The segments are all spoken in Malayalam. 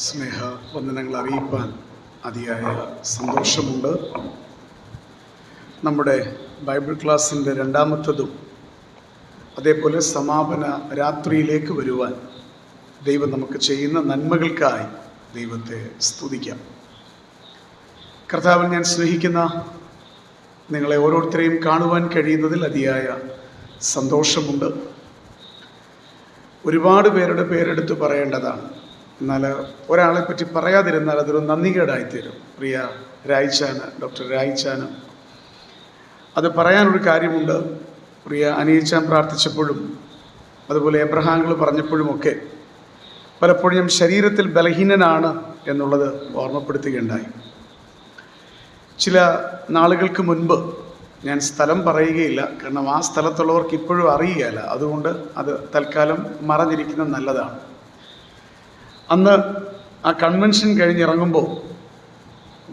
സ്നേഹ വന്ദനങ്ങൾ അറിയിപ്പാൻ അതിയായ സന്തോഷമുണ്ട്. നമ്മുടെ ബൈബിൾ ക്ലാസ്സിൻ്റെ രണ്ടാമത്തതും അതേപോലെ സമാപന രാത്രിയിലേക്ക് വരുവാൻ ദൈവം നമുക്ക് ചെയ്യുന്ന നന്മകൾക്കായി ദൈവത്തെ സ്തുതിക്കാം. കർത്താവിൽ ഞാൻ സ്നേഹിക്കുന്ന നിങ്ങളെ ഓരോരുത്തരെയും കാണുവാൻ കഴിയുന്നതിൽ അതിയായ സന്തോഷമുണ്ട്. ഒരുപാട് പേരുടെ പേരെടുത്ത് പറയേണ്ടതാണ്. എന്നാൽ ഒരാളെ പറ്റി പറയാതിരുന്നാൽ അതൊരു നന്ദികേടായിത്തീരും. പ്രിയ രായിച്ചാന്, ഡോക്ടർ രായിച്ചാന്, അത് പറയാനൊരു കാര്യമുണ്ട്. പ്രിയ അനിയച്ചാൻ പ്രാർത്ഥിച്ചപ്പോഴും അതുപോലെ എബ്രഹാങ്ങൾ പറഞ്ഞപ്പോഴുമൊക്കെ പലപ്പോഴും ഞാൻ ശരീരത്തിൽ ബലഹീനനാണ് എന്നുള്ളത് ഓർമ്മപ്പെടുത്തുകയുണ്ടായി. ചില നാളുകൾക്ക് മുൻപ് ഞാൻ സ്ഥലം പറയുകയില്ല, കാരണം ആ സ്ഥലത്തുള്ളവർക്ക് ഇപ്പോഴും അറിയുകയില്ല. അതുകൊണ്ട് അത് തൽക്കാലം മറഞ്ഞിരിക്കുന്നത് നല്ലതാണ്. അന്ന് ആ കൺവെൻഷൻ കഴിഞ്ഞിറങ്ങുമ്പോൾ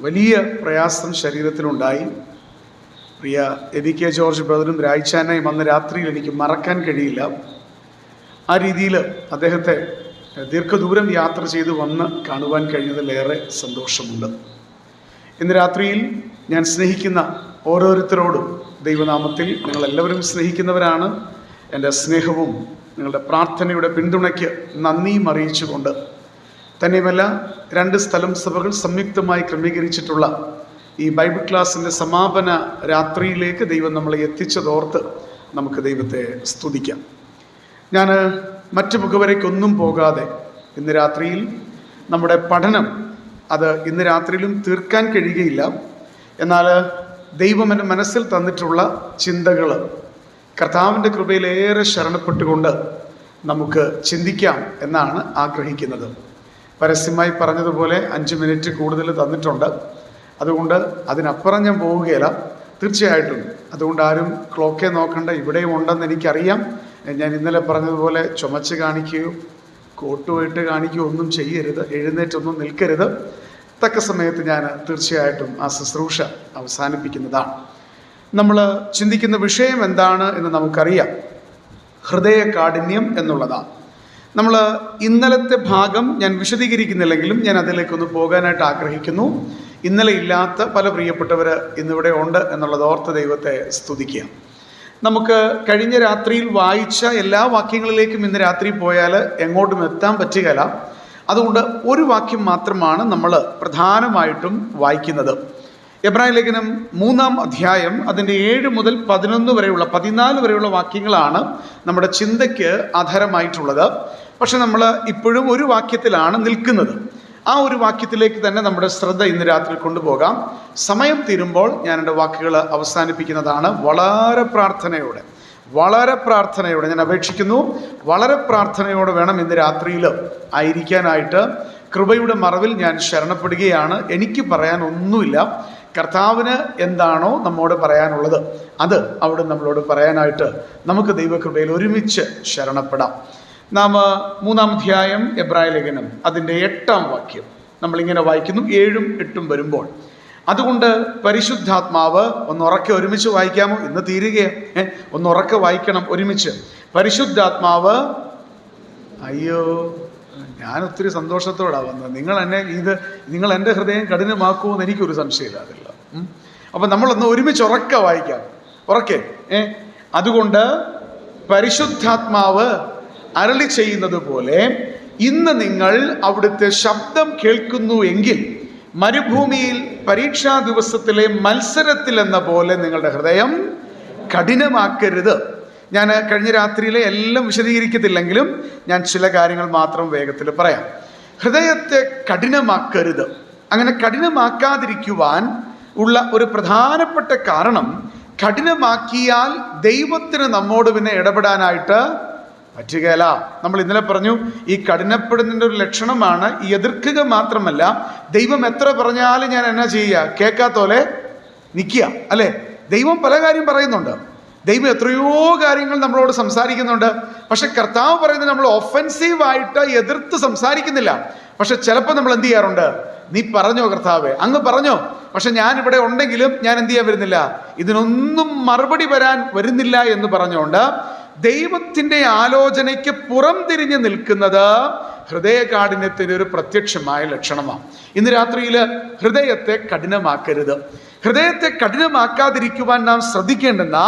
വലിയ പ്രയാസം ശരീരത്തിലുണ്ടായി. പ്രിയ എബി കെ ജോർജ് ബ്രദറും രായിച്ചാനെയും അന്ന് രാത്രിയിൽ എനിക്ക് മറക്കാൻ കഴിയില്ല. ആ രീതിയിൽ അദ്ദേഹത്തെ ദീർഘദൂരം യാത്ര ചെയ്ത് വന്ന് കാണുവാൻ കഴിഞ്ഞതിലേറെ സന്തോഷമുണ്ട്. ഇന്ന് രാത്രിയിൽ ഞാൻ സ്നേഹിക്കുന്ന ഓരോരുത്തരോടും ദൈവനാമത്തിൽ, നിങ്ങളെല്ലാവരും സ്നേഹിക്കുന്നവരാണ്, എൻ്റെ സ്നേഹവും നിങ്ങളുടെ പ്രാർത്ഥനയുടെ പിന്തുണയ്ക്ക് നന്ദിയും അറിയിച്ചുകൊണ്ട് തന്നെയുമല്ല, 2 സ്ഥലം സഭകൾ സംയുക്തമായി ക്രമീകരിച്ചിട്ടുള്ള ഈ ബൈബിൾ ക്ലാസ്സിൻ്റെ സമാപന രാത്രിയിലേക്ക് ദൈവം നമ്മളെ എത്തിച്ചതോർത്ത് നമുക്ക് ദൈവത്തെ സ്തുതിക്കാം. ഞാൻ മറ്റു മുഖവരയ്ക്കൊന്നും പോകാതെ ഇന്ന് രാത്രിയിൽ നമ്മുടെ പഠനം അത് ഇന്ന് രാത്രിയിലും തീർക്കാൻ കഴിയുകയില്ല. എന്നാൽ ദൈവം എൻ്റെ മനസ്സിൽ തന്നിട്ടുള്ള ചിന്തകൾ കർത്താവിൻ്റെ കൃപയിലേറെ ശരണപ്പെട്ടുകൊണ്ട് നമുക്ക് ചിന്തിക്കാം എന്നാണ് ആഗ്രഹിക്കുന്നത്. പരസ്യമായി പറഞ്ഞതുപോലെ 5 മിനിറ്റ് കൂടുതൽ തന്നിട്ടുണ്ട്. അതുകൊണ്ട് അതിനപ്പുറം ഞാൻ പോവുകയില്ല തീർച്ചയായിട്ടും. അതുകൊണ്ട് ആരും ക്ലോക്കെ നോക്കണ്ട, ഇവിടെയും ഉണ്ടെന്ന് എനിക്കറിയാം. ഞാൻ ഇന്നലെ പറഞ്ഞതുപോലെ ചുമച്ച് കാണിക്കുകയോ കോട്ടുമായിട്ട് കാണിക്കുകയോ ഒന്നും ചെയ്യരുത്, എഴുന്നേറ്റൊന്നും നിൽക്കരുത്. തക്ക സമയത്ത് ഞാൻ തീർച്ചയായിട്ടും ആ ശുശ്രൂഷ അവസാനിപ്പിക്കുന്നതാണ്. നമ്മൾ ചിന്തിക്കുന്ന വിഷയം എന്താണ് എന്ന് നമുക്കറിയാം. ഹൃദയകാഠിന്യം എന്നുള്ളതാണ്. നമ്മൾ ഇന്നലത്തെ ഭാഗം ഞാൻ വിശദീകരിക്കുന്നില്ലെങ്കിലും ഞാൻ അതിലേക്കൊന്ന് പോകാനായിട്ട് ആഗ്രഹിക്കുന്നു. ഇന്നലെ ഇല്ലാത്ത പല പ്രിയപ്പെട്ടവർ ഇന്നിവിടെ ഉണ്ട് എന്നുള്ളത് ഓർത്ത് ദൈവത്തെ സ്തുതിക്കുക. നമുക്ക് കഴിഞ്ഞ രാത്രിയിൽ വായിച്ച എല്ലാ വാക്യങ്ങളിലേക്കും ഇന്ന് രാത്രി പോയാൽ എങ്ങോട്ടും എത്താൻ പറ്റുകയില്ല. അതുകൊണ്ട് ഒരു വാക്യം മാത്രമാണ് നമ്മൾ പ്രധാനമായിട്ടും വായിക്കുന്നത്. എബ്രായ ലേഖനം 3-ാം അധ്യായം അതിൻ്റെ 7 മുതൽ 11 വരെയുള്ള 14 വരെയുള്ള വാക്യങ്ങളാണ് നമ്മുടെ ചിന്തയ്ക്ക് ആധാരമായിട്ടുള്ളത്. പക്ഷെ നമ്മൾ ഇപ്പോഴും ഒരു വാക്യത്തിലാണ് നിൽക്കുന്നത്. ആ ഒരു വാക്യത്തിലേക്ക് തന്നെ നമ്മുടെ ശ്രദ്ധ ഇന്ന് രാത്രി കൊണ്ടുപോകാം. സമയം തീരുമ്പോൾ ഞാൻ എൻ്റെ വാക്കുകൾ അവസാനിപ്പിക്കുന്നതാണ്. വളരെ പ്രാർത്ഥനയോടെ ഞാൻ അപേക്ഷിക്കുന്നു. വളരെ പ്രാർത്ഥനയോടെ വേണം ഇന്ന് രാത്രിയിൽ ആയിരിക്കാനായിട്ട്. കൃപയുടെ മറവിൽ ഞാൻ ശരണപ്പെടുകയാണ്. എനിക്ക് പറയാൻ ഒന്നുമില്ല. കർത്താവിന് എന്താണോ നമ്മോട് പറയാനുള്ളത് അത് അവിടെ നമ്മളോട് പറയാനായിട്ട് നമുക്ക് ദൈവകൃപയിൽ ഒരുമിച്ച് ശരണപ്പെടാം. നാം 3-ാം അധ്യായം എബ്രായ ലേഖനം അതിൻ്റെ 8-ാം വാക്യം നമ്മളിങ്ങനെ വായിക്കുന്നു. 7-ഉം 8-ഉം വരുമ്പോൾ, അതുകൊണ്ട് പരിശുദ്ധാത്മാവ്, ഒന്നുറക്കെ ഒരുമിച്ച് വായിക്കാമോ? ഇന്ന് തീരുകയാണ്. ഒന്നുറക്കെ വായിക്കണം ഒരുമിച്ച്. പരിശുദ്ധാത്മാവ്, അയ്യോ ഞാൻ ഒത്തിരി സന്തോഷത്തോടാണ് വന്നത്. നിങ്ങൾ എൻ്റെ ഹൃദയം കഠിനമാക്കുമെന്ന് എനിക്കൊരു സംശയമില്ലാതില്ല. അപ്പം നമ്മളൊന്ന് ഒരുമിച്ച് ഉറക്കെ വായിക്കാം. ഉറക്കെ. അതുകൊണ്ട് പരിശുദ്ധാത്മാവ് അരുളി ചെയ്യുന്നത് പോലെ ഇന്ന് നിങ്ങൾ അവിടുത്തെ ശബ്ദം കേൾക്കുന്നു എങ്കിൽ മരുഭൂമിയിൽ പരീക്ഷാ ദിവസത്തിലെ മത്സരത്തിൽ എന്ന പോലെ നിങ്ങളുടെ ഹൃദയം കഠിനമാക്കരുത്. ഞാൻ കഴിഞ്ഞ രാത്രിയിലെ എല്ലാം വിശദീകരിക്കത്തില്ലെങ്കിലും ഞാൻ ചില കാര്യങ്ങൾ മാത്രം വേഗത്തിൽ പറയാം. ഹൃദയത്തെ കഠിനമാക്കരുത്. അങ്ങനെ കഠിനമാക്കാതിരിക്കുവാൻ ഉള്ള ഒരു പ്രധാനപ്പെട്ട കാരണം, കഠിനമാക്കിയാൽ ദൈവത്തിന് നമ്മോട് പിന്നെ ഇടപെടാനായിട്ട് പറ്റുകയില്ല. നമ്മൾ ഇന്നലെ പറഞ്ഞു, ഈ കഠിനപ്പെടുന്നതിൻ്റെ ഒരു ലക്ഷണമാണ് ഈ എതിർക്കുക മാത്രമല്ല, ദൈവം എത്ര പറഞ്ഞാലും ഞാൻ എന്നാ ചെയ്യുക, കേൾക്കാത്തോലെ നിൽക്കുക, അല്ലേ? ദൈവം പല കാര്യം പറയുന്നുണ്ട്. ദൈവം എത്രയോ കാര്യങ്ങൾ നമ്മളോട് സംസാരിക്കുന്നുണ്ട്. പക്ഷെ കർത്താവ് പറയുന്നത് നമ്മൾ ഒഫൻസീവായിട്ട് എതിർത്ത് സംസാരിക്കുന്നില്ല. പക്ഷെ ചിലപ്പോൾ നമ്മൾ എന്ത് ചെയ്യാറുണ്ട്? നീ പറഞ്ഞോ കർത്താവേ, അങ്ങ് പറഞ്ഞോ, പക്ഷെ ഞാൻ ഇവിടെ ഉണ്ടെങ്കിലും ഞാൻ എന്ത് ചെയ്യാൻ വരുന്നില്ല, ഇതിനൊന്നും മറുപടി വരുന്നില്ല എന്ന് പറഞ്ഞുകൊണ്ട് ദൈവത്തിൻ്റെ ആലോചനയ്ക്ക് പുറം തിരിഞ്ഞ് നിൽക്കുന്നത് ഹൃദയകാഠിന്യത്തിന് ഒരു പ്രത്യക്ഷമായ ലക്ഷണമാണ്. ഇന്ന് രാത്രിയിൽ ഹൃദയത്തെ കഠിനമാക്കരുത്. ഹൃദയത്തെ കഠിനമാക്കാതിരിക്കുവാൻ നാം ശ്രദ്ധിക്കേണ്ടുന്ന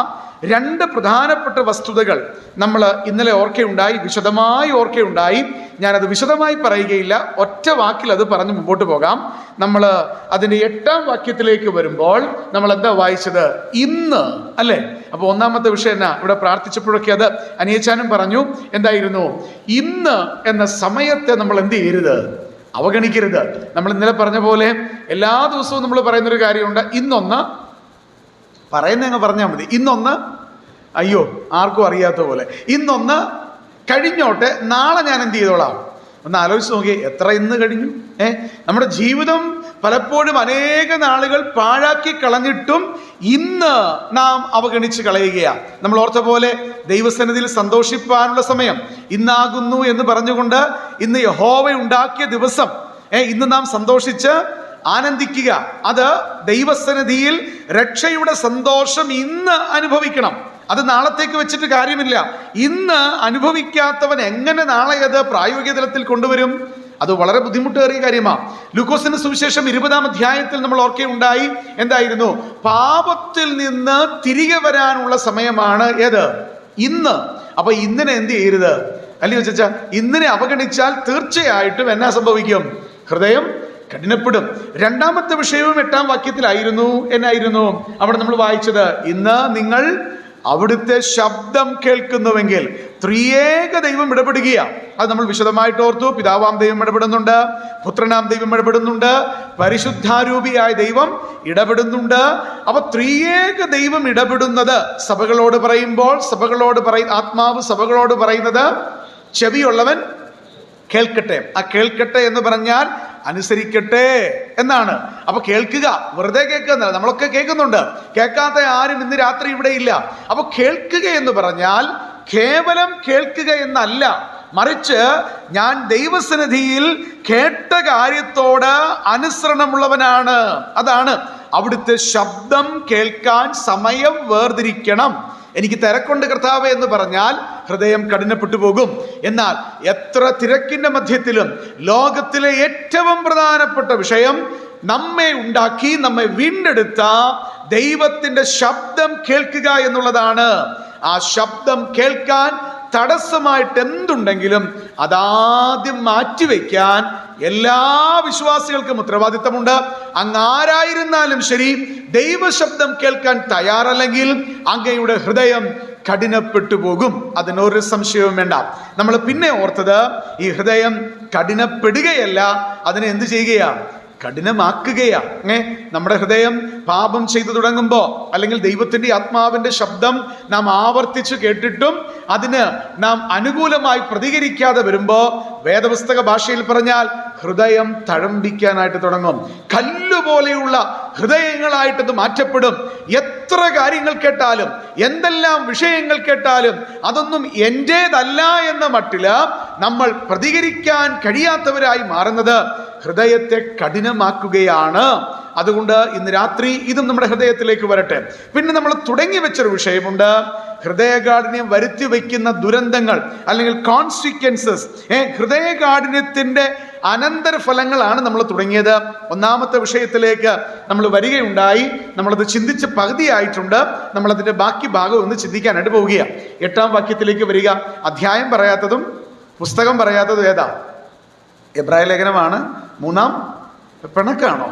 രണ്ട് പ്രധാനപ്പെട്ട വസ്തുതകൾ നമ്മൾ ഇന്നലെ ഓർക്കുകയുണ്ടായി, വിശദമായി ഓർക്കുകയുണ്ടായി. ഞാനത് വിശദമായി പറയുകയില്ല, ഒറ്റ വാക്കിൽ അത് പറഞ്ഞ് മുമ്പോട്ട് പോകാം. നമ്മൾ അതിൻ്റെ 8-ാം വാക്യത്തിലേക്ക് വരുമ്പോൾ നമ്മൾ എന്താ വായിച്ചത്? ഇന്ന്, അല്ലേ? അപ്പോൾ ഒന്നാമത്തെ വിഷയം എന്നാ? ഇവിടെ പ്രാർത്ഥിച്ചപ്പോഴൊക്കെ അത് അനിയച്ചാനും പറഞ്ഞു. എന്തായിരുന്നു? ഇന്ന് എന്ന സമയത്തെ നമ്മൾ എന്ത് ചെയ്യരുത്? അവഗണിക്കരുത്. നമ്മൾ ഇന്നലെ പറഞ്ഞ പോലെ എല്ലാ ദിവസവും നമ്മൾ പറയുന്നൊരു കാര്യമുണ്ട്. ഇന്നൊന്ന് പറയുന്നങ്ങ് പറഞ്ഞാൽ മതി. ഇന്നൊന്ന്, അയ്യോ ആർക്കും അറിയാത്ത പോലെ, ഇന്നൊന്ന് കഴിഞ്ഞോട്ടെ, നാളെ ഞാൻ എന്ത് ചെയ്തോളാം. ഒന്ന് ആലോചിച്ച് നോക്കിയേ, എത്ര ഇന്ന് കഴിഞ്ഞു. നമ്മുടെ ജീവിതം പലപ്പോഴും അനേക നാളുകൾ പാഴാക്കി കളഞ്ഞിട്ടും ഇന്ന് നാം അവഗണിച്ച് കളയുകയാണ്. നമ്മൾ ഓർത്ത പോലെ ദൈവസന്നിധിയിൽ സന്തോഷിപ്പാനുള്ള സമയം ഇന്നാകുന്നു എന്ന് പറഞ്ഞുകൊണ്ട് ഇന്ന് യഹോവ ഉണ്ടാക്കിയ ദിവസം, ഇന്ന് നാം സന്തോഷിച്ച് ആനന്ദിക്കുക. അത് ദൈവസന്നിധിയിൽ രക്ഷയുടെ സന്തോഷം ഇന്ന് അനുഭവിക്കണം. അത് നാളത്തേക്ക് വെച്ചിട്ട് കാര്യമില്ല. ഇന്ന് അനുഭവിക്കാത്തവൻ എങ്ങനെ നാളെ അത് പ്രായോഗിക തലത്തിൽ കൊണ്ടുവരും? അത് വളരെ ബുദ്ധിമുട്ടേറിയ കാര്യമാണ്. ലൂക്കോസിന്റെ സുവിശേഷം 20-ാം അധ്യായത്തിൽ നമ്മൾ ഓർക്കുകയുണ്ടായി. എന്തായിരുന്നു? പാപത്തിൽ നിന്ന് തിരികെ വരാനുള്ള സമയമാണ് ഏത്? ഇന്ന്. അപ്പൊ ഇന്നിനെ എന്ത് ചെയ്യരുത്? അല്ലയോ ചേച്ചാ? ഇന്നിനെ അവഗണിച്ചാൽ തീർച്ചയായിട്ടും എന്നാ സംഭവിക്കും? ഹൃദയം കഠിനപ്പെടും. രണ്ടാമത്തെ വിഷയവും 8-ാം വാക്യത്തിലായിരുന്നു. എന്നായിരുന്നു അവിടെ നമ്മൾ വായിച്ചത്? ഇന്ന് നിങ്ങൾ അവിടുത്തെ ശബ്ദം കേൾക്കുന്നുവെങ്കിൽ. ത്രിയേക ദൈവം ഇടപെടുകയാണ്. അത് നമ്മൾ വിശദമായിട്ട് ഓർത്തു. പിതാവാം ദൈവം ഇടപെടുന്നുണ്ട്, പുത്രനാം ദൈവം ഇടപെടുന്നുണ്ട്, പരിശുദ്ധാരൂപിയായ ദൈവം ഇടപെടുന്നുണ്ട്. അപ്പൊ ത്രിയേക ദൈവം ഇടപെടുന്നത് സഭകളോട് പറയുമ്പോൾ, ആത്മാവ് സഭകളോട് പറയുന്നത് ചെവിയുള്ളവൻ കേൾക്കട്ടെ. ആ കേൾക്കട്ടെ എന്ന് പറഞ്ഞാൽ അനുസരിക്കട്ടെ എന്നാണ്. അപ്പൊ കേൾക്കുക, വെറുതെ കേൾക്കുന്നില്ല, നമ്മളൊക്കെ കേൾക്കുന്നുണ്ട്. കേൾക്കാത്ത ആരും ഇന്ന് രാത്രി ഇവിടെ ഇല്ല. അപ്പൊ കേൾക്കുക എന്ന് പറഞ്ഞാൽ കേവലം കേൾക്കുക എന്നല്ല, മറിച്ച് ഞാൻ ദൈവസന്നിധിയിൽ കേട്ട കാര്യത്തോട് അനുസരണമുള്ളവനാണ്. അതാണ് അവിടുത്തെ ശബ്ദം കേൾക്കാൻ സമയം വേർതിരിക്കണം. എനിക്ക് തിരക്കുണ്ട് കർത്താവേ എന്ന് പറഞ്ഞാൽ ഹൃദയം കഠിനപ്പെട്ടു പോകും. എന്നാൽ എത്ര തിരക്കിന്റെ മധ്യത്തിലും ലോകത്തിലെ ഏറ്റവും പ്രധാനപ്പെട്ട വിഷയം നമ്മെ ഉണ്ടാക്കി നമ്മെ വീണ്ടെടുത്ത ദൈവത്തിന്റെ ശബ്ദം കേൾക്കുക എന്നുള്ളതാണ്. ആ ശബ്ദം കേൾക്കാൻ തടസ്സമായിട്ട് എന്തുണ്ടെങ്കിലും അതാദ്യം മാറ്റിവെക്കാൻ എല്ലാ വിശ്വാസികൾക്കും ഉത്തരവാദിത്തമുണ്ട്. അങ്ങാരായിരുന്നാലും ശരി, ദൈവശബ്ദം കേൾക്കാൻ തയ്യാറല്ലെങ്കിൽ അങ്ങയുടെ ഹൃദയം കഠിനപ്പെട്ടു പോകും. അതിനൊരു സംശയവും വേണ്ട. നമ്മൾ പിന്നെ ഓർത്തത് ഈ ഹൃദയം കഠിനപ്പെടുകയല്ല, അതിനെ എന്ത് ചെയ്യുകയാണ്? കഠിനമാക്കുകയാണ്. നമ്മുടെ ഹൃദയം പാപം ചെയ്തു തുടങ്ങുമ്പോൾ, അല്ലെങ്കിൽ ദൈവത്തിന്റെ ആത്മാവിന്റെ ശബ്ദം നാം ആവർത്തിച്ച് കേട്ടിട്ടും അതിന് നാം അനുകൂലമായി പ്രതികരിക്കാതെ വരുമ്പോ, വേദപുസ്തക ഭാഷയിൽ പറഞ്ഞാൽ ഹൃദയം തഴമ്പിക്കാനായിട്ട് തുടങ്ങും. കല്ലുപോലെയുള്ള ഹൃദയങ്ങളായിട്ടത് മാറ്റപ്പെടും. എത്ര കാര്യങ്ങൾ കേട്ടാലും, എന്തെല്ലാം വിഷയങ്ങൾ കേട്ടാലും അതൊന്നും എന്റേതല്ല എന്ന മട്ടില് നമ്മൾ പ്രതികരിക്കാൻ കഴിയാത്തവരായി മാറുന്നത് ഹൃദയത്തെ കഠിനമാക്കുകയാണ്. അതുകൊണ്ട് ഇന്ന് രാത്രി ഇതും നമ്മുടെ ഹൃദയത്തിലേക്ക് വരട്ടെ. പിന്നെ നമ്മൾ തുടങ്ങി വെച്ചൊരു വിഷയമുണ്ട്, ഹൃദയകാഠിന്യം വരുത്തി വയ്ക്കുന്ന ദുരന്തങ്ങൾ അല്ലെങ്കിൽ കോൺസിക്വൻസസ്. ഹൃദയകാഠിന്യത്തിന്റെ അനന്തരഫലങ്ങളാണ് നമ്മൾ തുടങ്ങിയത്. ഒന്നാമത്തെ വിഷയത്തിലേക്ക് നമ്മൾ വരികയുണ്ടായി. നമ്മളത് ചിന്തിച്ച് പകുതിയായിട്ടുണ്ട്. നമ്മളതിന്റെ ബാക്കി ഭാഗം ഒന്ന് ചിന്തിക്കാനായിട്ട് പോവുകയാണ്. 8-ാം വാക്യത്തിലേക്ക് വരിക. അധ്യായം പറയാത്തതും പുസ്തകം പറയാത്തതും ഏതാ? എബ്രായ ലേഖനമാണ്. 3-ാം പിണക്കാണോ?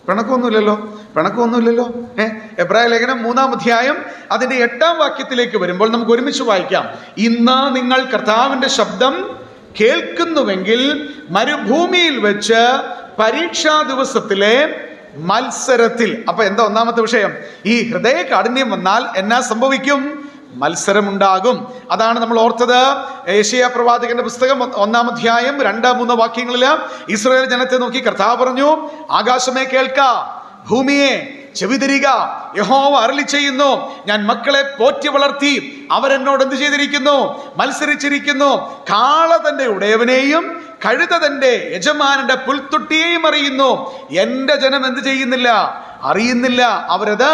പിണക്കൊന്നുമില്ലല്ലോ. എബ്രായ ലേഖനം 3-ാം അധ്യായം അതിന്റെ 8-ാം വാക്യത്തിലേക്ക് വരുമ്പോൾ നമുക്ക് ഒരുമിച്ച് വായിക്കാം. ഇന്ന് നിങ്ങൾ കർത്താവിന്റെ ശബ്ദം കേൾക്കുന്നുവെങ്കിൽ മരുഭൂമിയിൽ വെച്ച് പരീക്ഷാ ദിവസത്തിലെ മത്സരത്തിൽ. അപ്പൊ എന്താ ഒന്നാമത്തെ വിഷയം? ഈ ഹൃദയ കാഠിന്യം വന്നാൽ എന്നാ സംഭവിക്കും? മത്സരമുണ്ടാകും. അതാണ് നമ്മൾ ഓർത്തത്. യെശയ്യാ പ്രവാചകന്റെ പുസ്തകം 1-ാം അധ്യായം 2-3 വാക്യങ്ങളിൽ ഇസ്രായേൽ ജനത്തെ നോക്കി കർത്താവ് പറഞ്ഞു, ആകാശമേ കേൾക്ക, ഭൂമിയെ ചെവിതിരിക, യഹോവ അരുളി ചെയ്യുന്നു, ഞാൻ മക്കളെ പോറ്റി വളർത്തി, അവരെന്നോട് എന്ത് ചെയ്തിരിക്കുന്നു? മത്സരിച്ചിരിക്കുന്നു. കാള തന്റെ ഉടയവനെയും കഴുത തന്റെ യജമാനന്റെ പുൽത്തൊട്ടിയെയും അറിയുന്നു, എന്റെ ജനം എന്ത് ചെയ്യുന്നില്ല? അറിയുന്നില്ല. അവരത്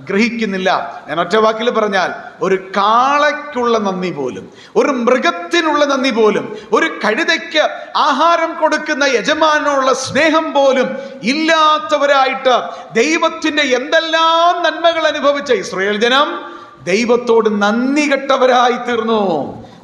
ഗ്രഹിക്കുന്നില്ല. ഞാൻ ഒറ്റ വാക്കിൽ പറഞ്ഞാൽ, ഒരു കാളയ്ക്കുള്ള നന്ദി പോലും, ഒരു മൃഗത്തിനുള്ള നന്ദി പോലും, ഒരു കഴുതയ്ക്ക് ആഹാരം കൊടുക്കുന്ന യജമാനുള്ള സ്നേഹം പോലും ഇല്ലാത്തവരായിട്ട് ദൈവത്തിന്റെ എന്തെല്ലാം നന്മകൾ അനുഭവിച്ച ഇസ്രായേൽ ജനം ദൈവത്തോട് നന്ദി കെട്ടവരായി തീർന്നു.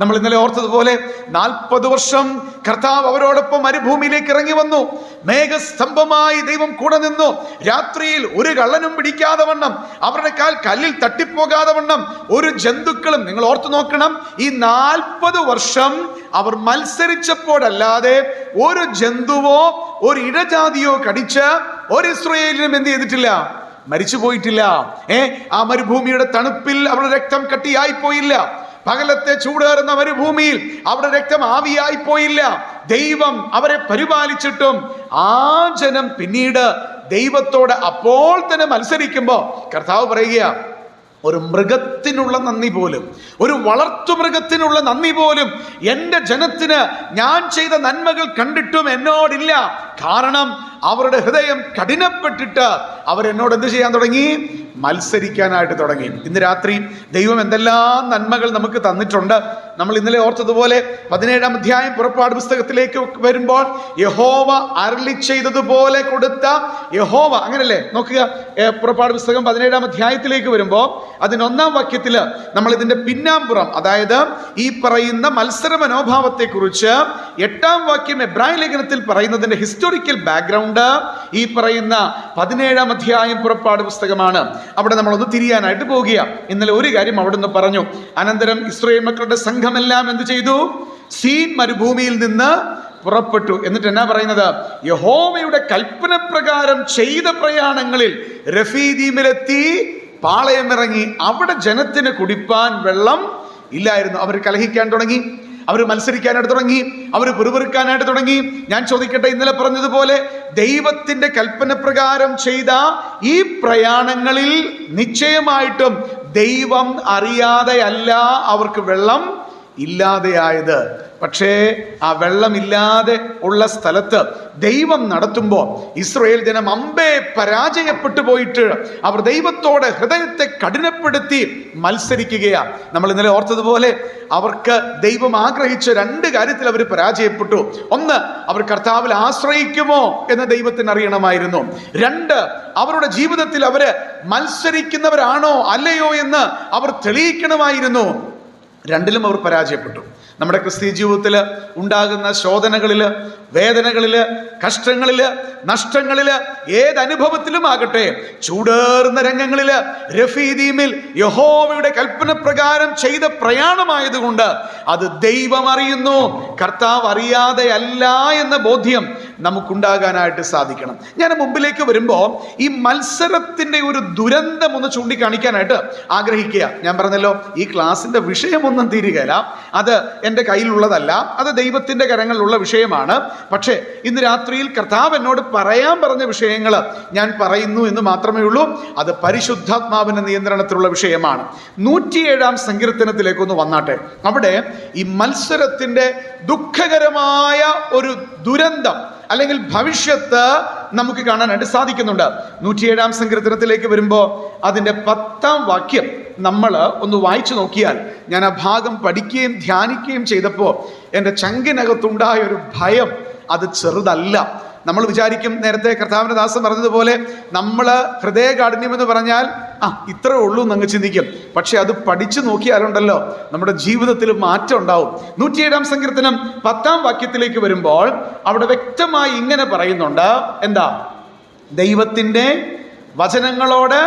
നമ്മൾ ഇന്നലെ ഓർത്തതുപോലെ 40 വർഷം കർത്താവ് അവരോടൊപ്പം മരുഭൂമിയിലേക്ക് ഇറങ്ങി വന്നു. മേഘസ്തംഭമായി ദൈവം കൂടെ നിന്നു. രാത്രിയിൽ ഒരു കള്ളനും പിടിക്കാതെ വണ്ണം, അവരുടെ കാൽ കല്ലിൽ തട്ടിപ്പോകാതെ വണ്ണം ഒരു ജന്തുക്കളും. നിങ്ങൾ ഓർത്തു നോക്കണം, ഈ 40 വർഷം അവർ മത്സരിച്ചപ്പോഴല്ലാതെ ഒരു ജന്തുവോ ഒരു ഇഴജാതിയോ കടിച്ച് ഒരു ഇസ്രായേലിനും എന്ത് ചെയ്തിട്ടില്ല? മരിച്ചു പോയിട്ടില്ല. ആ മരുഭൂമിയുടെ തണുപ്പിൽ അവരുടെ രക്തം കട്ടിയായി പോയില്ല. പകലത്തെ ചൂടേറുന്ന മരുഭൂമിയിൽ അവരുടെ രക്തം ആവിയായി പോയില്ല. ദൈവം അവരെ പരിപാലിച്ചിട്ടും ആ ജനം പിന്നീട് ദൈവത്തോട് അപ്പോൾ തന്നെ മത്സരിക്കുമ്പോ കർത്താവ് പറയുക, ഒരു മൃഗത്തിനുള്ള നന്ദി പോലും, ഒരു വളർത്തുമൃഗത്തിനുള്ള നന്ദി പോലും എൻ്റെ ജനത്തിന് ഞാൻ ചെയ്ത നന്മകൾ കണ്ടിട്ടും എന്നോടില്ല. കാരണം അവരുടെ ഹൃദയം കഠിനപ്പെട്ടിട്ട് അവരെന്നോട് എന്ത് ചെയ്യാൻ തുടങ്ങി? മത്സരിക്കാനായിട്ട് തുടങ്ങി. ഇന്ന് രാത്രി ദൈവം എന്തെല്ലാം നന്മകൾ നമുക്ക് തന്നിട്ടുണ്ട്. നമ്മൾ ഇന്നലെ ഓർത്തതുപോലെ 17-ാം അധ്യായം പുറപ്പാട് പുസ്തകത്തിലേക്ക് വരുമ്പോൾ യഹോവ അരുളി ചെയ്തതുപോലെ കൊടുത്ത യഹോവ, അങ്ങനല്ലേ? നോക്കുക, പുറപ്പാട് പുസ്തകം 17-ാം അധ്യായത്തിലേക്ക് വരുമ്പോൾ അതിന് 1-ാം വാക്യത്തിൽ നമ്മൾ ഇതിന്റെ പിന്നാമ്പുറം, അതായത് ഈ പറയുന്ന മത്സര മനോഭാവത്തെ കുറിച്ച് 8-ാം വാക്യം എബ്രായ ലേഖനത്തിൽ പറയുന്നതിന്റെ ഹിസ്റ്റോറിക്കൽ ബാക്ക്ഗ്രൗണ്ട് ഈ പറയുന്ന 17-ാം അധ്യായം പുറപ്പാട് പുസ്തകമാണ്. അവിടെ നമ്മളൊന്ന് തിരിയാനായിട്ട് പോകുക. ഇന്നലെ ഒരു കാര്യം അവിടെ നിന്ന് പറഞ്ഞു. അനന്തരം ഇസ്രായേൽ മക്കളുടെ സംഘമെല്ലാം എന്ത് ചെയ്തു? സീൻ മരുഭൂമിയിൽ നിന്ന് പുറപ്പെട്ടു. എന്നിട്ട് എന്നാ പറയുന്നത്? യഹോവയുടെ കൽപ്പന പ്രകാരം ചെയ്ത പ്രയാണങ്ങളിൽ രഫീദീമിലെത്തി പാളയമിറങ്ങി. അവിടെ ജനത്തിന് കുടിപ്പാൻ വെള്ളം ഇല്ലായിരുന്നു. അവർ കലഹിക്കാൻ തുടങ്ങി, അവർ മത്സരിക്കാനായിട്ട് തുടങ്ങി, അവർ പിറുപിറുക്കാനായിട്ട് തുടങ്ങി. ഞാൻ ചോദിക്കട്ടെ, ഇന്നലെ പറഞ്ഞതുപോലെ ദൈവത്തിന്റെ കൽപ്പന പ്രകാരം ചെയ്ത ഈ പ്രയാണങ്ങളിൽ നിശ്ചയമായിട്ടും ദൈവം അറിയാതെയല്ല അവർക്ക് വെള്ളം ഇല്ലാതെയായത്. പക്ഷേ ആ വെള്ളമില്ലാതെ ഉള്ള സ്ഥലത്ത് ദൈവം നടത്തുമ്പോൾ ഇസ്രായേൽ ജനം അമ്പേ പരാജയപ്പെട്ടു പോയിട്ട് അവർ ദൈവത്തോടെ ഹൃദയത്തെ കഠിനപ്പെടുത്തി മത്സരിക്കുകയാണ്. നമ്മൾ ഇന്നലെ ഓർത്തതുപോലെ അവർക്ക് ദൈവം ആഗ്രഹിച്ച 2 കാര്യത്തിൽ അവർ പരാജയപ്പെട്ടു. 1, അവർ കർത്താവിൽ ആശ്രയിക്കുമോ എന്ന് ദൈവത്തിന് അറിയണമായിരുന്നു. 2, അവരുടെ ജീവിതത്തിൽ അവര് മത്സരിക്കുന്നവരാണോ അല്ലയോ എന്ന് അവർ തെളിയിക്കണമായിരുന്നു. 2ലും അവർ പരാജയപ്പെട്ടു. നമ്മുടെ ക്രിസ്തീയ ജീവിതത്തിൽ ഉണ്ടാകുന്ന ശോധനകളില്, വേദനകളില്, കഷ്ടങ്ങളില്, നഷ്ടങ്ങളില്, ഏതനുഭവത്തിലും ആകട്ടെ, ചൂടേറുന്ന രംഗങ്ങളില് രഫീദീമിൽ യഹോവയുടെ കൽപ്പന പ്രകാരം ചെയ്ത പ്രയാണമായതുകൊണ്ട് അത് ദൈവം അറിയുന്നു, കർത്താവ് അറിയാതെ അല്ല എന്ന ബോധ്യം നമുക്കുണ്ടാകാനായിട്ട് സാധിക്കണം. ഞാൻ മുമ്പിലേക്ക് വരുമ്പോൾ ഈ മത്സരത്തിന്റെ ഒരു ദുരന്തം ഒന്ന് ചൂണ്ടിക്കാണിക്കാനായിട്ട് ആഗ്രഹിക്കുക. ഞാൻ പറഞ്ഞല്ലോ, ഈ ക്ലാസിന്റെ വിഷയമൊന്നും തീരുകയില്ല, അത് എൻ്റെ കയ്യിലുള്ളതല്ല, അത് ദൈവത്തിന്റെ കരങ്ങളിലുള്ള വിഷയമാണ്. പക്ഷേ ഇന്ന് രാത്രിയിൽ കർത്താവ് എന്നോട് പറയാൻ പറഞ്ഞ വിഷയങ്ങൾ ഞാൻ പറയുന്നു എന്ന് മാത്രമേ ഉള്ളൂ. അത് പരിശുദ്ധാത്മാവിന്റെ നിയന്ത്രണത്തിലുള്ള വിഷയമാണ്. 107-ാം സങ്കീർത്തനത്തിലേക്കൊന്ന് വന്നാട്ടെ. അവിടെ ഈ മത്സരത്തിന്റെ ദുഃഖകരമായ ഒരു ദുരന്തം അല്ലെങ്കിൽ ഭവിഷ്യത്ത് നമുക്ക് കാണാനായിട്ട് സാധിക്കുന്നുണ്ട്. 107-ാം സങ്കീർത്തനത്തിലേക്ക് വരുമ്പോൾ അതിൻ്റെ 10-ാം വാക്യം നമ്മൾ ഒന്ന് വായിച്ചു നോക്കിയാൽ, ഞാൻ ആ ഭാഗം പഠിക്കുകയും ധ്യാനിക്കുകയും ചെയ്തപ്പോൾ എൻ്റെ ചങ്കിനകത്തുണ്ടായ ഒരു ഭയം അത് ചെറുതല്ല. നമ്മൾ വിചാരിക്കും, നേരത്തെ കർത്താവിന്റെ ദാസൻ പറഞ്ഞതുപോലെ, നമ്മൾ ഹൃദയകാഠിന്യം എന്ന് പറഞ്ഞാൽ ഇത്രേ ഉള്ളൂ എന്നങ്ങ് ചിന്തിക്കും. പക്ഷെ അത് പഠിച്ചു നോക്കിയാലുണ്ടല്ലോ നമ്മുടെ ജീവിതത്തിൽ മാറ്റം ഉണ്ടാവും. 107-ാം സങ്കീർത്തനം 10-ാം വാക്യത്തിലേക്ക് വരുമ്പോൾ അവിടെ വ്യക്തമായി ഇങ്ങനെ പറയുന്നുണ്ട്. എന്താ? ദൈവത്തിന്റെ വചനങ്ങളോട്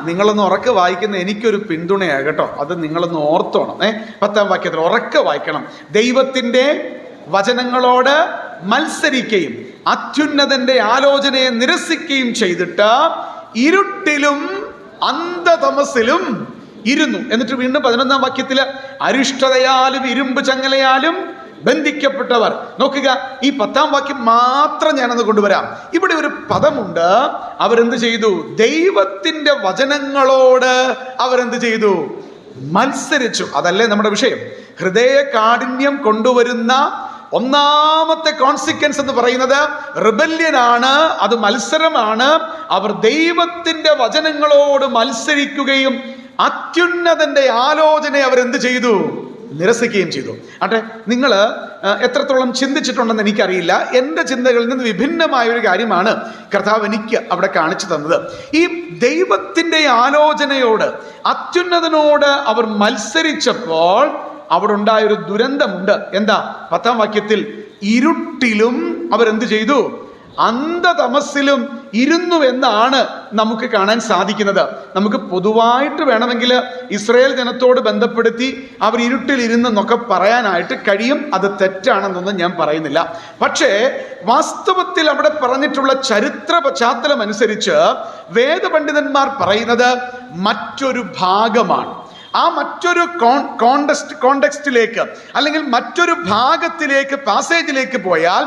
നിങ്ങളൊന്ന് ഉറക്കെ വായിക്കുന്ന എനിക്കൊരു പിന്തുണയാണ് കേട്ടോ, അത് നിങ്ങളൊന്ന് ഓർത്തോണം. 10-ാം വാക്യത്തിൽ ഉറക്കെ വായിക്കണം. ദൈവത്തിന്റെ വചനങ്ങളോട് മത്സരിക്കുകയും അത്യുന്നതന്റെ ആലോചനയെ നിരസിക്കുകയും ചെയ്തിട്ട് ഇരുട്ടിലും അന്ധതമസിലും ഇരുന്നു. എന്നിട്ട് വീണ്ടും 11-ാം വാക്യത്തില് അരിഷ്ടതയാലും ഇരുമ്പ് ചങ്ങലയാലും ബന്ധിക്കപ്പെട്ടവർ. നോക്കുക, ഈ 10-ാം വാക്യം മാത്രം ഞാനൊന്ന് കൊണ്ടുവരാം. ഇവിടെ ഒരു പദമുണ്ട്. അവരെന്ത് ചെയ്തു? ദൈവത്തിന്റെ വചനങ്ങളോട് അവരെന്ത് ചെയ്തു? മത്സരിച്ചു. അതല്ലേ നമ്മുടെ വിഷയം. ഹൃദയ കാഠിന്യം കൊണ്ടുവരുന്ന ഒന്നാമത്തെ കോൺസിക്വൻസ് എന്ന് പറയുന്നത് റിബല്യനാണ്, അത് മത്സരമാണ്. അവർ ദൈവത്തിന്റെ വചനങ്ങളോട് മത്സരിക്കുകയും അത്യുന്നതന്റെ ആലോചനയെ അവരെന്ത് ചെയ്തു? നിരസിക്കുകയും ചെയ്തു. ആട്ടെ, നിങ്ങൾ എത്രത്തോളം ചിന്തിച്ചിട്ടുണ്ടെന്ന് എനിക്കറിയില്ല. എൻ്റെ ചിന്തകളിൽ നിന്ന് വിഭിന്നമായ ഒരു കാര്യമാണ് കർത്താവ് എനിക്ക് അവിടെ കാണിച്ചു തന്നത്. ഈ ദൈവത്തിൻ്റെ ആലോചനയോട്, അത്യുന്നതനോട് അവർ മത്സരിച്ചപ്പോൾ അവിടെ ഉണ്ടായൊരു ദുരന്തമുണ്ട്. എന്താ? 10-ാം വാക്യത്തിൽ ഇരുട്ടിലും അവരെന്ത് ചെയ്തു? അന്ധതമസ്സിലും ഇരുന്നു എന്നാണ് നമുക്ക് കാണാൻ സാധിക്കുന്നത്. നമുക്ക് പൊതുവായിട്ട് വേണമെങ്കിൽ ഇസ്രായേൽ ജനത്തോട് ബന്ധപ്പെടുത്തി അവർ ഇരുട്ടിൽ ഇരുന്നെന്നൊക്കെ പറയാനായിട്ട് കഴിയും. അത് തെറ്റാണെന്നൊന്നും ഞാൻ പറയുന്നില്ല. പക്ഷേ വാസ്തവത്തിൽ അവിടെ പറഞ്ഞിട്ടുള്ള ചരിത്ര പശ്ചാത്തലം അനുസരിച്ച് വേദപണ്ഡിതന്മാർ പറയുന്നത് മറ്റൊരു ഭാഗമാണ്. ആ മറ്റൊരു കോണ്ടെക്സ്റ്റിലേക്ക് അല്ലെങ്കിൽ മറ്റൊരു ഭാഗത്തിലേക്ക്, പാസേജിലേക്ക് പോയാൽ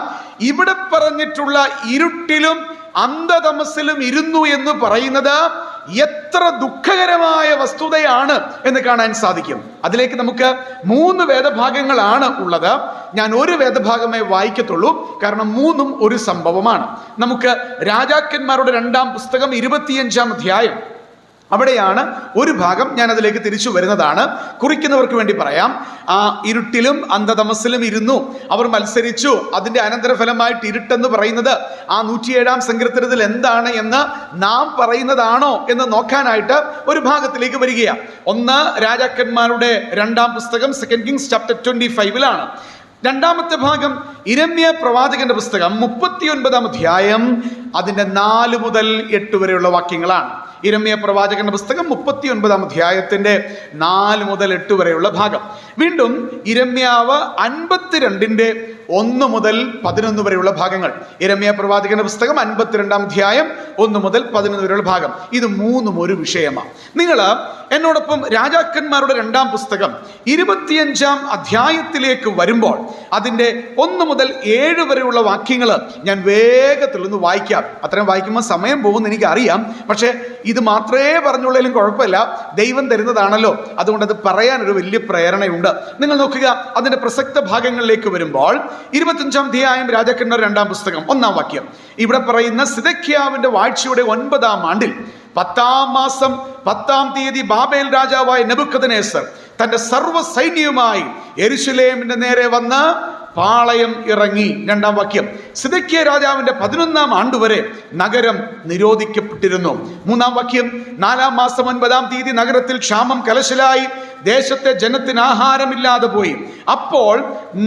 ഇവിടെ പറഞ്ഞിട്ടുള്ള ഇരുട്ടിലും അന്ധതമസ്സിലും ഇരുന്നു എന്ന് പറയുന്നത് എത്ര ദുഃഖകരമായ വസ്തുതയാണ് എന്ന് കാണാൻ സാധിക്കും. അതിലേക്ക് നമുക്ക് 3 വേദഭാഗങ്ങളാണ് ഉള്ളത്. ഞാൻ ഒരു വേദഭാഗമേ വായിക്കത്തുള്ളൂ, കാരണം 3ഉം ഒരു സംഭവമാണ്. നമുക്ക് രാജാക്കന്മാരുടെ 2-ാം പുസ്തകം 25-ാം അധ്യായം, അവിടെയാണ് ഒരു ഭാഗം. ഞാൻ അതിലേക്ക് തിരിച്ചു വരുന്നതാണ്. കുറിക്കുന്നവർക്ക് വേണ്ടി പറയാം. ആ ഇരുട്ടിലും അന്ധതമസ്സിലും ഇരുന്നു അവർ മത്സരിച്ചു. അതിന്റെ അനന്തരഫലമായിട്ട് ഇരുട്ടെന്ന് പറയുന്നത് ആ 107-ാം സങ്കീർത്തനത്തിൽ എന്താണ് എന്ന് നാം പറയുന്നതാണോ എന്ന് നോക്കാനായിട്ട് ഒരു ഭാഗത്തിലേക്ക് വരികയാണ്. 1 രാജാക്കന്മാരുടെ 2-ാം പുസ്തകം, 2 കിങ്സ് ചാപ്റ്റർ 25-ലാണ്. 2-ാമത്തെ ഭാഗം യിരെമ്യാ പ്രവാചകന്റെ പുസ്തകം 39-ാം അധ്യായം, അതിന്റെ 4 മുതൽ 8 വരെയുള്ള വാക്യങ്ങളാണ്. യിരെമ്യാ പ്രവാചകന്റെ പുസ്തകം 39-ാം അധ്യായത്തിന്റെ 4 മുതൽ 8 വരെയുള്ള ഭാഗം. വീണ്ടും യിരെമ്യാവ് 52-ന്റെ 1 മുതൽ 11 വരെയുള്ള ഭാഗങ്ങൾ. യിരെമ്യാ പ്രവാചകന്റെ പുസ്തകം 52-ാം അധ്യായം 1 മുതൽ 11 വരെയുള്ള ഭാഗം. ഇത് 3ഉം ഒരു വിഷയമാണ്. നിങ്ങൾ എന്നോടൊപ്പം രാജാക്കന്മാരുടെ 2-ാം പുസ്തകം 25-ാം അധ്യായത്തിലേക്ക് വരുമ്പോൾ അതിന്റെ 1 മുതൽ 7 വരെയുള്ള വാക്യങ്ങൾ ഞാൻ വേഗത്തിൽ ഒന്ന് വായിക്കാം. അത്രയും വായിക്കുമ്പോൾ സമയം പോകുമെന്ന് എനിക്കറിയാം. പക്ഷേ ഇത് മാത്രമേ പറഞ്ഞുള്ളതിലും കുഴപ്പമില്ല, ദൈവം തരുന്നതാണല്ലോ. അതുകൊണ്ട് അത് പറയാനൊരു വലിയ പ്രേരണയുണ്ട്. നിങ്ങൾ നോക്കുക, അതിന്റെ പ്രസക്ത ഭാഗങ്ങളിലേക്ക് വരുമ്പോൾ 25-ാം അധ്യായം രാജാക്കന്മാർ 2-ാം പുസ്തകം 1-ാം വാക്യം. ഇവിടെ പറയുന്ന സിദെക്കീയാവിന്റെ വാഴ്ചയുടെ 9-ാം ആണ്ടിൽ 10-ാം മാസം 10-ാം തീയതി ബാബേൽ രാജാവായ നെബൂഖദ്നേസർ തന്റെ സർവ്വ സൈന്യവുമായി യെരൂശലേമിന്റെ നേരെ വന്ന് പാളയം ഇറങ്ങി. 2-ാം വാക്യം. സിദെക്കീയ രാജാവിന്റെ 11-ാം ആണ്ടുവരെ നഗരം നിരോധിക്കപ്പെട്ടിരുന്നു. 3-ാം വാക്യം. 4-ാം മാസം 9-ാം തീയതി നഗരത്തിൽ ക്ഷാമം കലശലായി, ദേശത്തെ ജനത്തിന് ആഹാരമില്ലാതെ പോയി. അപ്പോൾ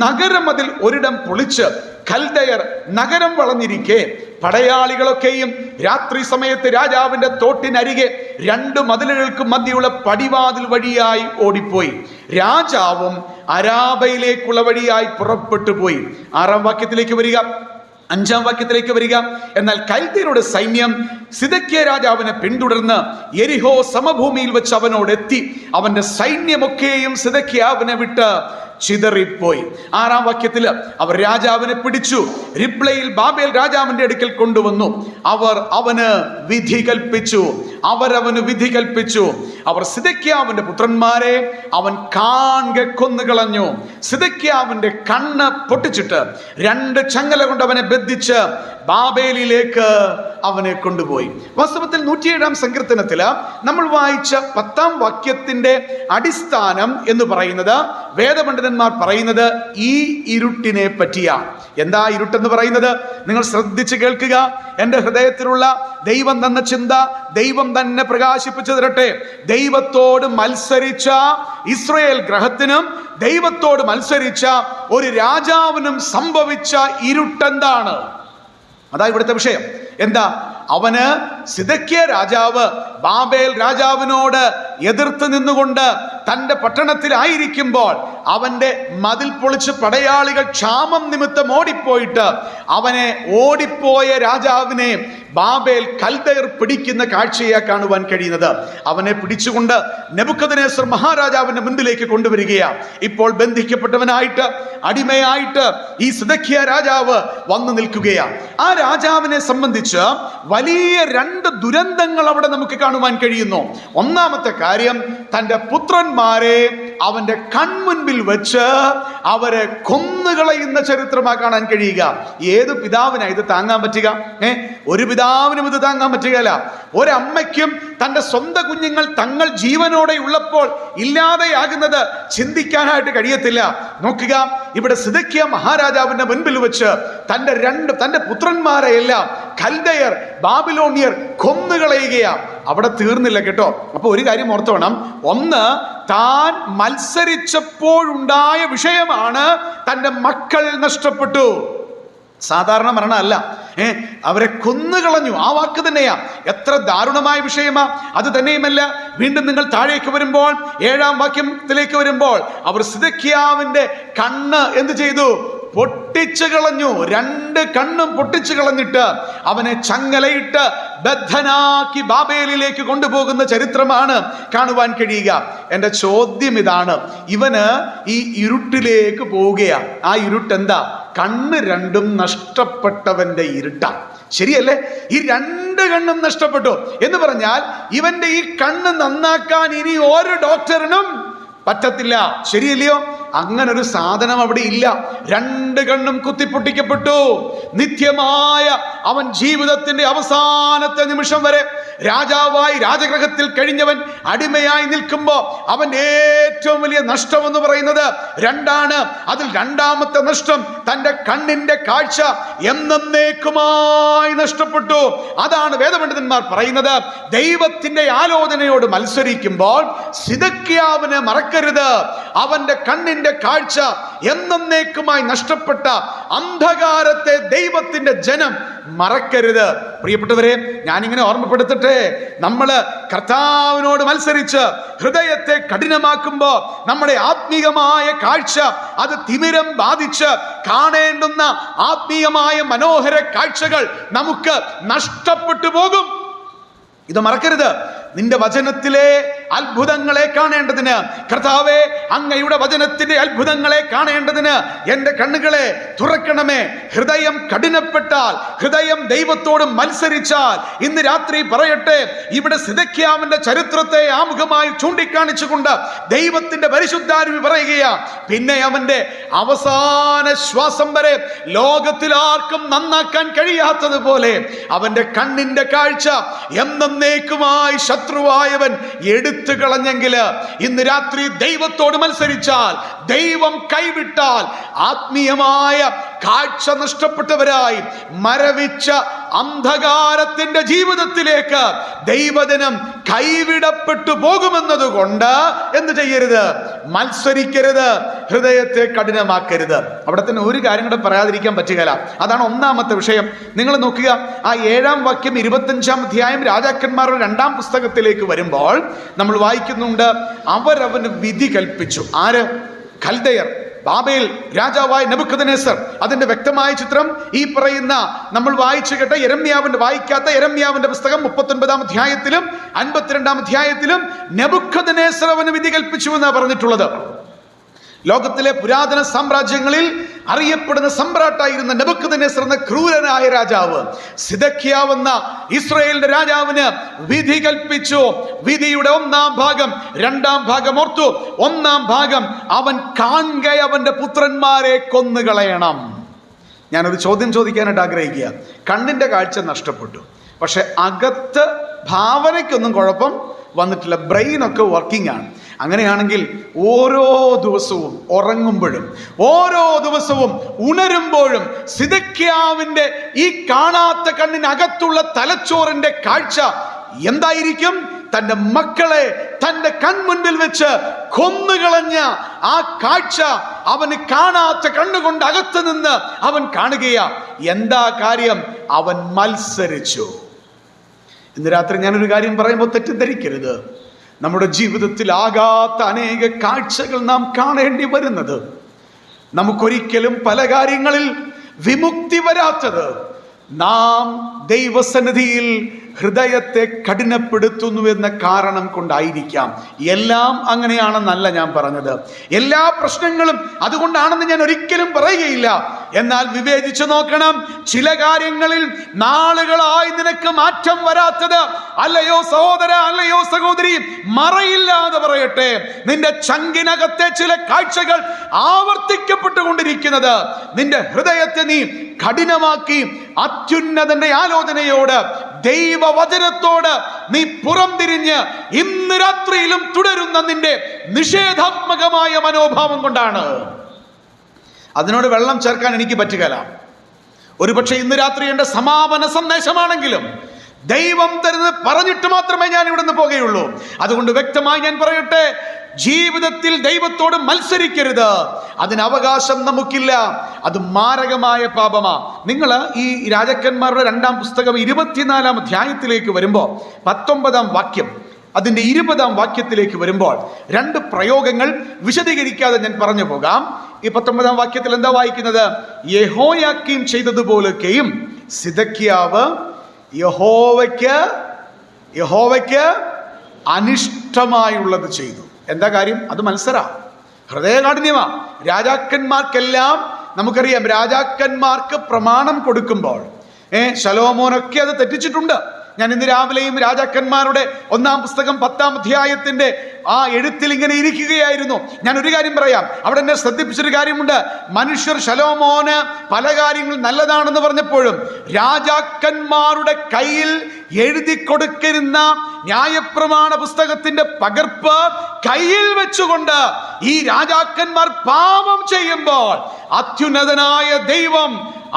നഗരം അതിൽ ഒരിടം പൊളിച്ച് കൽദയർ നഗരം വളഞ്ഞിരിക്കെ പടയാളികളൊക്കെയും രാത്രി സമയത്ത് രാജാവിന്റെ തോട്ടിനരികെ 2 മതിലുകൾക്ക് മധ്യയുള്ള പടിവാതിൽ വഴിയായി ഓടിപ്പോയി. രാജാവും അരാബയിലേക്കുള്ള വഴിയായി പുറപ്പെട്ടു പോയി. 6-ാം വാക്യത്തിലേക്ക് വരിക, 5-ാം വാക്യത്തിലേക്ക് വരിക. എന്നാൽ കൽദയരുടെ സൈന്യം സിദെക്കീയ രാജാവിനെ പിന്തുടർന്ന് യെരിഹോ സമഭൂമിയിൽ വെച്ച് അവനോട് എത്തി. അവന്റെ സൈന്യമൊക്കെയും സിദെക്കീയാവിനെ വിട്ട് ചിതറിപ്പോയി. 6-ാം വാക്യത്തിൽ അവർ രാജാവിനെ പിടിച്ചു റിബ്ലയിൽ ബാബേൽ രാജാവിന്റെ അടുക്കൽ കൊണ്ടുവന്നു. അവന് വിധി കൽപ്പിച്ചു. അവർ സിദെക്കീയാവിന്റെ പുത്രന്മാരെ അവൻ കാൺകെ കൊന്നുകളഞ്ഞു. സിദെക്കീയാവിന്റെ കണ്ണ് പൊട്ടിച്ചിട്ട് 2 ചങ്ങല കൊണ്ട് അവനെ ബന്ധിച്ച് ബാബേലിലേക്ക് അവനെ കൊണ്ടുപോയി. വാസ്തവത്തിൽ 107-ാം സങ്കീർത്തനത്തില് നമ്മൾ വായിച്ച 10-ാം വാക്യത്തിന്റെ അടിസ്ഥാനം എന്ന് പറയുന്നത് വേദപണ്ഡിതന്മാർ പറയുന്നത് ഈ ഇരുട്ടിനെ പറ്റിയാണ്. എന്താ ഇരുട്ടെന്ന് പറയുന്നത്? നിങ്ങൾ ശ്രദ്ധിച്ച് കേൾക്കുക. എൻ്റെ ഹൃദയത്തിലുള്ള ദൈവം തന്ന ചിന്ത ദൈവം തന്നെ പ്രകാശിപ്പിച്ചു തരട്ടെ. ദൈവത്തോട് മത്സരിച്ച ഇസ്രായേൽ ഗ്രഹത്തിനും ദൈവത്തോട് മത്സരിച്ച ഒരു രാജാവിനും സംഭവിച്ച ഇരുട്ടെന്താണ്? അതാ ഇവിടുത്തെ വിഷയം. എന്താ? അവന് സിദെക്കീയ രാജാവ് ബാബേൽ രാജാവിനോട് എതിർത്ത് നിന്നുകൊണ്ട് തൻ്റെ പട്ടണത്തിലായിരിക്കുമ്പോൾ അവൻ്റെ മതിൽ പൊളിച്ച് പടയാളികൾ ക്ഷാമം നിമിത്തം ഓടിപ്പോയിട്ട് അവനെ ഓടിപ്പോയ രാജാവിനെ ബാബേൽ കൽദയർ പിടിക്കുന്ന കാഴ്ചയെ കാണുവാൻ കഴിയുന്നത്. അവനെ പിടിച്ചുകൊണ്ട് നെബൂഖദ്നേസർ മഹാരാജാവിന്റെ മുൻപിലേക്ക് കൊണ്ടുവരികയാണ്. ഇപ്പോൾ ബന്ധിക്കപ്പെട്ടവനായിട്ട് അടിമയായിട്ട് ഈ സിദെക്കീയ രാജാവ് വന്നു നിൽക്കുകയാണ്. ആ രാജാവിനെ സംബന്ധിച്ച് വലിയ രണ്ട് ദുരന്തങ്ങൾ അവിടെ നമുക്ക് കാണുവാൻ കഴിയുന്നു. ഒന്നാമത്തെ കാര്യം, തൻ്റെ പുത്രന്മാരെ അവന്റെ കൺമുൻപിൽ വെച്ച് അവരെ കൊന്നുകളയുന്ന ചരിത്രമാണ് കാണാൻ കഴിയുക. ഏത് പിതാവിനാ ഇത് താങ്ങാൻ പറ്റുക? ഒരു പിതാവിനും ഇത് താങ്ങാൻ പറ്റുകയില്ല. ഒരമ്മയ്ക്കും തൻ്റെ സ്വന്തം കുഞ്ഞുങ്ങൾ തങ്ങൾ ജീവനോടെ ഉള്ളപ്പോൾ ഇല്ലാതെയാകുന്നത് ചിന്തിക്കാനായിട്ട് കഴിയത്തില്ല. നോക്കുക, ഇവിടെ സിദെക്കിയ മഹാരാജാവിന്റെ മുൻപിൽ വെച്ച് തന്റെ പുത്രന്മാരെ എല്ലാം കൽദയർ, ബാബിലോണിയർ കൊന്നുകളയുകയാ. അവിടെ തീർന്നില്ല കേട്ടോ. അപ്പൊ ഒരു കാര്യം ഓർത്തു വേണം. ഒന്ന്, താൻ മത്സരിച്ചപ്പോഴുണ്ടായ വിഷയമാണ് തൻ്റെ മക്കൾ നഷ്ടപ്പെട്ടു. സാധാരണ മരണമല്ല, അവരെ കൊന്നുകളഞ്ഞു. ആ വാക്ക് തന്നെയാ. എത്ര ദാരുണമായ വിഷയമാ. അത് തന്നെയുമല്ല, വീണ്ടും നിങ്ങൾ താഴേക്ക് വരുമ്പോൾ 7-ാം വാക്യത്തിലേക്ക് വരുമ്പോൾ അവർ സിദെക്കിയാവിന്റെ കണ്ണ് എന്ത് ചെയ്തു? പൊട്ടിച്ചു കളഞ്ഞു. 2 കണ്ണും പൊട്ടിച്ചു കളഞ്ഞിട്ട് അവനെ ചങ്ങലയിട്ട് ബദ്ധനാക്കി ബാബേലിലേക്ക് കൊണ്ടുപോകുന്ന ചരിത്രമാണ് കാണുവാൻ കഴിയുക. എൻ്റെ ചോദ്യം ഇതാണ്, ഇവന് ഈ ഇരുട്ടിലേക്ക് പോവുകയാണ്. ആ ഇരുട്ട് എന്താ? കണ്ണ് 2ഉം നഷ്ടപ്പെട്ടവന്റെ ഇരുട്ട. ശരിയല്ലേ? ഈ 2 കണ്ണും നഷ്ടപ്പെട്ടു എന്ന് പറഞ്ഞാൽ ഇവന്റെ ഈ കണ്ണ് നന്നാക്കാൻ ഇനി ഒരു ഡോക്ടറിനും പറ്റത്തില്ല. ശരിയല്ലയോ? അങ്ങനൊരു സാധനം അവിടെ ഇല്ല. 2 കണ്ണും കുത്തിപ്പൊട്ടിക്കപ്പെട്ടു. നിത്യമായ അവൻ ജീവിതത്തിന്റെ അവസാനത്തെ നിമിഷം വരെ രാജാവായി രാജഗൃഹത്തിൽ കഴിഞ്ഞവൻ അടിമയായി നിൽക്കുമ്പോൾ അവന്റെ ഏറ്റവും വലിയ നഷ്ടം എന്ന് പറയുന്നത് 2ആണ്. അതിൽ 2ാമത്തെ നഷ്ടം തന്റെ കണ്ണിന്റെ കാഴ്ച എന്നേക്കുമായി നഷ്ടപ്പെട്ടു. അതാണ് വേദപണ്ഡിതന്മാർ പറയുന്നത്, ദൈവത്തിന്റെ ആലോചനയോട് മത്സരിക്കുമ്പോൾ സിദെക്കിയാവിനെ മറക്കരുത്. അവന്റെ കണ്ണിന്റെ കാഴ്ച എന്നേക്കുമായി നഷ്ടപ്പെട്ട അന്ധകാരത്തെ ദൈവത്തിന്റെ ജനം മറക്കരുത്. പ്രിയപ്പെട്ടവരെ, ഞാനിങ്ങനെ ഓർമ്മപ്പെടുത്തട്ടെ, നമ്മള് കർത്താവിനോട് മത്സരിച്ച് ഹൃദയത്തെ കഠിനമാക്കുമ്പോൾ നമ്മുടെ ആത്മീയമായ കാഴ്ച അത് തിമിരം ബാധിച്ച് കാണേണ്ടുന്ന ആത്മീയമായ മനോഹര കാഴ്ചകൾ നമുക്ക് നഷ്ടപ്പെട്ടു പോകും. ഇത് മറക്കരുത്. നിന്റെ വചനത്തിലെ അത്ഭുതങ്ങളെ കാണേണ്ടതിന്, കർത്താവേ അങ്ങയുടെ വചനത്തിന്റെ അത്ഭുതങ്ങളെ കാണേണ്ടതിന് എൻ്റെ കണ്ണുകളെ തുറക്കണമേ. ഹൃദയം കഠിനപ്പെട്ടാൽ, ഹൃദയം ദൈവത്തോട് മത്സരിച്ചാൽ, ഇന്ന് രാത്രി പറയട്ടെ, ഇവിടെ സിദെക്കിയാവിന്റെ ചരിത്രത്തെ ആമുഖമായി ചൂണ്ടിക്കാണിച്ചുകൊണ്ട് ദൈവത്തിന്റെ പരിശുദ്ധാരൂപി പറയുകയാ, പിന്നെ അവന്റെ അവസാന ശ്വാസം വരെ ലോകത്തിൽ ആർക്കും നന്നാക്കാൻ കഴിയാത്തതുപോലെ അവന്റെ കണ്ണിന്റെ കാഴ്ച എന്നേക്കുമായി ശത്രുവായവൻ എടുത്തു കളഞ്ഞെങ്കിൽ, ഇന്ന് രാത്രി ദൈവത്തോട് മത്സരിച്ചാൽ, ദൈവം കൈവിട്ടാൽ, ആത്മീയമായ കാഴ്ച നഷ്ടപ്പെട്ടവരായി മരവിച്ച അന്ധകാരത്തിന്റെ ജീവിതത്തിലേക്ക് ദൈവജനം കൈവിടപ്പെട്ടു പോകുമെന്നതുകൊണ്ട് എന്ത് ചെയ്യരുത്? മത്സരിക്കരുത്, ഹൃദയത്തെ കഠിനമാക്കരുത്. അവിടെ തന്നെ ഒരു കാര്യം കൂടെ പറയാതിരിക്കാൻ പറ്റുകയില്ല. അതാണ് ഒന്നാമത്തെ വിഷയം. നിങ്ങൾ നോക്കുക, ആ 7-ാം വാക്യം 25-ാം അധ്യായം രാജാക്കന്മാരുടെ 2-ാം പുസ്തകത്തിലേക്ക് വരുമ്പോൾ നമ്മൾ വായിക്കുന്നുണ്ട്, അവരവന് വിധി കൽപ്പിച്ചു. ആര്? കൽദയർ, ബാബേൽ രാജാവായ നെബൂഖദ്നേസർ. അതിന്റെ വ്യക്തമായ ചിത്രം ഈ പറയുന്ന നമ്മൾ വായിച്ചു കേട്ട വായിക്കാത്ത യെരമ്യാവിന്റെ പുസ്തകം 39-ാം അധ്യായത്തിലും 52-ാം അധ്യായത്തിലും നെബൂഖദ്നേസർ അവന് വിധി കൽപ്പിച്ചു എന്നാണ് പറഞ്ഞിട്ടുള്ളത്. ലോകത്തിലെ പുരാതന സാമ്രാജ്യങ്ങളിൽ അറിയപ്പെടുന്ന സമ്രാട്ടായിരുന്ന നെബൂഖദ്നേസർ എന്ന ക്രൂരനായ രാജാവ് സിദെക്കിയാവ് എന്ന ഇസ്രായേലിന്റെ രാജാവിന് വിധി കൽപ്പിച്ചു. വിധിയുടെ 1-ാം ഭാഗം, 2-ാം ഭാഗം ഓർത്തു. 1-ാം ഭാഗം, അവൻ കാണുക അവന്റെ പുത്രന്മാരെ കൊന്നുകളയണം. ഞാനൊരു ചോദ്യം ചോദിക്കാനായിട്ട് ആഗ്രഹിക്കുക. കണ്ണിന്റെ കാഴ്ച നഷ്ടപ്പെട്ടു, പക്ഷെ അകത്ത് ഭാവനയ്ക്കൊന്നും കുഴപ്പം വന്നിട്ടില്ല. ബ്രെയിനൊക്കെ വർക്കിംഗ് ആണ്. അങ്ങനെയാണെങ്കിൽ ഓരോ ദിവസവും ഉറങ്ങുമ്പോഴും ഓരോ ദിവസവും ഉണരുമ്പോഴും സിദെക്കിയാവിന്റെ ഈ കാണാത്ത കണ്ണിനകത്തുള്ള തലച്ചോറിന്റെ കാഴ്ച എന്തായിരിക്കും? തൻ്റെ മക്കളെ തൻ്റെ കൺമുൻപിൽ വെച്ച് കൊന്നുകളഞ്ഞ ആ കാഴ്ച അവന് കാണാത്ത കണ്ണുകൊണ്ട് അകത്ത് നിന്ന് അവൻ കാണുകയാ. എന്താ കാര്യം? അവൻ മത്സരിച്ചു. ഇന്ന് രാത്രി ഞാനൊരു കാര്യം പറയുമ്പോൾ തെറ്റിദ്ധരിക്കരുത്. നമ്മുടെ ജീവിതത്തിൽ ആകാത്ത അനേക കാഴ്ചകൾ നാം കാണേണ്ടി വരുന്നത്, നമുക്കൊരിക്കലും പല കാര്യങ്ങളിൽ വിമുക്തി വരാത്തത്, നാം ദൈവസന്നിധിയിൽ ഹൃദയത്തെ കഠിനപ്പെടുത്തുന്നു എന്ന കാരണം കൊണ്ടായിരിക്കാം. എല്ലാം അങ്ങനെയാണെന്നല്ല ഞാൻ പറഞ്ഞത്. എല്ലാ പ്രശ്നങ്ങളും അതുകൊണ്ടാണെന്ന് ഞാൻ ഒരിക്കലും പറയുകയില്ല. എന്നാൽ വിവേചിച്ചു നോക്കണം. ചില കാര്യങ്ങളിൽ നാളുകളായി നിനക്ക് മാറ്റം വരാത്തത്, അല്ലയോ സഹോദര, അല്ലയോ സഹോദരി, മറയില്ലാതെ പറയട്ടെ, നിന്റെ ചങ്കിനകത്തെ ചില കാഴ്ചകൾ ആവർത്തിക്കപ്പെട്ടുകൊണ്ടിരിക്കുന്നത് നിന്റെ ഹൃദയത്തെ നീ കഠിനമാക്കി അത്യുന്നതന്റെ ആലോചനയോട്, ദൈവവചനത്തോട് നീ പുറംതിരിഞ്ഞ് ഇന്ന് രാത്രിയിലും തുടരുന്ന നിന്റെ നിഷേധാത്മകമായ മനോഭാവം കൊണ്ടാണ്. അതിനോട് വെള്ളം ചേർക്കാൻ എനിക്ക് പറ്റുകയില്ല. ഒരുപക്ഷെ ഇന്ന് രാത്രി എൻ്റെ സമാപന സന്ദേശമാണെങ്കിലും ദൈവം തരുന്നത് പറഞ്ഞിട്ട് മാത്രമേ ഞാൻ ഇവിടുന്ന് പോകുകയുള്ളൂ. അതുകൊണ്ട് വ്യക്തമായി ഞാൻ പറയട്ടെ, ജീവിതത്തിൽ ദൈവത്തോട് മത്സരിക്കരുത്. അതിന് അവകാശം നമുക്കില്ല. അത് മാരകമായ പാപമാ. നിങ്ങൾ ഈ രാജാക്കന്മാരുടെ 2-ാം പുസ്തകം 24-ാം അധ്യായത്തിലേക്ക് വരുമ്പോൾ 19-ാം വാക്യം, അതിൻ്റെ 20-ാം വാക്യത്തിലേക്ക് വരുമ്പോൾ 2 പ്രയോഗങ്ങൾ വിശദീകരിക്കാതെ ഞാൻ പറഞ്ഞു പോകാം. ഈ 19-ാം വാക്യത്തിൽ എന്താ വായിക്കുന്നത്? യെഹോയാക്കീം ചെയ്തതുപോലൊക്കെയും സിദക്കിയാവ് യഹോവയ്ക്ക് അനിഷ്ടമായുള്ളത് ചെയ്തു. എന്താ കാര്യം? അത് മത്സര, ഹൃദയകാഠിന്യമാ. രാജാക്കന്മാർക്കെല്ലാം നമുക്കറിയാം, രാജാക്കന്മാർക്ക് പ്രമാണം കൊടുക്കുമ്പോൾ ശലോമോനൊക്കെ അത് തെറ്റിച്ചിട്ടുണ്ട്. ഞാൻ ഇന്ന് രാവിലെയും രാജാക്കന്മാരുടെ 1-ാം പുസ്തകം 10-ാം അധ്യായത്തിന്റെ ആ എഴുത്തിൽ ഇങ്ങനെ ഇരിക്കുകയായിരുന്നു. ഞാൻ ഒരു കാര്യം പറയാം. അവിടെ എന്നെ ശ്രദ്ധിപ്പിച്ചൊരു കാര്യമുണ്ട്. മനുഷ്യർ ശലോമോന് പല കാര്യങ്ങൾ നല്ലതാണെന്ന് പറഞ്ഞപ്പോഴും രാജാക്കന്മാരുടെ കയ്യിൽ എഴുതി കൊടുക്കുന്ന ന്യായപ്രമാണ പുസ്തകത്തിന്റെ പകർപ്പ് കയ്യിൽ വെച്ചുകൊണ്ട് ഈ രാജാക്കന്മാർ പാപം ചെയ്യുമ്പോൾ അത്യുന്നതനായ ദൈവം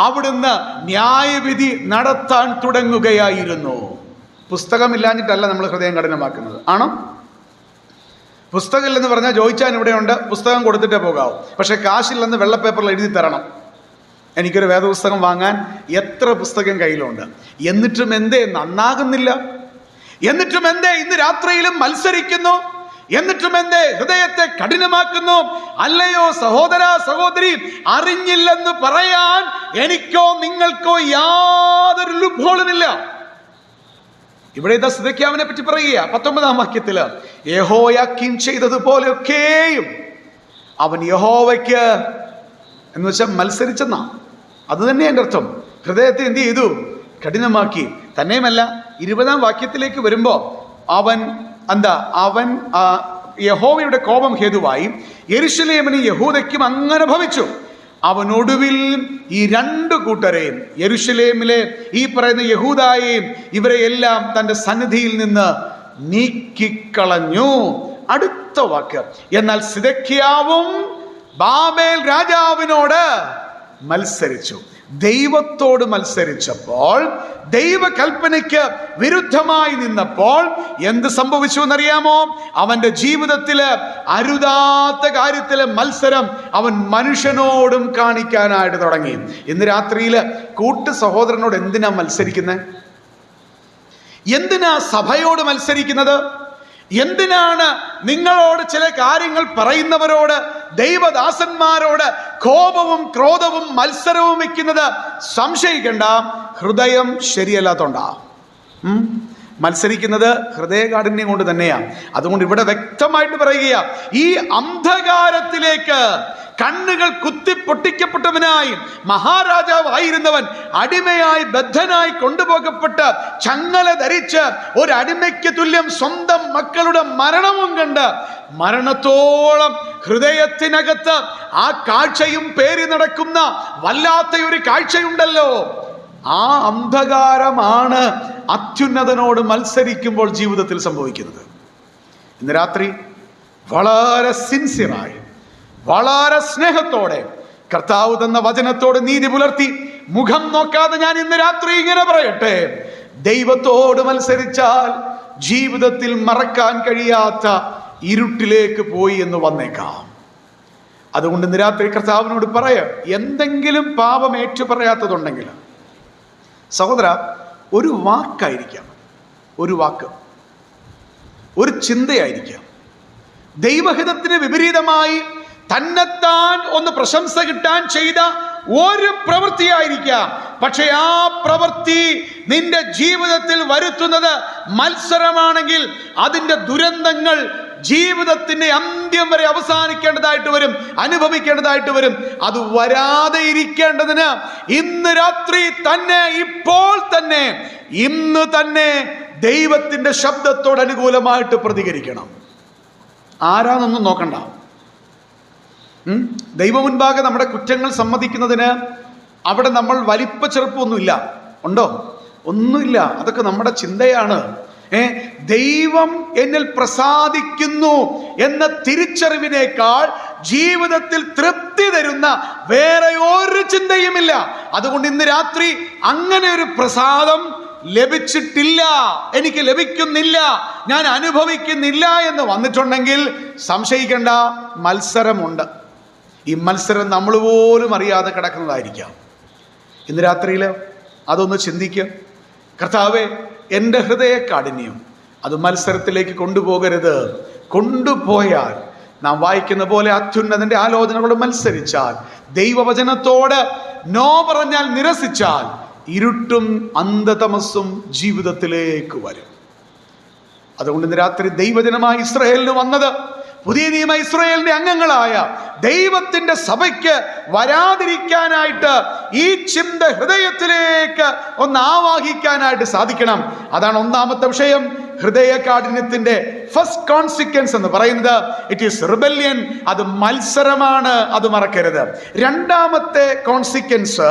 അവിടുന്ന് ന്യായവിധി നടത്താൻ തുടങ്ങുകയായിരുന്നു. പുസ്തകമില്ലാഞ്ഞിട്ടല്ല നമ്മൾ ഹൃദയം കഠിനമാക്കുന്നത്, ആണോ? പുസ്തകമില്ലെന്ന് പറഞ്ഞാൽ ജോയിച്ചാൻ ഇവിടെയുണ്ട്, പുസ്തകം കൊടുത്തിട്ടേ പോകാവൂ. പക്ഷെ കാശില്ലെന്ന് വെള്ളപ്പേപ്പറിൽ എഴുതി തരണം. എനിക്കൊരു വേദപുസ്തകം വാങ്ങാൻ എത്ര പുസ്തകം കയ്യിലുണ്ട്. എന്നിട്ടും എന്തേ നന്നാകുന്നില്ല? എന്നിട്ടും എന്തേ ഇന്ന് രാത്രിയിലും മത്സരിക്കുന്നു? എന്നിട്ടും എന്തേ ഹൃദയത്തെ കഠിനമാക്കുന്നു? അല്ലയോ സഹോദര, സഹോദരി, അറിഞ്ഞില്ലെന്ന് പറയാൻ എനിക്കോ നിങ്ങൾക്കോ യാതൊരു ലുഭോളുമില്ല. ഇവിടെ ഇതാ സിദക്കിയാവിനെ പറ്റി പറയുക 19-ാം വാക്യത്തില്. യെഹോയാക്കീം ചെയ്തതുപോലെയൊക്കെയും അവൻ യഹോവയ്ക്ക് എന്ന് വെച്ചാൽ മത്സരിച്ചെന്നാ. അത് തന്നെ എൻ്റെ അർത്ഥം. ഹൃദയത്തെ എന്ത് ചെയ്തു? കഠിനമാക്കി. തന്നെയുമല്ല 20-ാം വാക്യത്തിലേക്ക് വരുമ്പോൾ അവൻ യഹോവയുടെ കോപം ഹേതുവായി യെരൂശലേമിനും യഹൂദയ്ക്കും അങ്ങനെ ഭവിച്ചു. അവനൊടുവിൽ ഈ 2 കൂട്ടരെയും, യെരൂശലേമിലെ ഈ പറയുന്ന യഹൂദായെയും ഇവരെ എല്ലാം തൻ്റെ സന്നിധിയിൽ നിന്ന് നീക്കിക്കളഞ്ഞു. അടുത്ത വാക്ക്, എന്നാൽ സിദക്കിയാവും ബാബേൽ രാജാവിനോട് മത്സരിച്ചു. ദൈവത്തോട് മത്സരിച്ചപ്പോൾ, ദൈവകൽപ്പനയ്ക്ക് വിരുദ്ധമായി നിന്നപ്പോൾ എന്ത് സംഭവിച്ചു എന്നറിയാമോ? അവന്റെ ജീവിതത്തില് അരുതാത്ത കാര്യത്തിലെ മത്സരം അവൻ മനുഷ്യനോടും കാണിക്കാനായിട്ട് തുടങ്ങി. ഇന്ന് രാത്രിയില് കൂട്ടു സഹോദരനോട് എന്തിനാ മത്സരിക്കുന്നത്? എന്തിനാ സഭയോട് മത്സരിക്കുന്നത്? എന്തിനാണ് നിങ്ങളോട് ചില കാര്യങ്ങൾ പറയുന്നവരോട്, ദൈവദാസന്മാരോട് കോപവും ക്രോധവും മത്സരവും വയ്ക്കുന്നത്? സംശയിക്കണ്ട, ഹൃദയം ശരിയല്ലാത്തോണ്ടാ. മത്സരിക്കുന്നത് ഹൃദയകാഠിന്യം കൊണ്ട് തന്നെയാണ്. അതുകൊണ്ട് ഇവിടെ വ്യക്തമായിട്ട് പറയുക, ഈ അന്ധകാരത്തിലേക്ക് കണ്ണുകൾ കുത്തി പൊട്ടിക്കപ്പെട്ടവനായി മഹാരാജാവായിരുന്നവൻ അടിമയായി ബദ്ധനായി കൊണ്ടുപോകപ്പെട്ട് ചങ്ങല ധരിച്ച് ഒരു അടിമയ്ക്ക് തുല്യം സ്വന്തം മക്കളുടെ മരണവും കണ്ട് മരണത്തോളം ഹൃദയത്തിനകത്ത് ആ കാഴ്ചയും പേറി നടക്കുന്ന വല്ലാത്ത ഒരു കാഴ്ചയുണ്ടല്ലോ. ആ അന്ധകാരമാണ് അത്യുന്നതനോട് മത്സരിക്കുമ്പോൾ ജീവിതത്തിൽ സംഭവിക്കുന്നത്. ഇന്ന് രാത്രി വളരെ സിൻസിയറായി, വളരെ സ്നേഹത്തോടെ കർത്താവ് തന്ന വചനത്തോട് നീതി പുലർത്തി മുഖം നോക്കാതെ ഞാൻ ഇന്ന് രാത്രി ഇങ്ങനെ പറയട്ടെ, ദൈവത്തോട് മത്സരിച്ചാൽ ജീവിതത്തിൽ മറക്കാൻ കഴിയാത്ത ഇരുട്ടിലേക്ക് പോയി എന്ന് വന്നേക്കാം. അതുകൊണ്ട് ഇന്ന് രാത്രി കർത്താവിനോട് എന്തെങ്കിലും പാപം ഏറ്റുപറയാത്തതുണ്ടെങ്കിൽ, സഹോദര, ഒരു വാക്കായിരിക്കാം, ഒരു വാക്ക്, ഒരു ചിന്തയായിരിക്കാം, ദൈവഹിതത്തിന് വിപരീതമായി തന്നെത്താൻ ഒന്ന് പ്രശംസ കിട്ടാൻ ചെയ്ത ഒരു പ്രവൃത്തിയായിരിക്കാം. പക്ഷെ ആ പ്രവൃത്തി നിന്റെ ജീവിതത്തിൽ വരുത്തുന്നത് മത്സരമാണെങ്കിൽ അതിൻ്റെ ദുരന്തങ്ങൾ ജീവിതത്തിന്റെ അന്ത്യം വരെ അവസാനിക്കേണ്ടതായിട്ട് വരും, അനുഭവിക്കേണ്ടതായിട്ട് വരും. അത് വരാതെ ഇരിക്കേണ്ടതിന് ഇന്ന് രാത്രി തന്നെ, ഇപ്പോൾ തന്നെ, ഇന്ന് തന്നെ ദൈവത്തിന്റെ ശബ്ദത്തോട് അനുകൂലമായിട്ട് പ്രതികരിക്കണം. ആരാന്നൊന്നും നോക്കണ്ട. ദൈവം മുൻപാകെ നമ്മുടെ കുറ്റങ്ങൾ സമ്മതിക്കുന്നതിന് അവിടെ നമ്മൾ വലിപ്പ ചെറുപ്പമൊന്നുമില്ല. ഉണ്ടോ? ഒന്നുമില്ല. അതൊക്കെ നമ്മുടെ ചിന്തയാണ്. ദൈവം എന്നിൽ പ്രസാദിക്കുന്നു എന്ന തിരിച്ചറിവിനേക്കാൾ ജീവിതത്തിൽ തൃപ്തി തരുന്ന വേറെ ഒരു ചിന്തയുമില്ല. അതുകൊണ്ട് ഇന്ന് രാത്രി അങ്ങനെ ഒരു പ്രസാദം ലഭിച്ചിട്ടില്ല, എനിക്ക് ലഭിക്കുന്നില്ല, ഞാൻ അനുഭവിക്കുന്നില്ല എന്ന് വന്നിട്ടുണ്ടെങ്കിൽ സംശയിക്കേണ്ട, മത്സരമുണ്ട്. ഈ മത്സരം നമ്മൾ പോലും അറിയാതെ കിടക്കുന്നതായിരിക്കാം. ഇന്ന് രാത്രിയിൽ അതൊന്ന് ചിന്തിക്കുക. കർത്താവേ, എൻ്റെ ഹൃദയകാഠിന്യം അത് മത്സരത്തിലേക്ക് കൊണ്ടുപോകരുത്. കൊണ്ടുപോയാൽ നാം വായിക്കുന്ന പോലെ അത്യുന്നതന്റെ ആലോചനകളോട് മത്സരിച്ചാൽ, ദൈവവചനത്തോട് നോ പറഞ്ഞാൽ, നിരസിച്ചാൽ, ഇരുട്ടും അന്ധതമസ്സും ജീവിതത്തിലേക്ക് വരും. അതുകൊണ്ട് ഇന്ന് രാത്രി ദൈവജനമായി ഇസ്രായേലിന് വന്നത്, പുതിയ നിയമ ഇസ്രായേലിന്റെ അംഗങ്ങളായ ദൈവത്തിന്റെ സഭയ്ക്ക് വരാതിരിക്കാനായിട്ട് ഈ ചിന്ത ഹൃദയത്തിലേക്ക് ഒന്ന് ആവാഹിക്കാനായിട്ട് സാധിക്കണം. അതാണ് ഒന്നാമത്തെ വിഷയം. ഹൃദയകാഠിന്യത്തിന്റെ ഫസ്റ്റ് കോൺസിക്വൻസ് എന്ന് പറയുന്നത് ഇറ്റ് ഈസ് റിബല്യൻ. അത് മത്സരമാണ്, അത് മറക്കരുത്. രണ്ടാമത്തെ കോൺസിക്വൻസ്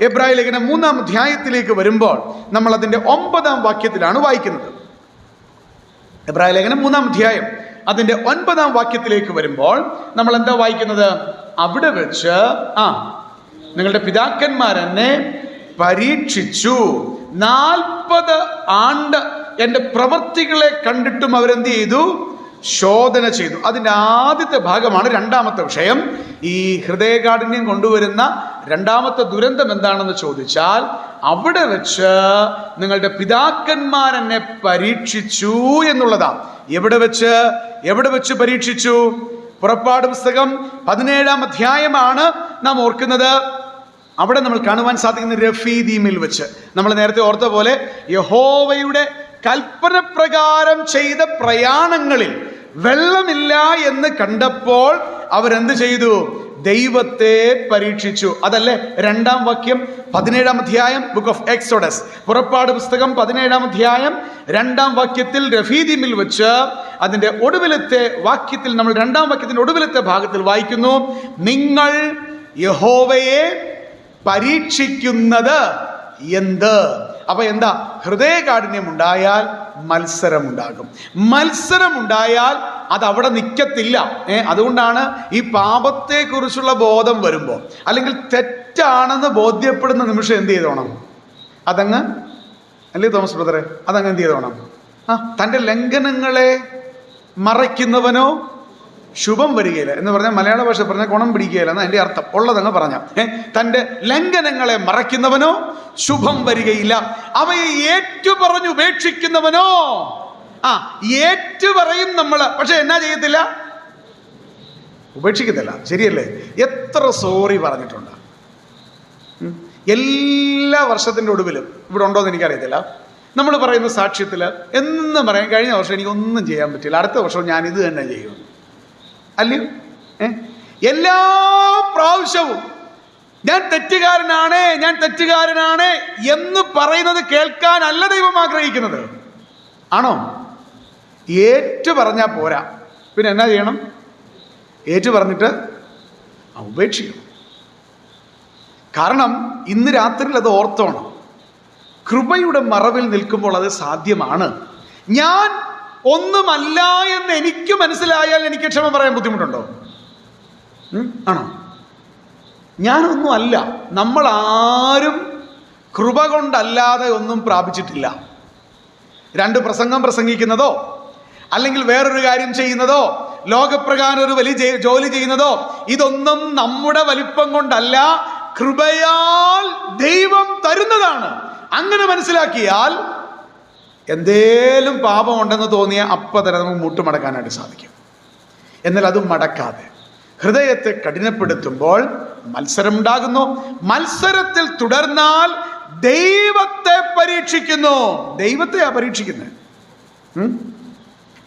എബ്രായ ലേഖനം 3-ാം അധ്യായത്തിലേക്ക് വരുമ്പോൾ നമ്മൾ അതിന്റെ 9-ാം വാക്യത്തിലാണ് വായിക്കുന്നത്. എബ്രായ ലേഖനം 3-ാം അധ്യായം അതിന്റെ 9-ാം വാക്യത്തിലേക്ക് വരുമ്പോൾ നമ്മൾ എന്താ വായിക്കുന്നത്? അവിടെ വെച്ച് നിങ്ങളുടെ പിതാക്കന്മാർ എന്നെ പരീക്ഷിച്ചു, 40 ആണ്ട് എൻ്റെ പ്രവൃത്തികളെ കണ്ടിട്ടും അവരെന്ത് ചെയ്തു? ശോധന ചെയ്തു. അതിൻ്റെ ആദ്യത്തെ ഭാഗമാണ് രണ്ടാമത്തെ വിഷയം. ഈ ഹൃദയകാഠിന്യം കൊണ്ടുവരുന്ന രണ്ടാമത്തെ ദുരന്തം എന്താണെന്ന് ചോദിച്ചാൽ, അവിടെ വെച്ച് നിങ്ങളുടെ പിതാക്കന്മാർ എന്നെ പരീക്ഷിച്ചു എന്നുള്ളതാണ്. എവിടെ വെച്ച് പരീക്ഷിച്ചു? പുറപ്പാട് പുസ്തകം 17-ാം അധ്യായമാണ് നാം ഓർക്കുന്നത്. അവിടെ നമ്മൾ കാണുവാൻ സാധിക്കുന്ന രഫീദീമിൽ വെച്ച്, നമ്മൾ നേരത്തെ ഓർത്ത പോലെ യഹോവയുടെ കൽപ്പന പ്രകാരം ചെയ്ത പ്രയാണങ്ങളിൽ വെള്ളമില്ല എന്ന് കണ്ടപ്പോൾ അവരെന്ത് ചെയ്തു? ദൈവത്തെ പരീക്ഷിച്ചു. അതല്ലേ 2-ാം വാക്യം 17-ാം അധ്യായം, ബുക്ക് ഓഫ് എക്സോഡസ്, പുറപ്പാട് പുസ്തകം 17-ാം അധ്യായം 2-ാം വാക്യത്തിൽ രഫീദീമിൽ വെച്ച് അതിന്റെ ഒടുവിലത്തെ വാക്യത്തിൽ, നമ്മൾ 2-ാം വാക്യത്തിന്റെ ഒടുവിലത്തെ ഭാഗത്തിൽ വായിക്കുന്നു, നിങ്ങൾ യഹോവയെ പരീക്ഷിക്കുന്നത് എന്ത്? അപ്പൊ എന്താ? ഹൃദയകാഠിന്യം ഉണ്ടായാൽ മത്സരമുണ്ടാകും. മത്സരമുണ്ടായാൽ അത് അവിടെ നിൽക്കത്തില്ല. അതുകൊണ്ടാണ് ഈ പാപത്തെ കുറിച്ചുള്ള ബോധം വരുമ്പോൾ, അല്ലെങ്കിൽ തെറ്റാണെന്ന് ബോധ്യപ്പെടുന്ന നിമിഷം എന്ത് ചെയ്തോണം? അതങ്ങ്, അല്ലേ തോമസ് ബ്രദറെ, അതങ്ങ് എന്ത് ചെയ്തോണം? തൻ്റെ ലംഘനങ്ങളെ മറയ്ക്കുന്നവനോ ശുഭം വരികയില്ല എന്ന് പറഞ്ഞാൽ, മലയാള ഭാഷ പറഞ്ഞാൽ ഗുണം പിടിക്കുകയില്ല എന്ന് എൻ്റെ അർത്ഥം. ഉള്ളതങ്ങ് പറഞ്ഞ, തൻ്റെ ലംഘനങ്ങളെ മറയ്ക്കുന്നവനോ ശുഭം വരികയില്ല. അവയെ ഏറ്റുപറഞ്ഞു ഉപേക്ഷിക്കുന്നവനോ ഏറ്റുപറയും നമ്മള്, പക്ഷെ എന്നാ ചെയ്യത്തില്ല? ഉപേക്ഷിക്കത്തില്ല. ശരിയല്ലേ? എത്ര സോറി പറഞ്ഞിട്ടുണ്ട് എല്ലാ വർഷത്തിൻ്റെ ഒടുവിലും. ഇവിടെ ഉണ്ടോയെന്ന് എനിക്കറിയത്തില്ല. നമ്മൾ പറയുന്ന സാക്ഷ്യത്തിൽ എന്നും പറയാം, കഴിഞ്ഞ വർഷം എനിക്കൊന്നും ചെയ്യാൻ പറ്റില്ല, അടുത്ത വർഷം ഞാൻ ഇത് തന്നെ ചെയ്യും, അല്ലയോ? എല്ലാ പ്രാവശ്യവും ഞാൻ തെറ്റുകാരനാണ് എന്ന് പറയുന്നത് കേൾക്കാനല്ല ദൈവം ആഗ്രഹിക്കുന്നത്. ആണോ? ഏറ്റു പറഞ്ഞാൽ പോരാ, പിന്നെ എന്നാ ചെയ്യണം? ഏറ്റു പറഞ്ഞിട്ട് ഉപേക്ഷിക്കണം. കാരണം ഇന്ന് രാത്രിയിൽ അത് ഓർത്തോണം. കൃപയുടെ മറവിൽ നിൽക്കുമ്പോൾ അത് സാധ്യമാണ്. ഞാൻ ഒന്നുമല്ല എന്ന് എനിക്ക് മനസ്സിലായാൽ എനിക്ക് ക്ഷമ പറയാൻ ബുദ്ധിമുട്ടുണ്ടോ? ആണോ? ഞാനൊന്നും അല്ല. നമ്മൾ ആരും കൃപ കൊണ്ടല്ലാതെ ഒന്നും പ്രാപിച്ചിട്ടില്ല. 2 പ്രസംഗം പ്രസംഗിക്കുന്നതോ, അല്ലെങ്കിൽ വേറൊരു കാര്യം ചെയ്യുന്നതോ, ലോകപ്രകാരം ഒരു വലിയ ജോലി ചെയ്യുന്നതോ, ഇതൊന്നും നമ്മുടെ വലിപ്പം കൊണ്ടല്ല, കൃപയാൽ ദൈവം തരുന്നതാണ്. അങ്ങനെ മനസ്സിലാക്കിയാൽ എന്തേലും പാപമുണ്ടെന്ന് തോന്നിയാൽ അപ്പം തന്നെ നമുക്ക് മുട്ടുമടക്കാനായിട്ട് സാധിക്കും. എന്നാൽ അത് മടക്കാതെ ഹൃദയത്തെ കഠിനപ്പെടുത്തുമ്പോൾ മത്സരമുണ്ടാകുന്നു. മത്സരത്തിൽ തുടർന്നാൽ ദൈവത്തെ പരീക്ഷിക്കുന്നു. ദൈവത്തെയാ പരീക്ഷിക്കുന്നത്.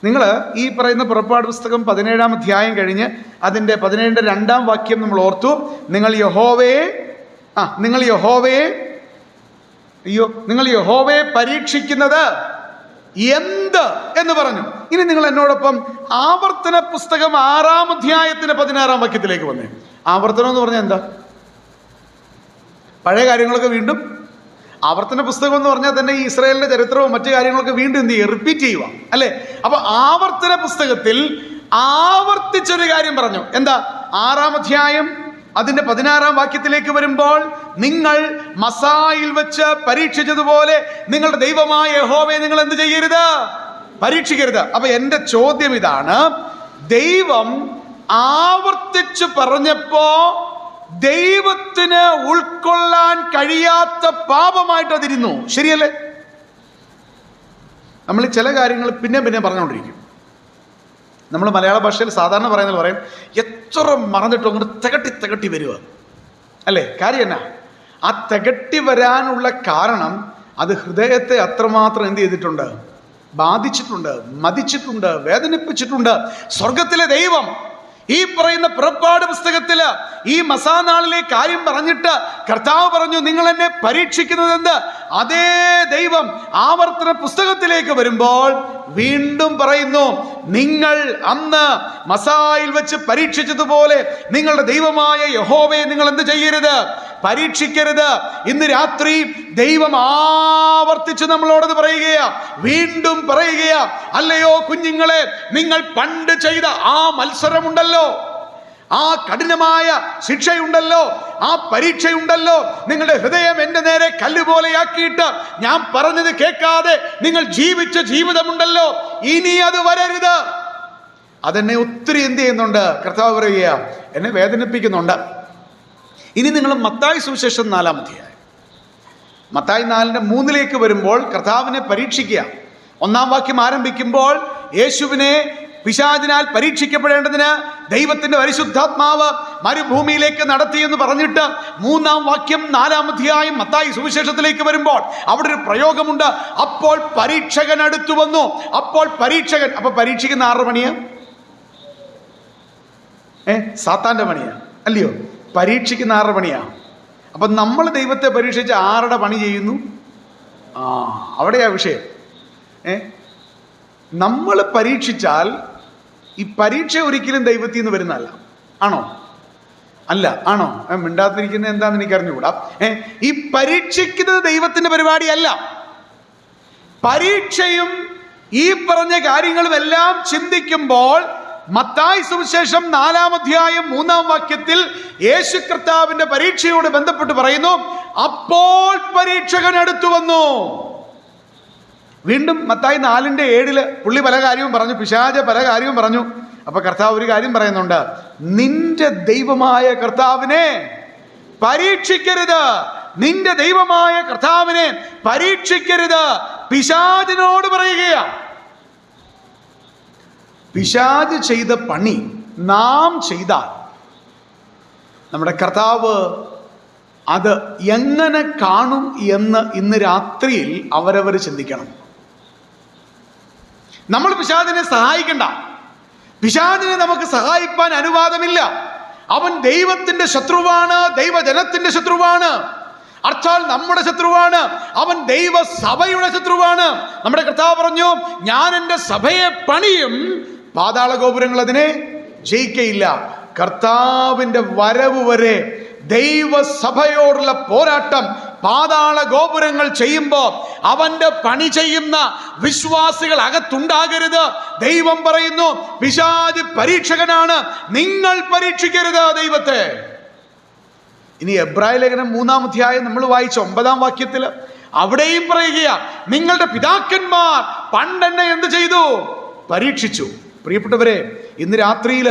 നിങ്ങൾ ഈ പറയുന്ന പുറപ്പാട് പുസ്തകം 17-ാം അധ്യായം കഴിഞ്ഞ് അതിൻ്റെ 17-ന്റെ 2-ാം വാക്യം നമ്മൾ ഓർത്തു. നിങ്ങൾ യഹോവയെ പരീക്ഷിക്കുന്നത് എന്ത് എന്ന് പറഞ്ഞു. ഇനി നിങ്ങൾ എന്നോടൊപ്പം ആവർത്തന പുസ്തകം 6-ാം അധ്യായത്തിന് 16-ാം വാക്യത്തിലേക്ക് വന്നേ. ആവർത്തനം എന്ന് പറഞ്ഞാൽ എന്താ? പഴയ കാര്യങ്ങളൊക്കെ വീണ്ടും, ആവർത്തന പുസ്തകം എന്ന് പറഞ്ഞാൽ തന്നെ ഈ ഇസ്രായേലിന്റെ ചരിത്രവും മറ്റു കാര്യങ്ങളൊക്കെ വീണ്ടും എന്ത് ചെയ്യുക? റിപ്പീറ്റ് ചെയ്യുക അല്ലേ? അപ്പൊ ആവർത്തന പുസ്തകത്തിൽ ആവർത്തിച്ചൊരു കാര്യം പറഞ്ഞു. എന്താ? 6-ാം അധ്യായം അതിന്റെ 16-ാം വാക്യത്തിലേക്ക് വരുമ്പോൾ, നിങ്ങൾ മസായിൽ വെച്ച് പരീക്ഷിച്ചതുപോലെ നിങ്ങളുടെ ദൈവമായ യഹോവയെ നിങ്ങൾ എന്ത് ചെയ്യരുത്? പരീക്ഷിക്കരുത്. അപ്പൊ എന്റെ ചോദ്യം ഇതാണ്, ദൈവം ആവർത്തിച്ച് പറഞ്ഞപ്പോ ദൈവത്തിന് ഉൾക്കൊള്ളാൻ കഴിയാത്ത പാപമായിട്ട് അതിരുന്നു, ശരിയല്ലേ? നമ്മൾ ചില കാര്യങ്ങൾ പിന്നെ പറഞ്ഞുകൊണ്ടിരിക്കും. നമ്മൾ മലയാള ഭാഷയിൽ സാധാരണ പറയുന്നത് പറയും, എത്ര മറന്നിട്ടും അങ്ങോട്ട് തികട്ടി വരിക അല്ലേ? കാര്യം എന്നാ? ആ തികട്ടി വരാനുള്ള കാരണം അത് ഹൃദയത്തെ അത്രമാത്രം എന്ത് ചെയ്തിട്ടുണ്ട്? ബാധിച്ചിട്ടുണ്ട്, മതിച്ചിട്ടുണ്ട്, വേദനിപ്പിച്ചിട്ടുണ്ട്. സ്വർഗത്തിലെ ദൈവം ഈ പറയുന്ന പുറപ്പാട് പുസ്തകത്തില് ഈ മസാനാളിലെ കാര്യം പറഞ്ഞിട്ട് കർത്താവ് പറഞ്ഞു, നിങ്ങൾ എന്നെ പരീക്ഷിക്കുന്നത് എന്ത്? അതേ ദൈവം ആവർത്തന പുസ്തകത്തിലേക്ക് വരുമ്പോൾ വീണ്ടും പറയുന്നു, നിങ്ങൾ അന്ന് മസായിൽ വെച്ച് പരീക്ഷിച്ചതുപോലെ നിങ്ങളുടെ ദൈവമായ യഹോവയെ നിങ്ങൾ എന്ത് ചെയ്യരുത്? പരീക്ഷിക്കരുത്. ഇന്ന് രാത്രി ദൈവം ആവർത്തിച്ച് നമ്മളോടത് പറയുകയാ, വീണ്ടും പറയുകയാ, അല്ലയോ കുഞ്ഞുങ്ങളെ, നിങ്ങൾ പണ്ട് ചെയ്ത ആ മത്സരമുണ്ടല്ലോ, ആ കഠിനമായ ശിക്ഷയുണ്ടല്ലോ, ആ പരീക്ഷയുണ്ടല്ലോ, നിങ്ങളുടെ ഹൃദയം എൻ്റെ നേരെ കല്ലുപോലെയാക്കിയിട്ട് ഞാൻ പറഞ്ഞത് കേൾക്കാതെ നിങ്ങൾ ജീവിച്ച ജീവിതമുണ്ടല്ലോ, ഇനി അത് വരരുത്. അതെന്നെ ഒത്തിരി എന്ത് ചെയ്യുന്നുണ്ട്? കർത്താവ് പറയുക, എന്നെ വേദനിപ്പിക്കുന്നുണ്ട്. ഇനി നിങ്ങൾ മത്തായി സുവിശേഷം 4-ാം അധ്യായം, മത്തായി 4-ന്റെ 3-ലേക്ക് വരുമ്പോൾ കർത്താവിനെ പരീക്ഷിക്കുക. 1-ാം വാക്യം ആരംഭിക്കുമ്പോൾ, യേശുവിനെ പിശാചിനാൽ പരീക്ഷിക്കപ്പെടേണ്ടതിന് ദൈവത്തിന്റെ പരിശുദ്ധാത്മാവ് മരുഭൂമിയിലേക്ക് നടത്തിയെന്ന് പറഞ്ഞിട്ട് 3-ാം വാക്യം 4-ാം അധ്യായം മത്തായി സുവിശേഷത്തിലേക്ക് വരുമ്പോൾ അവിടെ ഒരു പ്രയോഗമുണ്ട്, അപ്പോൾ പരീക്ഷകൻ അടുത്തു വന്നു. അപ്പോൾ പരീക്ഷകൻ, അപ്പൊ പരീക്ഷിക്കുന്ന ആരുടെ പണിയാ? സാത്താന്റെ പണിയാ, അല്ലയോ? പരീക്ഷിക്കുന്ന ആരുടെ പണിയാ? അപ്പൊ നമ്മൾ ദൈവത്തെ പരീക്ഷിച്ച് ആരുടെ പണി ചെയ്യുന്നു? അവിടെയാ വിഷയം. നമ്മൾ പരീക്ഷിച്ചാൽ ഈ പരീക്ഷ ഒരിക്കലും ദൈവത്തിൽ നിന്ന് വരുന്നതല്ല. ആണോ? അല്ല. ആണോ? മിണ്ടാതിരിക്കുന്നത് എന്താണെന്ന് എനിക്ക് അറിഞ്ഞുകൂടാ. ഈ പരീക്ഷിക്കുന്നത് ദൈവത്തിന്റെ പരിപാടിയല്ല. പരീക്ഷയും ഈ പറഞ്ഞ കാര്യങ്ങളും എല്ലാം ചിന്തിക്കുമ്പോൾ മത്തായി സുവിശേഷം 4-ാം അധ്യായം 3-ാം വാക്യത്തിൽ യേശു കർത്താവിന്റെ പരീക്ഷയോട് ബന്ധപ്പെട്ട് പറയുന്നു, അപ്പോൾ പരീക്ഷകൻ അടുത്തു വന്നു. വീണ്ടും മത്തായി 4-ന്റെ 7 പുള്ളി പല കാര്യവും പറഞ്ഞു, പിശാച് പല കാര്യവും പറഞ്ഞു. അപ്പൊ കർത്താവ് ഒരു കാര്യം പറയുന്നുണ്ട്, നിന്റെ ദൈവമായ കർത്താവിനെ പരീക്ഷിക്കരുത്. നിന്റെ ദൈവമായ കർത്താവിനെ പരീക്ഷിക്കരുത്. പിശാചിനോട് പറയുകയാ. പിശാച് ചെയ്ത പണി നാം ചെയ്താൽ നമ്മുടെ കർത്താവ് അത് എങ്ങനെ കാണും എന്ന് ഇന്ന് രാത്രിയിൽ അവരവർ ചിന്തിക്കണം. നമ്മൾ പിശാചിനെ സഹായിക്കണ്ട. പിശാചിനെ നമുക്ക് സഹായിപ്പാൻ അനുവാദമില്ല. അവൻ ദൈവത്തിന്റെ ശത്രുവാണ്, ദൈവജനത്തിന്റെ ശത്രുവാണ്. അർത്ഥാൽ നമ്മുടെ ശത്രുവാണ്. അവൻ ദൈവസഭയുടെ ശത്രുവാണ്. നമ്മുടെ കർത്താവ് പറഞ്ഞു, ഞാൻ എൻ്റെ സഭയെ പണിയും, പാതാള ഗോപുരങ്ങൾ അതിനെ ജയിക്കയില്ല. കർത്താവിന്റെ വരവ് വരെ ദൈവസഭയോടുള്ള പോരാട്ടം പാതാള ഗോപുരങ്ങൾ ചെയ്യുമ്പോൾ അവന്റെ പണി ചെയ്യുന്ന വിശ്വാസികൾ അകത്തുണ്ടാകരുത്. ദൈവം പറയുന്നു, പിശാച് പരീക്ഷകനാണ്, നിങ്ങൾ പരീക്ഷിക്കരുത് ദൈവത്തെ. ഇനി എബ്രായ ലേഖനം 3-ാം അധ്യായം നമ്മൾ വായിച്ച 9-ാം വാക്യത്തിൽ അവിടെയും പറയുകയാ, നിങ്ങളുടെ പിതാക്കന്മാർ പണ്ടെന്നെ എന്ത് ചെയ്തു? പരീക്ഷിച്ചു. പ്രിയപ്പെട്ടവരെ, ഇന്ന് രാത്രിയിൽ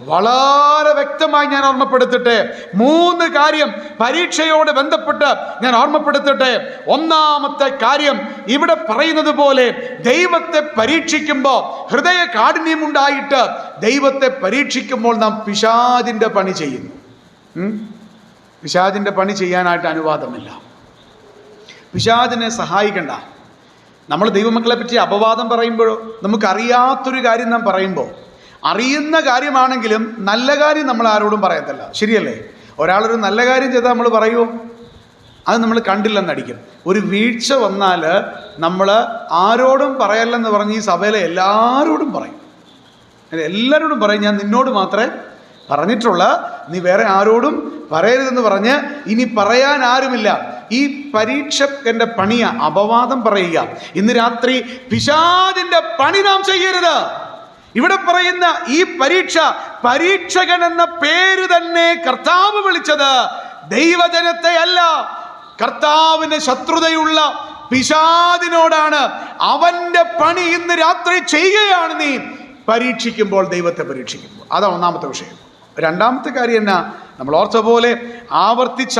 വളരെ വ്യക്തമായി ഞാൻ ഓർമ്മപ്പെടുത്തട്ടെ. 3 കാര്യം പരീക്ഷയോട് ബന്ധപ്പെട്ട് ഞാൻ ഓർമ്മപ്പെടുത്തട്ടെ. ഒന്നാമത്തെ കാര്യം, ഇവിടെ പറയുന്നത് പോലെ ദൈവത്തെ പരീക്ഷിക്കുമ്പോൾ, ഹൃദയ കാഠിന്യമുണ്ടായിട്ട് ദൈവത്തെ പരീക്ഷിക്കുമ്പോൾ നാം പിശാചിന്റെ പണി ചെയ്യുന്നു. പിശാചിന്റെ പണി ചെയ്യാനായിട്ട് അനുവാദമില്ല. പിശാചിനെ സഹായിക്കണ്ട. നമ്മൾ ദൈവമക്കളെ പറ്റി അപവാദം പറയുമ്പോഴോ, നമുക്കറിയാത്തൊരു കാര്യം നാം പറയുമ്പോൾ, അറിയുന്ന കാര്യമാണെങ്കിലും നല്ല കാര്യം നമ്മൾ ആരോടും പറയത്തില്ല. ശരിയല്ലേ? ഒരാളൊരു നല്ല കാര്യം ചെയ്താൽ നമ്മൾ പറയുമോ? അത് നമ്മൾ കണ്ടില്ലെന്നടിക്കും. ഒരു വീഴ്ച വന്നാൽ നമ്മൾ ആരോടും പറയല്ലെന്ന് പറഞ്ഞ് ഈ സഭയിലെ എല്ലാവരോടും പറയും. എല്ലാവരോടും പറയും, ഞാൻ നിന്നോട് മാത്രമേ പറഞ്ഞിട്ടുള്ള, നീ വേറെ ആരോടും പറയരുതെന്ന് പറഞ്ഞ് ഇനി പറയാൻ ആരുമില്ല. ഈ പരീക്ഷകന്റെ പണിയ അപവാദം പറയുക. ഇന്ന് രാത്രി പിശാചിന്റെ പണി നാം ചെയ്യരുത്. ഇവിടെ പറയുന്ന ഈ പരീക്ഷ, പരീക്ഷകൻ എന്ന പേര് തന്നെ കർത്താവ് വിളിച്ചത് ദൈവജനത്തെ അല്ല, കർത്താവിന് ശത്രുതയുള്ള പിശാചിനോടാണ്. അവന്റെ പണി ഇന്ന് രാത്രി ചെയ്യുകയാണ് നീ പരീക്ഷിക്കുമ്പോൾ, ദൈവത്തെ പരീക്ഷിക്കുമ്പോൾ. അതാണ് ഒന്നാമത്തെ വിഷയം. രണ്ടാമത്തെ കാര്യം എന്നാ? നമ്മൾ ഓർത്ത പോലെ ആവർത്തിച്ച്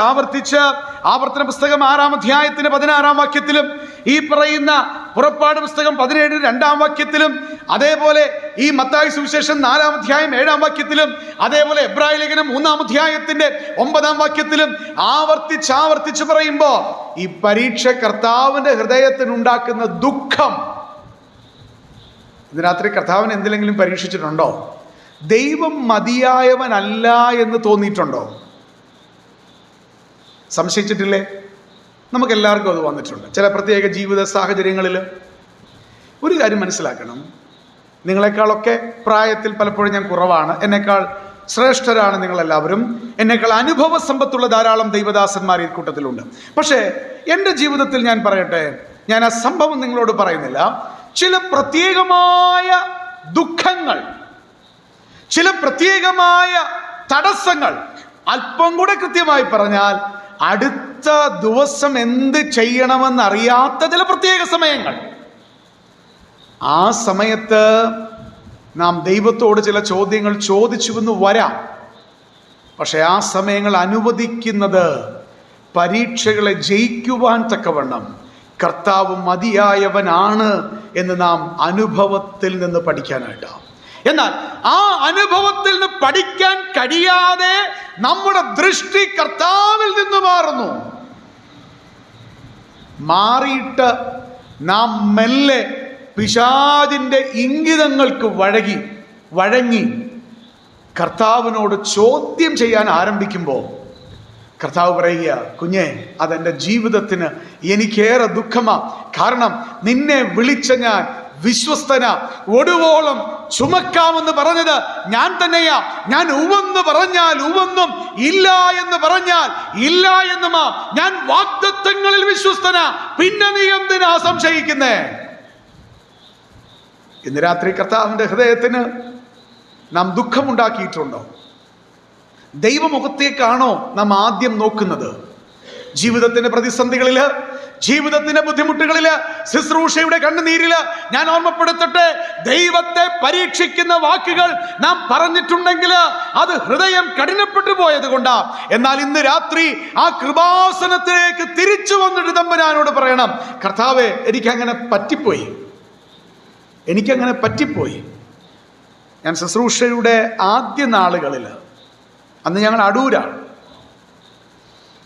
ആവർത്തന പുസ്തകം 6-ാം അധ്യായത്തിന് 16-ാം വാക്യത്തിലും, ഈ പറയുന്ന പുറപ്പാട് പുസ്തകം 17-2-ാം വാക്യത്തിലും, അതേപോലെ ഈ മത്തായി സുവിശേഷം 4-ാം അധ്യായം 7-ാം വാക്യത്തിലും, അതേപോലെ എബ്രായ ലേഖനം 3-ാം അധ്യായത്തിന്റെ 9-ാം വാക്യത്തിലും ആവർത്തിച്ച് പറയുമ്പോൾ ഈ പരീക്ഷ കർത്താവിന്റെ ഹൃദയത്തിനുണ്ടാക്കുന്ന ദുഃഖം. ഇന്ന് രാത്രി കർത്താവിനെ എന്തിലെങ്കിലും പരീക്ഷിച്ചിട്ടുണ്ടോ? ദൈവം മതിയായവനല്ല എന്ന് തോന്നിയിട്ടുണ്ടോ? സംശയിച്ചിട്ടില്ലേ? നമുക്കെല്ലാവർക്കും അത് വന്നിട്ടുണ്ട് ചില പ്രത്യേക ജീവിത സാഹചര്യങ്ങളിൽ. ഒരു കാര്യം മനസ്സിലാക്കണം, നിങ്ങളെക്കാളൊക്കെ പ്രായത്തിൽ പലപ്പോഴും ഞാൻ കുറവാണ്. എന്നെക്കാൾ ശ്രേഷ്ഠരാണ് നിങ്ങളെല്ലാവരും. എന്നെക്കാൾ അനുഭവ സമ്പത്തുള്ള ധാരാളം ദൈവദാസന്മാർ ഈ കൂട്ടത്തിലുണ്ട്. പക്ഷേ എൻ്റെ ജീവിതത്തിൽ ഞാൻ പറയട്ടെ, ഞാൻ ആ സംഭവം നിങ്ങളോട് പറയുന്നില്ല. ചില പ്രത്യേകമായ ദുഃഖങ്ങൾ, ചില പ്രത്യേകമായ തടസ്സങ്ങൾ, അല്പം കൂടെ കൃത്യമായി പറഞ്ഞാൽ അടുത്ത ദിവസം എന്ത് ചെയ്യണമെന്നറിയാത്ത ചില പ്രത്യേക സമയങ്ങൾ. ആ സമയത്ത് നാം ദൈവത്തോട് ചില ചോദ്യങ്ങൾ ചോദിച്ചുവെന്ന് വരാം. പക്ഷെ ആ സമയങ്ങൾ അനുവദിക്കുന്നത് പരീക്ഷകളെ ജയിക്കുവാൻ തക്കവണ്ണം കർത്താവ് മതിയായവനാണ് എന്ന് നാം അനുഭവത്തിൽ നിന്ന് പഠിക്കാനായിട്ടാണ്. എന്നാൽ ആ അനുഭവത്തിൽ നിന്ന് പഠിക്കാൻ കഴിയാതെ നമ്മുടെ ദൃഷ്ടി കർത്താവിൽ നിന്ന് മാറിയിട്ട് നാം മെല്ലെ പിശാചിന്റെ ഇംഗിതങ്ങൾക്ക് വഴങ്ങി കർത്താവിനോട് ചോദ്യം ചെയ്യാൻ ആരംഭിക്കുമ്പോൾ കർത്താവ് പറയുക, കുഞ്ഞെ, അതെൻ്റെ ജീവിതത്തിന് എനിക്കേറെ ദുഃഖമാ. കാരണം നിന്നെ വിളിച്ച ഞാൻ വിശ്വസ്തന, ഒടുവോളം ചുമക്കാമെന്ന് പറഞ്ഞത് ഞാൻ തന്നെയാ. ഞാൻ ഉവെന്ന് പറഞ്ഞാൽ ഉവെന്നും ഇല്ല എന്ന് പറഞ്ഞാൽ ഇല്ല എന്നുമാ. ഞാൻ വാഗ്ദത്തങ്ങളിൽ വിശ്വസ്തന, പിന്നെ നീ എന്തിനാ സംശയിക്കുന്നേ? ഇന്ന് രാത്രി കർത്താവിന്റെ ഹൃദയത്തിന് നാം ദുഃഖമുണ്ടാക്കിയിട്ടുണ്ടോ? ദൈവമുഖത്തേക്കാണോ നാം ആദ്യം നോക്കുന്നത്? ജീവിതത്തിന്റെ പ്രതിസന്ധികളില്, ജീവിതത്തിന്റെ ബുദ്ധിമുട്ടുകളില്, ശുശ്രൂഷയുടെ കണ്ണുനീരില് ഞാൻ ഓർമ്മപ്പെടുത്തട്ടെ, ദൈവത്തെ പരീക്ഷിക്കുന്ന വാക്കുകൾ നാം പറഞ്ഞിട്ടുണ്ടെങ്കിൽ അത് ഹൃദയം കഠിനപ്പെട്ടു പോയത് കൊണ്ടാ. എന്നാൽ ഇന്ന് രാത്രി ആ കൃപാസനത്തിലേക്ക് തിരിച്ചു വന്നിട്ട് തമ്പുരാനോട് പറയണം, കർത്താവേ, എനിക്കങ്ങനെ പറ്റിപ്പോയി. ഞാൻ ശുശ്രൂഷയുടെ ആദ്യ നാളുകളിൽ, അന്ന് ഞങ്ങൾ അടൂരാണ്,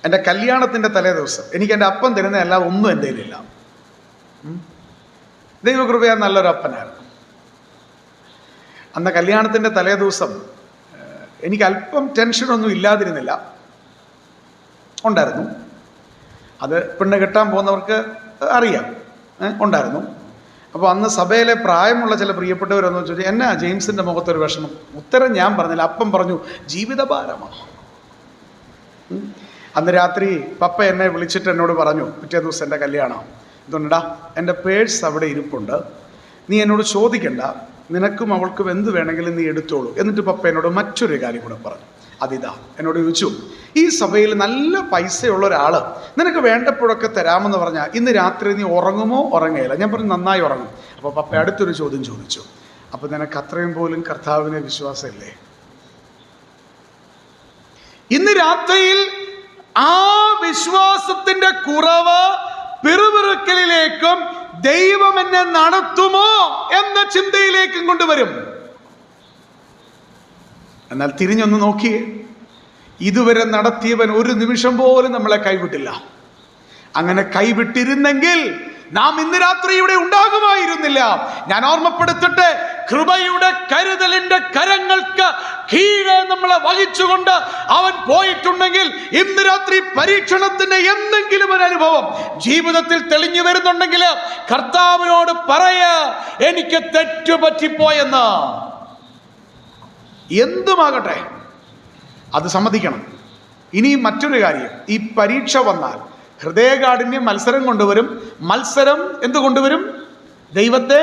എൻ്റെ കല്യാണത്തിൻ്റെ തലേ ദിവസം എനിക്ക് എൻ്റെ അപ്പൻ തരുന്നതല്ല, ഒന്നും എൻ്റെ കയ്യിലില്ല. ദൈവകൃപയാ നല്ലൊരു അപ്പനായിരുന്നു. അന്ന് കല്യാണത്തിൻ്റെ തലേ ദിവസം എനിക്ക് അല്പം ടെൻഷനൊന്നും ഇല്ലാതിരുന്നില്ല, ഉണ്ടായിരുന്നു. അത് പെണ്ണ് കെട്ടാൻ പോകുന്നവർക്ക് അറിയാം, ഉണ്ടായിരുന്നു. അപ്പോൾ അന്ന് സഭയിലെ പ്രായമുള്ള ചില പ്രിയപ്പെട്ടവരെന്ന് ചോദിച്ചു, എന്നാ ജെയിംസിൻ്റെ മുഖത്തൊരു വിഷമം? ഉത്തരം ഞാൻ പറഞ്ഞില്ല, അപ്പം പറഞ്ഞു, ജീവിതഭാരമാണ്. അന്ന് രാത്രി പപ്പ എന്നെ വിളിച്ചിട്ട് എന്നോട് പറഞ്ഞു, പിറ്റേ ദിവസം എൻ്റെ കല്യാണം, ഇതുകൊണ്ടാ എൻ്റെ പേഴ്സ് അവിടെ ഇരിപ്പുണ്ട്, നീ എന്നോട് ചോദിക്കണ്ട, നിനക്കും അവൾക്കും എന്ത് വേണമെങ്കിലും നീ എടുത്തോളൂ. എന്നിട്ട് പപ്പ എന്നോട് മറ്റൊരു കാര്യം കൂടെ പറഞ്ഞു. അതിതാ, എന്നോട് ചോദിച്ചു, ഈ സഭയിൽ നല്ല പൈസയുള്ള ഒരാൾ നിനക്ക് വേണ്ടപ്പോഴൊക്കെ തരാമെന്ന് പറഞ്ഞാൽ ഇന്ന് രാത്രി നീ ഉറങ്ങുമോ? ഉറങ്ങുകയില്ല. ഞാൻ പറഞ്ഞു, നന്നായി ഉറങ്ങും. അപ്പോൾ പപ്പ അടുത്തൊരു ചോദ്യം ചോദിച്ചു, അപ്പൊ നിനക്ക് അത്രയും പോലും കർത്താവിനെ വിശ്വാസമില്ലേ? ഇന്ന് രാത്രിയിൽ ആ വിശ്വാസത്തിന്റെ കുറവ് പിറുപിറുക്കലിലേക്കും ദൈവം എന്നെ നടത്തുമോ എന്ന ചിന്തയിലേക്കും കൊണ്ടുവരും. എന്നാൽ തിരിഞ്ഞൊന്ന് നോക്കിയേ, ഇതുവരെ നടത്തിയവൻ ഒരു നിമിഷം പോലും നമ്മളെ കൈവിട്ടില്ല. അങ്ങനെ കൈവിട്ടിരുന്നെങ്കിൽ നാം ഇന്ന് രാത്രി ഇവിടെ ഉണ്ടാകുമായിരുന്നില്ല. ഞാൻ ഓർമ്മപ്പെടുത്തട്ടെ, കൃപയുടെ കരുതലിന്റെ കരങ്ങൾക്ക് കീഴെ നമ്മളെ വഹിച്ചുകൊണ്ട് അവൻ പോയിട്ടുണ്ടെങ്കിൽ ഇന്ന് രാത്രി പരീക്ഷണത്തിന്റെ എന്തെങ്കിലും ഒരു അനുഭവം ജീവിതത്തിൽ തെളിഞ്ഞു വരുന്നുണ്ടെങ്കിൽ കർത്താവിനോട് പറയ, എനിക്ക് തെറ്റുപറ്റിപ്പോയെന്ന്. എന്തുമാകട്ടെ അത് സമ്മതിക്കണം. ഇനി മറ്റൊരു കാര്യം, ഈ പരീക്ഷ വന്നാൽ ഹൃദയകാഠിന്യം മത്സരം കൊണ്ടുവരും. മത്സരം എന്ത് കൊണ്ടുവരും? ദൈവത്തെ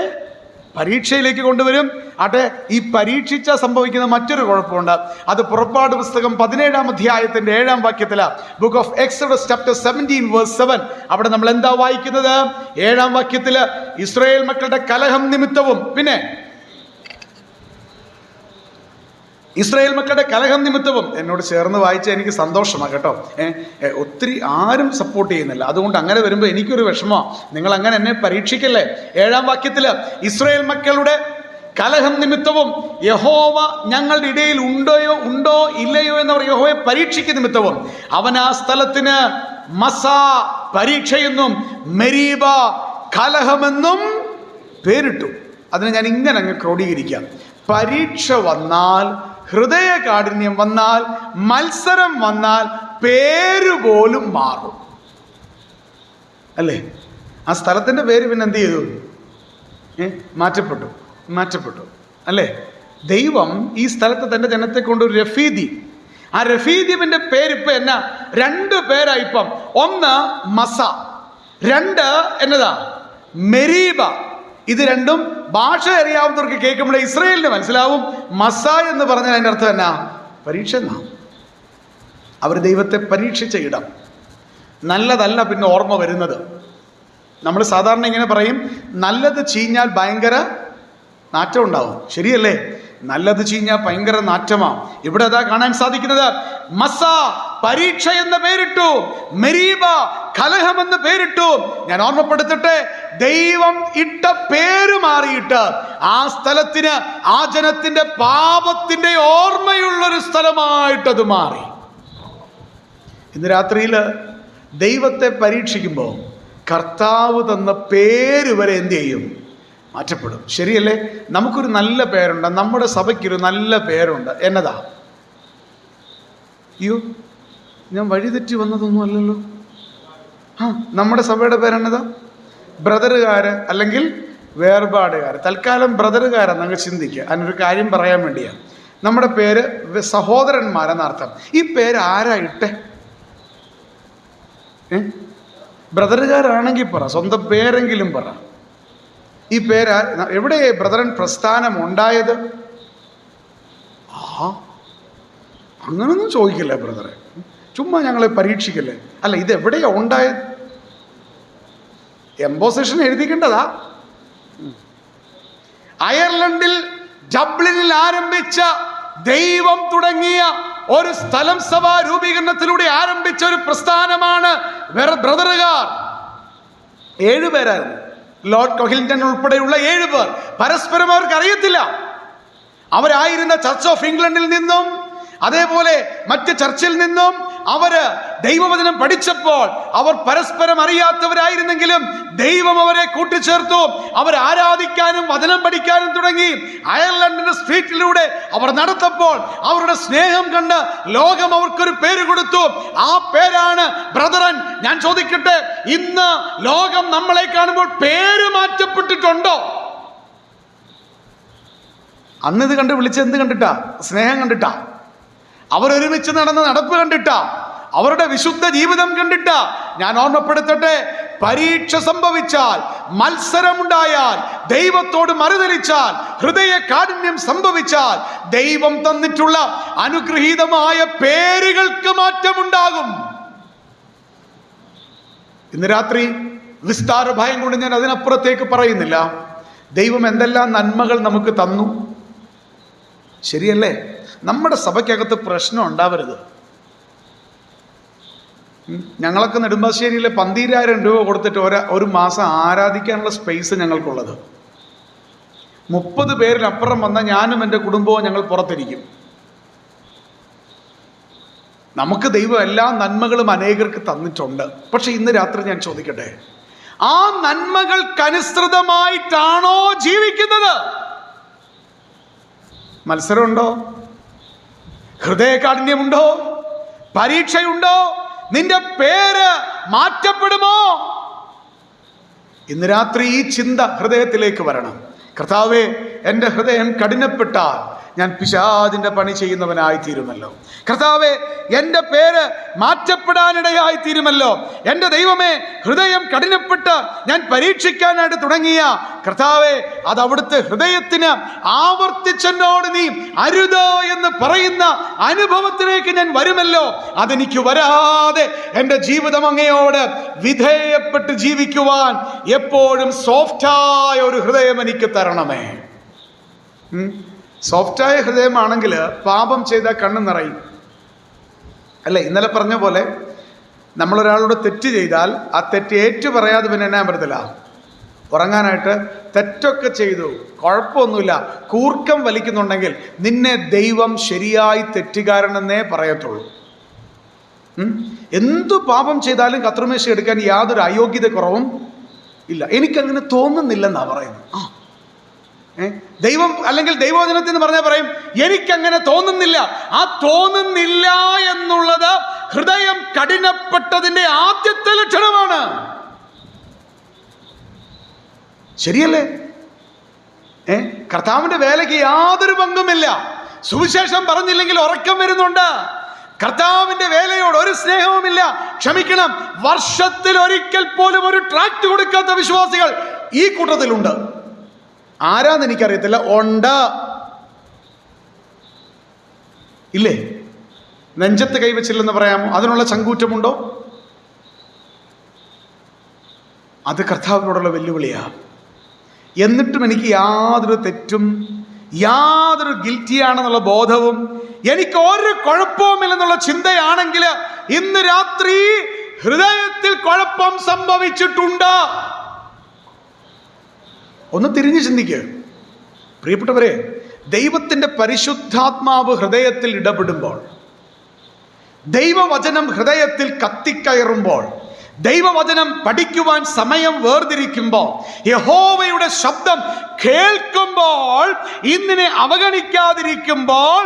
പരീക്ഷയിലേക്ക് കൊണ്ടുവരും. ആട്ടെ, ഈ പരീക്ഷിച്ച സംഭവിക്കുന്ന മറ്റൊരു കുഴപ്പമുണ്ട്. അത് പുറപ്പാട് പുസ്തകം 17-ാം അധ്യായത്തിന്റെ 7-ാം വാക്യത്തില്, book of Exodus chapter 17 verse 7. അവിടെ നമ്മൾ എന്താ വായിക്കുന്നത്? 7-ാം വാക്യത്തില് ഇസ്രായേൽ മക്കളുടെ കലഹം നിമിത്തവും, പിന്നെ ഇസ്രായേൽ മക്കളുടെ കലഹം നിമിത്തവും. എന്നോട് ചേർന്ന് വായിച്ച എനിക്ക് സന്തോഷമാണ് കേട്ടോ. ഒത്തിരി ആരും സപ്പോർട്ട് ചെയ്യുന്നില്ല, അതുകൊണ്ട് അങ്ങനെ വരുമ്പോൾ എനിക്കൊരു വിഷമമാണ്. നിങ്ങൾ അങ്ങനെ എന്നെ പരീക്ഷിക്കല്ലേ. 7-ാം വാക്യത്തില് ഇസ്രായേൽ മക്കളുടെ കലഹം നിമിത്തവും യഹോവ ഞങ്ങളുടെ ഇടയിൽ ഉണ്ടോ ഇല്ലയോ എന്നവർ യഹോവയെ പരീക്ഷിക്കുന്ന നിമിത്തവും അവൻ ആ സ്ഥലത്തിന് മസാ പരീക്ഷയെന്നും മെരീബ കലഹമെന്നും പേരിട്ടു. അതിനെ ഞാൻ ഇങ്ങനെ അങ്ങ് ക്രോഡീകരിക്കാം. പരീക്ഷ വന്നാൽ, ഹൃദയകാഠിന്യം വന്നാൽ, മത്സരം വന്നാൽ പേരുപോലും മാറും അല്ലേ? ആ സ്ഥലത്തിന്റെ പേര് പിന്നെ എന്ത് ചെയ്തു? മാറ്റപ്പെട്ടു അല്ലേ? ദൈവം ഈ സ്ഥലത്ത് തന്റെ ജനത്തെ കൊണ്ട് ഒരു രഫീദി, ആ രഫീദിന്റെ പേരിപ്പോ എന്നാ? 2 പേരായിപ്പം. ഒന്ന് മസ, 2 എന്നതാ? മെരീബ. ഇത് രണ്ടും ഭാഷ അറിയാവുന്നവർക്ക് കേൾക്കുമ്പോൾ ഇസ്രായേലിന് മനസ്സിലാവും. മസ എന്ന് പറഞ്ഞാൽ അതിൻ്റെ അർത്ഥം എന്നാ? പരീക്ഷ എന്നാ. അവർ ദൈവത്തെ പരീക്ഷിച്ച ഇടം. നല്ലതല്ല പിന്നെ ഓർമ്മ വരുന്നത്. നമ്മൾ സാധാരണ ഇങ്ങനെ പറയും, നല്ലത് ചീഞ്ഞാൽ ഭയങ്കര നാറ്റം ഉണ്ടാവും. ശരിയല്ലേ? നല്ലത് ചീഞ്ഞാൽ ഭയങ്കര നാറ്റമാണ്. ഇവിടെ അതാ കാണാൻ സാധിക്കുന്നത്. മസ പരീക്ഷ എന്ന് പേരിട്ടു, മെരീബ കലഹം എന്ന് പേരിട്ടു. ഞാൻ ഓർമ്മപ്പെടുത്തട്ടെ, ദൈവം ഇട്ട പേര് മാറിയിട്ട് ആ സ്ഥലത്തിന്, ആ ജനത്തിന്റെ പാപത്തിന്റെ ഓർമ്മയുള്ളൊരു സ്ഥലമായിട്ടത് മാറി. ഇന്ന് രാത്രിയിൽ ദൈവത്തെ പരീക്ഷിക്കുമ്പോൾ കർത്താവ് തന്ന പേര് വരെ എന്ത് ചെയ്യും? മാറ്റപ്പെടും. ശരിയല്ലേ? നമുക്കൊരു നല്ല പേരുണ്ട്, നമ്മുടെ സഭയ്ക്കൊരു നല്ല പേരുണ്ട്. എന്നതാ? അയ്യോ, ഞാൻ വഴിതെറ്റി വന്നതൊന്നും അല്ലല്ലോ. നമ്മുടെ സഭയുടെ പേരെന്നതാ? ബ്രദറുകാര് അല്ലെങ്കിൽ വേർപാടുകാര്. തൽക്കാലം ബ്രദറുകാരെന്നങ്ങ് ചിന്തിക്കുക. അതിനൊരു കാര്യം പറയാൻ വേണ്ടിയാണ്. നമ്മുടെ പേര് സഹോദരന്മാരെന്നർത്ഥം. ഈ പേര് ആരാ ഇട്ടെ? ബ്രദറുകാരാണെങ്കിൽ പറ, സ്വന്തം പേരെങ്കിലും പറ. ഈ പേര് എവിടെ ബ്രദറൻ പ്രസ്ഥാനം ഉണ്ടായത്? അങ്ങനൊന്നും ചോദിക്കില്ല ബ്രദറെ, ചുമ്മാ ഞങ്ങളെ പരീക്ഷിക്കല്ലേ. അല്ല, ഇത് എവിടെയാ ഉണ്ടായത്? എംബോസിഷൻ എഴുതിക്കേണ്ടതാ. അയർലൻഡിൽ ഡബ്ലിനിൽ ആരംഭിച്ച, ദൈവം തുടങ്ങിയ ഒരു സ്ഥലം സഭാ രൂപീകരണത്തിലൂടെ ആരംഭിച്ച ഒരു പ്രസ്ഥാനമാണ് ബ്രദറുകാർ. 7 പേരായിരുന്നു. ലോർഡ് കൊഹിൽട്ടൺ ഉൾപ്പെടെയുള്ള 7 പേർ. പരസ്പരം അവർക്ക് അറിയത്തില്ല. അവരായിരുന്ന ചർച്ച് ഓഫ് ഇംഗ്ലണ്ടിൽ നിന്നും അതേപോലെ മറ്റ് ചർച്ചിൽ നിന്നും അവര് ദൈവവചനം പഠിച്ചപ്പോൾ അവർ പരസ്പരം അറിയാത്തവരായിരുന്നെങ്കിലും ദൈവം അവരെ കൂട്ടിച്ചേർത്തു. അവർ ആരാധിക്കാനും വചനം പഠിക്കാനും തുടങ്ങി. അയർലൻഡിന്റെ സ്ട്രീറ്റിലൂടെ അവർ നടത്തപ്പോൾ അവരുടെ സ്നേഹം കണ്ട് ലോകം അവർക്കൊരു പേര് കൊടുത്തു. ആ പേരാണ് ബ്രദറൻ. ഞാൻ ചോദിക്കട്ടെ, ഇന്ന് ലോകം നമ്മളെ കാണുമ്പോൾ പേര് മാറ്റപ്പെട്ടിട്ടുണ്ടോ? അന്ന് ഇത് കണ്ട് വിളിച്ച് എന്ത് കണ്ടിട്ടാ? സ്നേഹം കണ്ടിട്ടാ. അവരൊരുമിച്ച് നടന്ന നടപ്പ് കണ്ടിട്ടാ, അവരുടെ വിശുദ്ധ ജീവിതം കണ്ടിട്ടാ. ഞാൻ ഓർമ്മപ്പെടുത്തട്ടെ, പരീക്ഷ സംഭവിച്ചാൽ, മത്സരമുണ്ടായാൽ, ദൈവത്തോട് മറുതലിച്ചാൽ, ഹൃദയ കാഠിന്യം സംഭവിച്ചാൽ, ദൈവം തന്നിട്ടുള്ള അനുഗ്രഹീതമായ പേരുകൾക്ക് മാറ്റമുണ്ടാകും. ഇന്ന് രാത്രി വിസ്താര ഭയം കൊണ്ട് ഞാൻ അതിനപ്പുറത്തേക്ക് പറയുന്നില്ല. ദൈവം എന്തെല്ലാം നന്മകൾ നമുക്ക് തന്നു. ശരിയല്ലേ? നമ്മുടെ സഭയ്ക്കകത്ത് പ്രശ്നം ഉണ്ടാവരുത്. ഞങ്ങളൊക്കെ നെടുമ്പാശ്ശേരിയിലെ 12,000 രൂപ കൊടുത്തിട്ട് ഒരു മാസം ആരാധിക്കാനുള്ള സ്പേസ് ഞങ്ങൾക്കുള്ളത്. 30 പേരിലപ്പുറം വന്ന ഞാനും എൻ്റെ കുടുംബവും ഞങ്ങൾ പുറത്തിരിക്കും. നമുക്ക് ദൈവം എല്ലാ നന്മകളും അനേകർക്ക് തന്നിട്ടുണ്ട്. പക്ഷെ ഇന്ന് രാത്രി ഞാൻ ചോദിക്കട്ടെ, ആ നന്മകൾക്കനുസൃതമായിട്ടാണോ ജീവിക്കുന്നത്? മത്സരമുണ്ടോ? ഹൃദയകാഠിന്യമുണ്ടോ? പരീക്ഷയുണ്ടോ? നിന്റെ പേര് മാറ്റപ്പെടുമോ? ഇന്ന് രാത്രി ഈ ചിന്ത ഹൃദയത്തിലേക്ക് വരണം. കർത്താവേ, എൻ്റെ ഹൃദയം കഠിനപ്പെട്ടാൽ ഞാൻ പിശാചിന്റെ പണി ചെയ്യുന്നവനായി തീരുമല്ലോ. കർത്താവേ, എൻ്റെ പേര് മാറ്റപ്പെടാനിടയായി തീരുമല്ലോ. എൻ്റെ ദൈവമേ, ഹൃദയം കഠിനപ്പെട്ട് ഞാൻ പരീക്ഷിക്കാനായിട്ട് തുടങ്ങിയ കർത്താവേ, അത് അവിടുത്തെ ഹൃദയത്തിന് ആവർത്തിച്ചെന്നോട് നീ അരുത് എന്ന് പറയുന്ന അനുഭവത്തിലേക്ക് ഞാൻ വരുമല്ലോ. അതെനിക്ക് വരാതെ എൻ്റെ ജീവിതം അങ്ങയോട് വിധേയപ്പെട്ട് ജീവിക്കുവാൻ എപ്പോഴും സോഫ്റ്റായ ഒരു ഹൃദയം എനിക്ക് തരണമേ. സോഫ്റ്റായ ഹൃദയമാണെങ്കിൽ പാപം ചെയ്താൽ കണ്ണ് നിറയും അല്ലേ? ഇന്നലെ പറഞ്ഞ പോലെ നമ്മളൊരാളോട് തെറ്റ് ചെയ്താൽ ആ തെറ്റ് ഏറ്റു പറയാതെ പിന്നെ എന്നാൻ പറ്റത്തില്ല, ഉറങ്ങാനായിട്ട്. തെറ്റൊക്കെ ചെയ്തു, കുഴപ്പമൊന്നുമില്ല, കൂർക്കം വലിക്കുന്നുണ്ടെങ്കിൽ നിന്നെ ദൈവം ശരിയായി തെറ്റുകാരനെന്നേ പറയത്തുള്ളൂ. എന്തു പാപം ചെയ്താലും കത്രിമേശ എടുക്കാൻ യാതൊരു അയോഗ്യത കുറവും ഇല്ല. എനിക്കങ്ങനെ തോന്നുന്നില്ലെന്നാ പറയുന്നത്. ദൈവം അല്ലെങ്കിൽ ദൈവവചനത്തിൽ നിന്ന് പറഞ്ഞാൽ പറയും, എനിക്കങ്ങനെ തോന്നുന്നില്ല. ആ തോന്നുന്നില്ല എന്നുള്ളത് ഹൃദയം കഠിനപ്പെട്ടതിന്റെ ആദ്യത്തെ ലക്ഷണമാണ്. ശരിയല്ലേ? കർത്താവിന്റെ വേലയ്ക്ക് യാതൊരു പങ്കുമില്ല. സുവിശേഷം പറഞ്ഞില്ലെങ്കിൽ ഉറക്കം വരുന്നുണ്ട്. കർത്താവിന്റെ വേലയോട് ഒരു സ്നേഹവുമില്ല. ക്ഷമിക്കണം, വർഷത്തിൽ ഒരിക്കൽ പോലും ഒരു ട്രാക്ട് കൊടുക്കാത്ത വിശ്വാസികൾ ഈ കൂട്ടത്തിലുണ്ട്. ആരാന്ന് എനിക്കറിയത്തില്ല, ഉണ്ട്. ഇല്ലേ? നെഞ്ചത്ത് കൈവച്ചില്ലെന്ന് പറയാമോ? അതിനുള്ള ചങ്കൂറ്റമുണ്ടോ? അത് കർത്താവിനോടുള്ള വെല്ലുവിളിയാ. എന്നിട്ടും എനിക്ക് യാതൊരു തെറ്റും യാതൊരു ഗിൽറ്റിയാണെന്നുള്ള ബോധവും എനിക്ക് ഒരു കുഴപ്പവുമില്ലെന്നുള്ള ചിന്തയാണെങ്കിൽ ഇന്ന് രാത്രി ഹൃദയത്തിൽ കുഴപ്പം സംഭവിച്ചിട്ടുണ്ട്. ഒന്ന് തിരിഞ്ഞു ചിന്തിക്കുക പ്രിയപ്പെട്ടവരെ. ദൈവത്തിൻ്റെ പരിശുദ്ധാത്മാവ് ഹൃദയത്തിൽ ഇടപെടുമ്പോൾ, ദൈവവചനം ഹൃദയത്തിൽ കത്തിക്കയറുമ്പോൾ, ദൈവവചനം പഠിക്കുവാൻ സമയം വേർതിരിക്കുമ്പോൾ, യഹോവയുടെ ശബ്ദം കേൾക്കുമ്പോൾ, ഇന്നിനെ അവഗണിക്കാതിരിക്കുമ്പോൾ,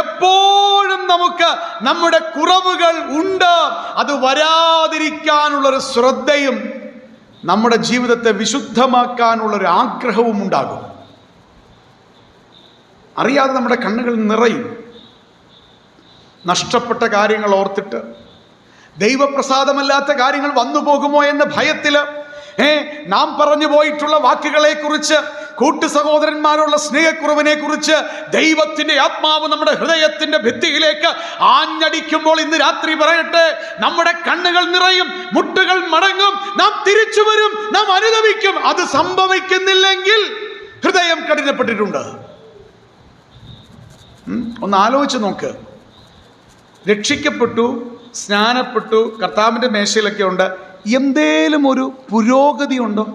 എപ്പോഴും നമുക്ക് നമ്മുടെ കുറവുകൾ ഉണ്ട്. അത് വരാതിരിക്കാനുള്ളൊരു ശ്രദ്ധയും നമ്മുടെ ജീവിതത്തെ വിശുദ്ധമാക്കാനുള്ളൊരു ആഗ്രഹവും ഉണ്ടാകും. അറിയാതെ നമ്മുടെ കണ്ണുകൾ നിറയും. നഷ്ടപ്പെട്ട കാര്യങ്ങൾ ഓർത്തിട്ട്, ദൈവപ്രസാദമല്ലാത്ത കാര്യങ്ങൾ വന്നു പോകുമോ എന്ന ഭയത്തിൽ, നാം പറഞ്ഞു പോയിട്ടുള്ള വാക്കുകളെ കുറിച്ച്, കൂട്ടു സഹോദരന്മാരുള്ള സ്നേഹക്കുറവിനെ കുറിച്ച് ദൈവത്തിന്റെ ആത്മാവ് നമ്മുടെ ഹൃദയത്തിന്റെ ഭിത്തിയിലേക്ക് ആഞ്ഞടിക്കുമ്പോൾ ഇന്ന് രാത്രി പറയട്ടെ, നമ്മുടെ കണ്ണുകൾ നിറയും, മുട്ടുകൾ മടങ്ങും, നാം തിരിച്ചു വരും, നാം അനുഭവിക്കും. അത് സംഭവിക്കുന്നില്ലെങ്കിൽ ഹൃദയം കഠിനപ്പെട്ടിട്ടുണ്ട്. ഒന്ന് ആലോചിച്ച് നോക്ക്. രക്ഷിക്കപ്പെട്ടു, സ്നാനപ്പെട്ടു, കർത്താവിൻ്റെ മേശയിലൊക്കെ ഉണ്ട്, എന്തേലും ഒരു പുരോഗതി ഉണ്ടോ?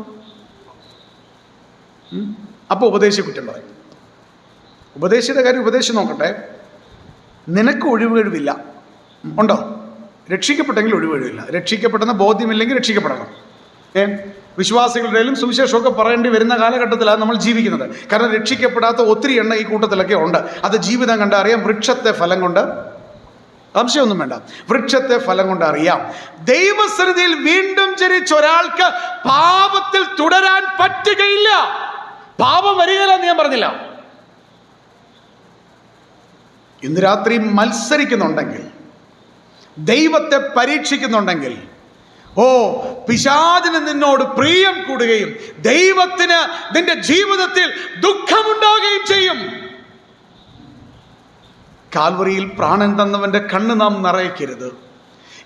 അപ്പോൾ ഉപദേശി കുറ്റം പറയും. ഉപദേശിയുടെ കാര്യം ഉപദേശം നോക്കട്ടെ. നിനക്ക് ഒഴിവുകഴിവില്ല, ഉണ്ടോ? രക്ഷിക്കപ്പെട്ടെങ്കിൽ ഒഴിവുകഴിവില്ല. രക്ഷിക്കപ്പെട്ടെന്ന ബോധ്യമില്ലെങ്കിൽ രക്ഷിക്കപ്പെടണം. വിശ്വാസികളുടെയും സുവിശേഷമൊക്കെ പറയേണ്ടി വരുന്ന കാലഘട്ടത്തിലാണ് നമ്മൾ ജീവിക്കുന്നത്. കാരണം രക്ഷിക്കപ്പെടാത്ത ഒത്തിരി എണ്ണ ഈ കൂട്ടത്തിലൊക്കെ ഉണ്ട്. അത് ജീവിതം കണ്ട് അറിയാം. വൃക്ഷത്തെ ഫലം കൊണ്ട്, സംശയമൊന്നും വേണ്ട, വൃക്ഷത്തെ ഫലം കൊണ്ട് അറിയാം. ദൈവസന്നിധിയിൽ വീണ്ടും ജനിച്ച ഒരാൾക്ക് പാപത്തിൽ തുടരാൻ പറ്റുകയില്ല. പാപം വരികയില്ലെന്ന് ഞാൻ പറഞ്ഞില്ല. ഇന്ന് രാത്രി മത്സരിക്കുന്നുണ്ടെങ്കിൽ, ദൈവത്തെ പരീക്ഷിക്കുന്നുണ്ടെങ്കിൽ, പിശാചിന് നിന്നോട് പ്രിയം കൂടുകയും ദൈവത്തിന് നിന്റെ ജീവിതത്തിൽ ദുഃഖമുണ്ടാകുകയും ചെയ്യും. കാൽവറിയിൽ പ്രാണൻ തന്നവന്റെ കണ്ണ് നാം നിറയ്ക്കരുത്.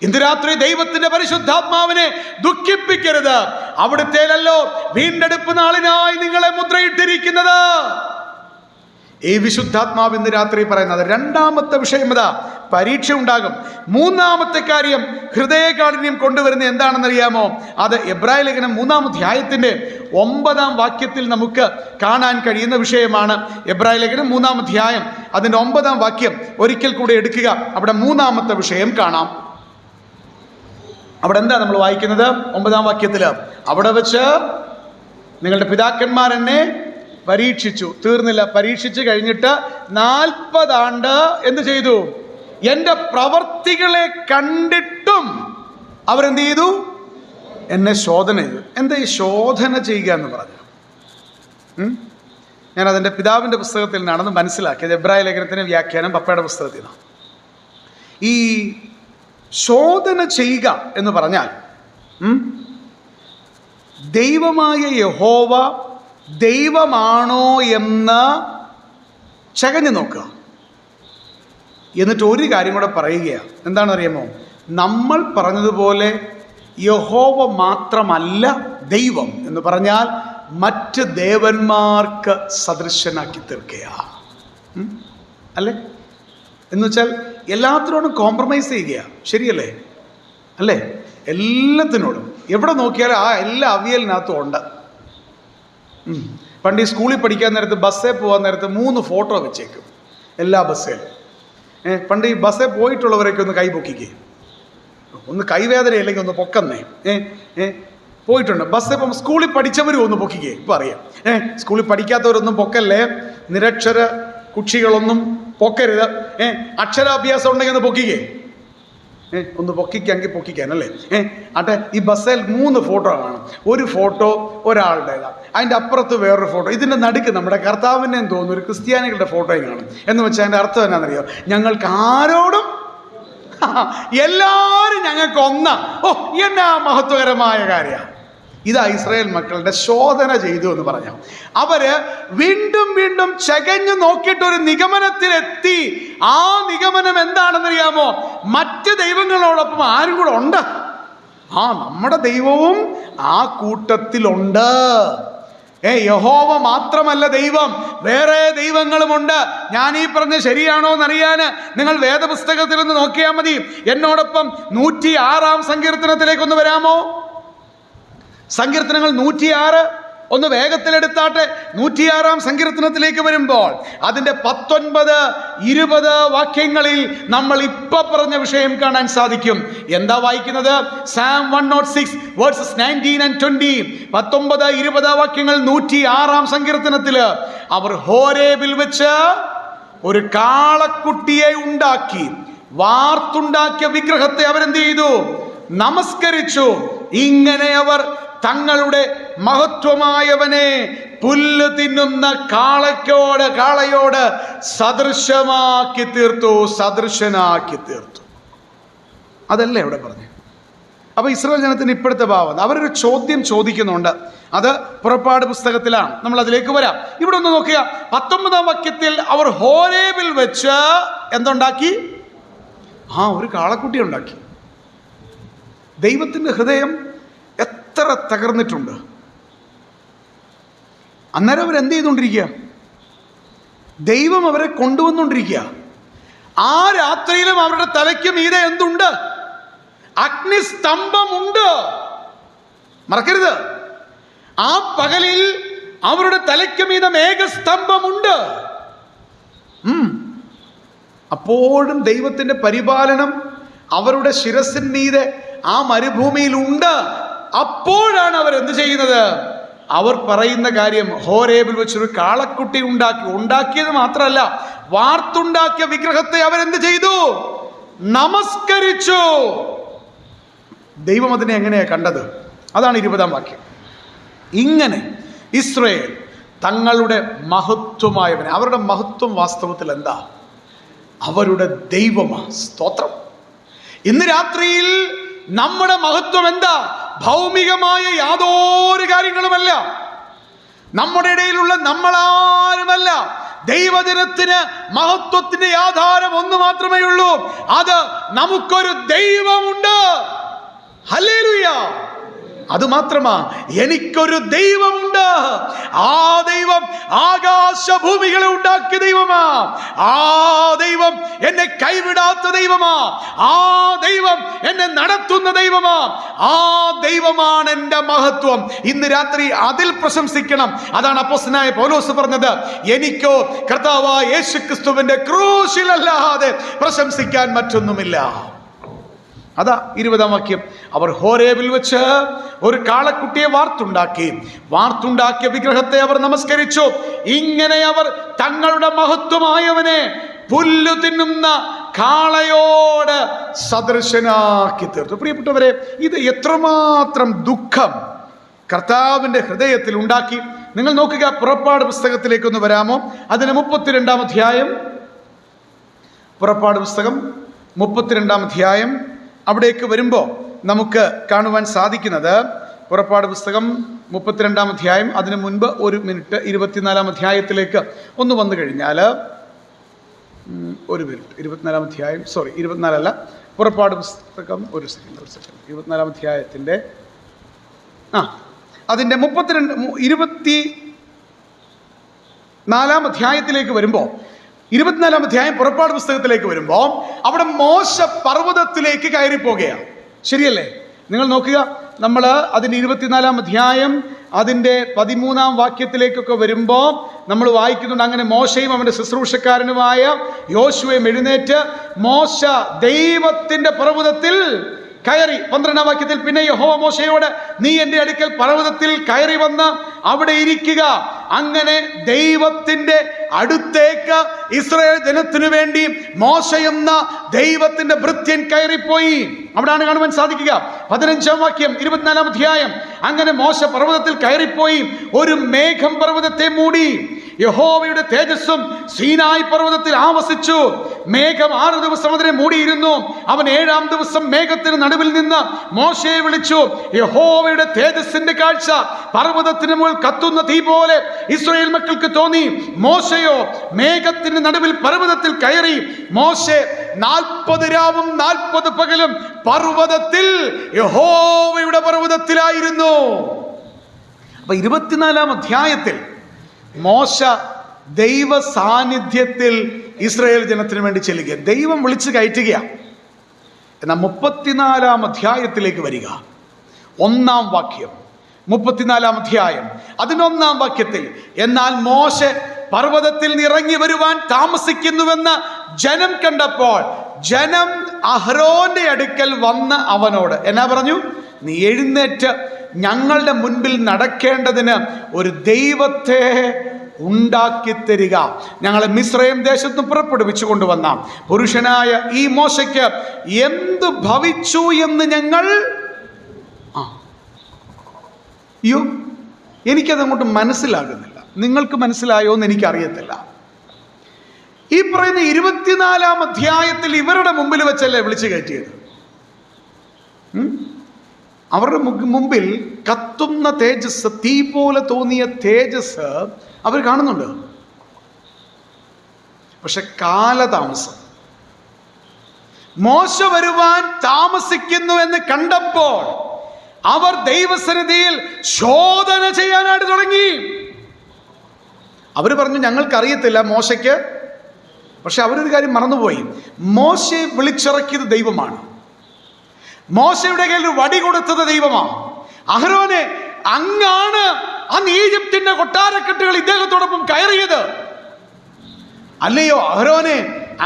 ഇന്ന് രാത്രി ദൈവത്തിന്റെ പരിശുദ്ധാത്മാവിനെ ദുഃഖിപ്പിക്കരുത്. അവിടുത്തേലല്ലോ വീണ്ടെടുപ്പ് നാളിനായി നിങ്ങളെ മുദ്രയിട്ടിരിക്കുന്നത്. ഈ വിശുദ്ധാത്മാവ് ഇന്ന് രാത്രി പറയുന്നത്. രണ്ടാമത്തെ വിഷയം ഇതാ, പരീക്ഷ ഉണ്ടാകും. മൂന്നാമത്തെ കാര്യം ഹൃദയകാഠിന്യം കൊണ്ടുവരുന്നത് എന്താണെന്നറിയാമോ? അത് എബ്രായ ലേഖനം 3-ാം അധ്യായത്തിന്റെ 9-ാം വാക്യത്തിൽ നമുക്ക് കാണാൻ കഴിയുന്ന വിഷയമാണ്. എബ്രായ ലേഖനം 3-ാം അധ്യായം അതിന്റെ 9-ാം വാക്യം ഒരിക്കൽ കൂടെ എടുക്കുക. അവിടെ മൂന്നാമത്തെ വിഷയം കാണാം. അവിടെ എന്താ നമ്മൾ വായിക്കുന്നത്? 9-ാം വാക്യത്തില്, അവിടെ വെച്ച് നിങ്ങളുടെ പിതാക്കന്മാർ എന്നെ പരീക്ഷിച്ചു, തീർന്നില്ല, പരീക്ഷിച്ചു കഴിഞ്ഞിട്ട് 40 ആണ്ട് എന്ത് ചെയ്തു? എൻ്റെ പ്രവർത്തികളെ കണ്ടിട്ടും അവരെന്ത് ചെയ്തു? എന്നെ ശോധന ചെയ്തു. എന്താ ഈ ശോധന ചെയ്യുക എന്ന് പറഞ്ഞു? ഞാൻ അതിൻ്റെ പിതാവിൻ്റെ പുസ്തകത്തിൽ നിന്നാണെന്ന് മനസ്സിലാക്കിയത്. എബ്രായ ലേഖനത്തിന് വ്യാഖ്യാനം പപ്പയുടെ പുസ്തകത്തിൽ നിന്നാണ്. ഈ ശോധന ചെയ്യുക എന്ന് പറഞ്ഞാൽ ദൈവമായ യഹോവ ദൈവമാണോ എന്ന് ചകഞ്ഞു നോക്കുക. എന്നിട്ട് ഒരു കാര്യം കൂടെ പറയുകയാണ്. എന്താണെന്നറിയാമോ? നമ്മൾ പറഞ്ഞതുപോലെ യഹോവ മാത്രമല്ല ദൈവം എന്ന് പറഞ്ഞാൽ മറ്റ് ദേവന്മാർക്ക് സദൃശനാക്കി തീർക്കുകയാണ്. അല്ലേ? എന്ന് വെച്ചാൽ എല്ലാത്തിനോടും കോംപ്രമൈസ് ചെയ്യുക. ശരിയല്ലേ? അല്ലേ? എല്ലാത്തിനോടും എവിടെ നോക്കിയാലും ആ എല്ലാ അവിയലിനകത്തും ഉണ്ട്. പണ്ട് ഈ സ്കൂളിൽ പഠിക്കാൻ നേരത്ത് ബസ്സിൽ പോകാൻ നേരത്ത് 3 ഫോട്ടോ വെച്ചേക്കും എല്ലാ ബസ്സിലും. പണ്ട് ഈ ബസ്സിൽ പോയിട്ടുള്ളവരൊക്കെ ഒന്ന് കൈ പൊക്കിക്കേ, ഒന്ന് കൈവേദന അല്ലെങ്കിൽ ഒന്ന് പൊക്കുന്നേ. പോയിട്ടുണ്ട് ബസ്സിൽ ഇപ്പം. സ്കൂളിൽ പഠിച്ചവരും ഒന്ന് പൊക്കിക്കേ. ഇപ്പം അറിയാം, സ്കൂളിൽ പഠിക്കാത്തവരൊന്നും പൊക്കല്ലേ. നിരക്ഷര കുക്ഷികളൊന്നും പൊക്കരുത്. അക്ഷരാഭ്യാസം ഉണ്ടെങ്കിൽ ഒന്ന് പൊക്കിക്കേ. ഒന്ന് പൊക്കിക്കാമെങ്കിൽ പൊക്കിക്കാനല്ലേ. ആട്ടെ, ഈ ബസ്സിൽ 3 ഫോട്ടോ കാണും. ഒരു ഫോട്ടോ ഒരാളുടേതാണ്, അതിൻ്റെ അപ്പുറത്ത് വേറൊരു ഫോട്ടോ, ഇതിൻ്റെ നടുക്ക് നമ്മുടെ കർത്താവിനെയും തോന്നുന്നു ഒരു ക്രിസ്ത്യാനികളുടെ ഫോട്ടോയും കാണും. എന്ന് വെച്ചാൽ അതിൻ്റെ അർത്ഥം എന്നാണെന്നറിയോ? ഞങ്ങൾക്ക് ആരോടും എല്ലാവരും ഞങ്ങൾക്ക് ഒന്നാ. ഓ, എന്നാ മഹത്വകരമായ കാര്യമാണ്. ഇതാ ഇസ്രായേൽ മക്കളുടെ ശോധന ചെയ്തു എന്ന് പറഞ്ഞാൽ അവര് വീണ്ടും വീണ്ടും ചകഞ്ഞു നോക്കിയിട്ട് ഒരു നിഗമനത്തിലെത്തി. ആ നിഗമനം എന്താണെന്നറിയാമോ? മറ്റ് ദൈവങ്ങളോടൊപ്പം ആരും കൂടെ ഉണ്ട്. നമ്മുടെ ദൈവവും ആ കൂട്ടത്തിലുണ്ട്. യഹോവ മാത്രമല്ല ദൈവം, വേറെ ദൈവങ്ങളുമുണ്ട്. ഞാൻ ഈ പറഞ്ഞ ശരിയാണോ എന്നറിയാൻ നിങ്ങൾ വേദപുസ്തകത്തിൽ ഒന്ന് നോക്കിയാൽ മതി. എന്നോടൊപ്പം 106-ാം സങ്കീർത്തനത്തിലേക്കൊന്ന് വരാമോ? സങ്കീർത്തനങ്ങൾ 106 ഒന്ന് വേഗത്തിലെടുത്താട്ടെ. 106-ാം സങ്കീർത്തനത്തിലേക്ക് വരുമ്പോൾ അതിൻ്റെ 19, 20 വാക്യങ്ങളിൽ നമ്മൾ ഇപ്പൊ പറഞ്ഞ വിഷയം കാണാൻ സാധിക്കും. എന്താ വായിക്കുന്നത്? Psalm 106 verses 19 and 20. 19, 20 വാക്യങ്ങൾ 106-ാം സങ്കീർത്തനത്തില് അവർ ഹോരേബിൽ വെച്ച് ഒരു കാളക്കുട്ടിയെ ഉണ്ടാക്കി, വാർത്തുണ്ടാക്കിയ വിഗ്രഹത്തെ അവരെന്ത് ചെയ്തു? നമസ്കരിച്ചു. ഇങ്ങനെ അവർ തങ്ങളുടെ മഹത്വമായവനെ പുല്ല് തിന്നുന്ന കാളയോട് സദൃശമാക്കി തീർത്തു, സദൃശനാക്കി തീർത്തു. അതല്ലേ ഇവിടെ പറഞ്ഞു. അപ്പൊ ഇസ്രായേൽ ജനത്തിന് ഇപ്പോഴത്തെ ഭാവം, അവരൊരു ചോദ്യം ചോദിക്കുന്നുണ്ട്. അത് പുറപ്പാട് പുസ്തകത്തിലാണ്. നമ്മൾ അതിലേക്ക് വരാം. ഇവിടെ ഒന്ന് നോക്കുക. 19-ാം വാക്യത്തിൽ അവർ ഹോരേബിൽ വെച്ച് എന്തുണ്ടാക്കി? ഒരു കാളക്കുട്ടി ഉണ്ടാക്കി. ദൈവത്തിന്റെ ഹൃദയം എത്ര തകർന്നിട്ടുണ്ട്. അന്നേരം അവരെന്ത് ചെയ്തുകൊണ്ടിരിക്കുക? ദൈവം അവരെ കൊണ്ടുവന്നുകൊണ്ടിരിക്കുക. ആ രാത്രിയിലും അവരുടെ തലയ്ക്ക് മീതെ എന്തുണ്ട്? അഗ്നിസ്തംഭമുണ്ട്. മറക്കരുത്. ആ പകലിൽ അവരുടെ തലയ്ക്ക് മീതെ മേഘസ്തംഭമുണ്ട്. അപ്പോഴും ദൈവത്തിന്റെ പരിപാലനം അവരുടെ ശിരസിന്മീതെ ആ മരുഭൂമിയിലുണ്ട്. അപ്പോഴാണ് അവരെന്ത് ചെയ്യുന്നത്? അവർ പറയുന്ന കാര്യം, ഹോരേബിൽ വെച്ചൊരു കാളക്കുട്ടി ഉണ്ടാക്കിയത് മാത്രമല്ല, വാർത്തുണ്ടാക്കിയ വിഗ്രഹത്തെ അവരെന്ത് ചെയ്തു? നമസ്കരിച്ചു. ദൈവം അതിനെ എങ്ങനെയാ കണ്ടത്? അതാണ് 20-ാം വാക്യം. ഇങ്ങനെ ഇസ്രായേൽ തങ്ങളുടെ മഹത്വമായവനെ, അവരുടെ മഹത്വം വാസ്തവത്തിൽ എന്താ? അവരുടെ ദൈവമാ. സ്തോത്രം. ഇന്ന് രാത്രിയിൽ നമ്മുടെ മഹത്വം എന്താ? ഭൗമികമായ യാതൊരു കാര്യങ്ങളുമല്ല. നമ്മുടെ ഇടയിലുള്ള നമ്മളാരുമല്ല. ദൈവജനത്തിന് മഹത്വത്തിന്റെ ആധാരം ഒന്ന് മാത്രമേ ഉള്ളൂ, അത് നമുക്കൊരു ദൈവമുണ്ട്. ഹല്ലേലൂയ. അത് മാത്രമാ, എനിക്കൊരു ദൈവമുണ്ട്. ആ ദൈവം ആകാശഭൂമികളെ ഉണ്ടാക്കിയ ദൈവമാ. ആ ദൈവം എന്നെ കൈവിടാത്ത ദൈവമാ. ആ ദൈവം എന്നെ നടത്തുന്ന ദൈവമാ. ആ ദൈവമാണ് എൻ്റെ മഹത്വം. ഇന്ന് രാത്രി അതിൽ പ്രശംസിക്കണം. അതാണ് അപ്പോസ്തലനായ പൗലോസ് പറഞ്ഞത്, എനിക്കോ കർത്താവായ യേശുക്രിസ്തുവിന്റെ ക്രൂശിലല്ലാതെ പ്രശംസിക്കാൻ മറ്റൊന്നുമില്ല. അതാ 20-ാം വാക്യം. അവർ ഹോരേബിൽ വെച്ച് ഒരു കാളക്കുട്ടിയെ വാർത്തുണ്ടാക്കിയ വിഗ്രഹത്തെ അവർ നമസ്കരിച്ചു. ഇങ്ങനെ അവർ തങ്ങളുടെ മഹത്വമായവനെ പുല്ലു തിന്നുന്ന കാളയോട് സദൃശനാക്കി തീർത്തു. പ്രിയപ്പെട്ടവരെ, ഇത് എത്രമാത്രം ദുഃഖം കർത്താവിന്റെ ഹൃദയത്തിൽ ഉണ്ടാക്കി. നിങ്ങൾ നോക്കുക, പുറപ്പാട് പുസ്തകത്തിലേക്കൊന്ന് വരാമോ? അതിന് 32-ാം അധ്യായം, പുറപ്പാട് പുസ്തകം 32-ാം അധ്യായം. അവിടേക്ക് വരുമ്പോൾ നമുക്ക് കാണുവാൻ സാധിക്കുന്നത്, പുറപ്പാട് പുസ്തകം 32-ാം അധ്യായം, അതിനു മുൻപ് ഒരു മിനിറ്റ് 24-ാം അധ്യായത്തിലേക്ക് ഒന്ന് വന്നു കഴിഞ്ഞാൽ, ഒരു മിനിറ്റ്, 24-ാം അധ്യായം, 24 പുറപ്പാട് പുസ്തകം, ഒരു സെക്കൻഡ് 24-ാം അധ്യായത്തിൻ്റെ അതിൻ്റെ 24-ാം അധ്യായത്തിലേക്ക് വരുമ്പോൾ, 24-ാം അധ്യായം പുറപ്പാട് പുസ്തകത്തിലേക്ക് വരുമ്പോൾ അവിടെ മോശ പർവ്വതത്തിലേക്ക് കയറിപ്പോകുകയാണ്. ശരിയല്ലേ? നിങ്ങൾ നോക്കുക, നമ്മൾ അതിൻ്റെ 24-ാം അധ്യായം അതിൻ്റെ 13-ാം വാക്യത്തിലേക്കൊക്കെ വരുമ്പോൾ നമ്മൾ വായിക്കുന്നുണ്ട്, അങ്ങനെ മോശയും അവൻ്റെ ശുശ്രൂഷക്കാരനുമായ യോശുവയും എഴുന്നേറ്റ് മോശ ദൈവത്തിൻ്റെ പർവ്വതത്തിൽ കയറി. 12-ാം വാക്യത്തിൽ, പിന്നെ യഹോവ മോശയോട്, നീ എൻ്റെ അടുക്കൽ പർവ്വതത്തിൽ കയറി വന്ന് അവിടെ ഇരിക്കുക. അങ്ങനെ ദൈവത്തിന്റെ അടുത്തേക്ക് ഇസ്രായേൽ ജനത്തിനു വേണ്ടി മോശ എന്ന ദൈവത്തിന്റെ ഭൃത്യൻ കയറിപ്പോയി. അവിടാണ് കാണുവാൻ സാധിക്കുക. 15-ാം വാക്യം 24-ാം അധ്യായം. അങ്ങനെ മോശ പർവ്വതത്തിൽ കയറിപ്പോയി, ഒരു മേഘം പർവ്വതത്തെ മൂടി. യഹോവയുടെ തേജസ്സും സീനായി പർവ്വതത്തിൽ ആവസിച്ചു. മേഘം 6 ദിവസം അതിനെ മൂടിയിരുന്നു. അവൻ 7-ാം ദിവസം മേഘത്തിന് നടുവിൽ നിന്ന് മോശയെ വിളിച്ചു. യഹോവയുടെ തേജസ്സിന്റെ കാഴ്ച പർവ്വതത്തിന് മുകളിൽ കത്തുന്ന തീ പോലെ ഇസ്രായേൽ മക്കൾക്ക് തോന്നി. മോശയോ മേഘത്തിന് നടുവിൽ പർവ്വതത്തിൽ കയറി. മോശെ 40 രാവും 40 പകലും പർവ്വതത്തിൽ, യഹോവയുടെ പർവ്വതത്തിലായിരുന്നു. അപ്പൊ 24-ാം അധ്യായത്തിൽ മോശ ദൈവ സാന്നിധ്യത്തിൽ ഇസ്രായേൽ ജനത്തിന് വേണ്ടി ചെല്ലുക, ദൈവം വിളിച്ചു കയറ്റുകയാണ്. എന്നാൽ 34-ാം അധ്യായത്തിലേക്ക് വരിക, 1-ാം വാക്യം, 34-ാം അധ്യായം അതിൻ്റെ 1-ാം വാക്യത്തിൽ, എന്നാൽ മോശെ പർവ്വതത്തിൽ ഇറങ്ങി വരുവാൻ താമസിക്കുന്നുവെന്ന് ജനം കണ്ടപ്പോൾ ജനം അഹ്റോന്റെ അടുക്കൽ വന്ന് അവനോട് എന്നാ പറഞ്ഞു? നീ എഴുന്നേറ്റ് ഞങ്ങളുടെ മുൻപിൽ നടക്കേണ്ടതിന് ഒരു ദൈവത്തെ ഉണ്ടാക്കി തരിക. ഞങ്ങളെ മിസ്രയീം ദേശത്ത് പുറപ്പെടുവിച്ചു കൊണ്ടുവന്ന പുരുഷനായ ഈ മോശയ്ക്ക് എന്ത് ഭവിച്ചു എന്ന് ഞങ്ങൾ എനിക്കതങ്ങോട്ട് മനസ്സിലാകുന്നില്ല. നിങ്ങൾക്ക് മനസ്സിലായോ എന്ന് എനിക്കറിയത്തില്ല. ഈ പറയുന്ന 24-ാം അധ്യായത്തിൽ ഇവരുടെ മുമ്പിൽ വെച്ചല്ലേ വിളിച്ചു കയറ്റിയത്. അവരുടെ മുമ്പിൽ കത്തുന്ന തേജസ്, തീ പോലെ തോന്നിയ തേജസ് അവർ കാണുന്നുണ്ട്. പക്ഷെ കാലതാമസം, മോശ വരുവാൻ താമസിക്കുന്നു എന്ന് കണ്ടപ്പോൾ അവർ ദൈവസന്നിധിയിൽ ശോധന ചെയ്യാനായിട്ട് തുടങ്ങി. അവർ പറഞ്ഞു, ഞങ്ങൾക്കറിയത്തില്ല മോശയ്ക്ക്. പക്ഷെ അവരൊരു കാര്യം മറന്നുപോയി, മോശയെ വിളിച്ചിറക്കിയത് ദൈവമാണ്. മോശയുടെ കയ്യിൽ ഒരു വടി കൊടുത്തത് ദൈവമാണ്. അഹ്റോനെ, അങ്ങാണ് അന്ന് ഈജിപ്തിന്റെ കൊട്ടാരക്കെട്ടുകൾ ഇദ്ദേഹത്തോടൊപ്പം കയറിയത്, അല്ലയോ അഹ്റോനെ?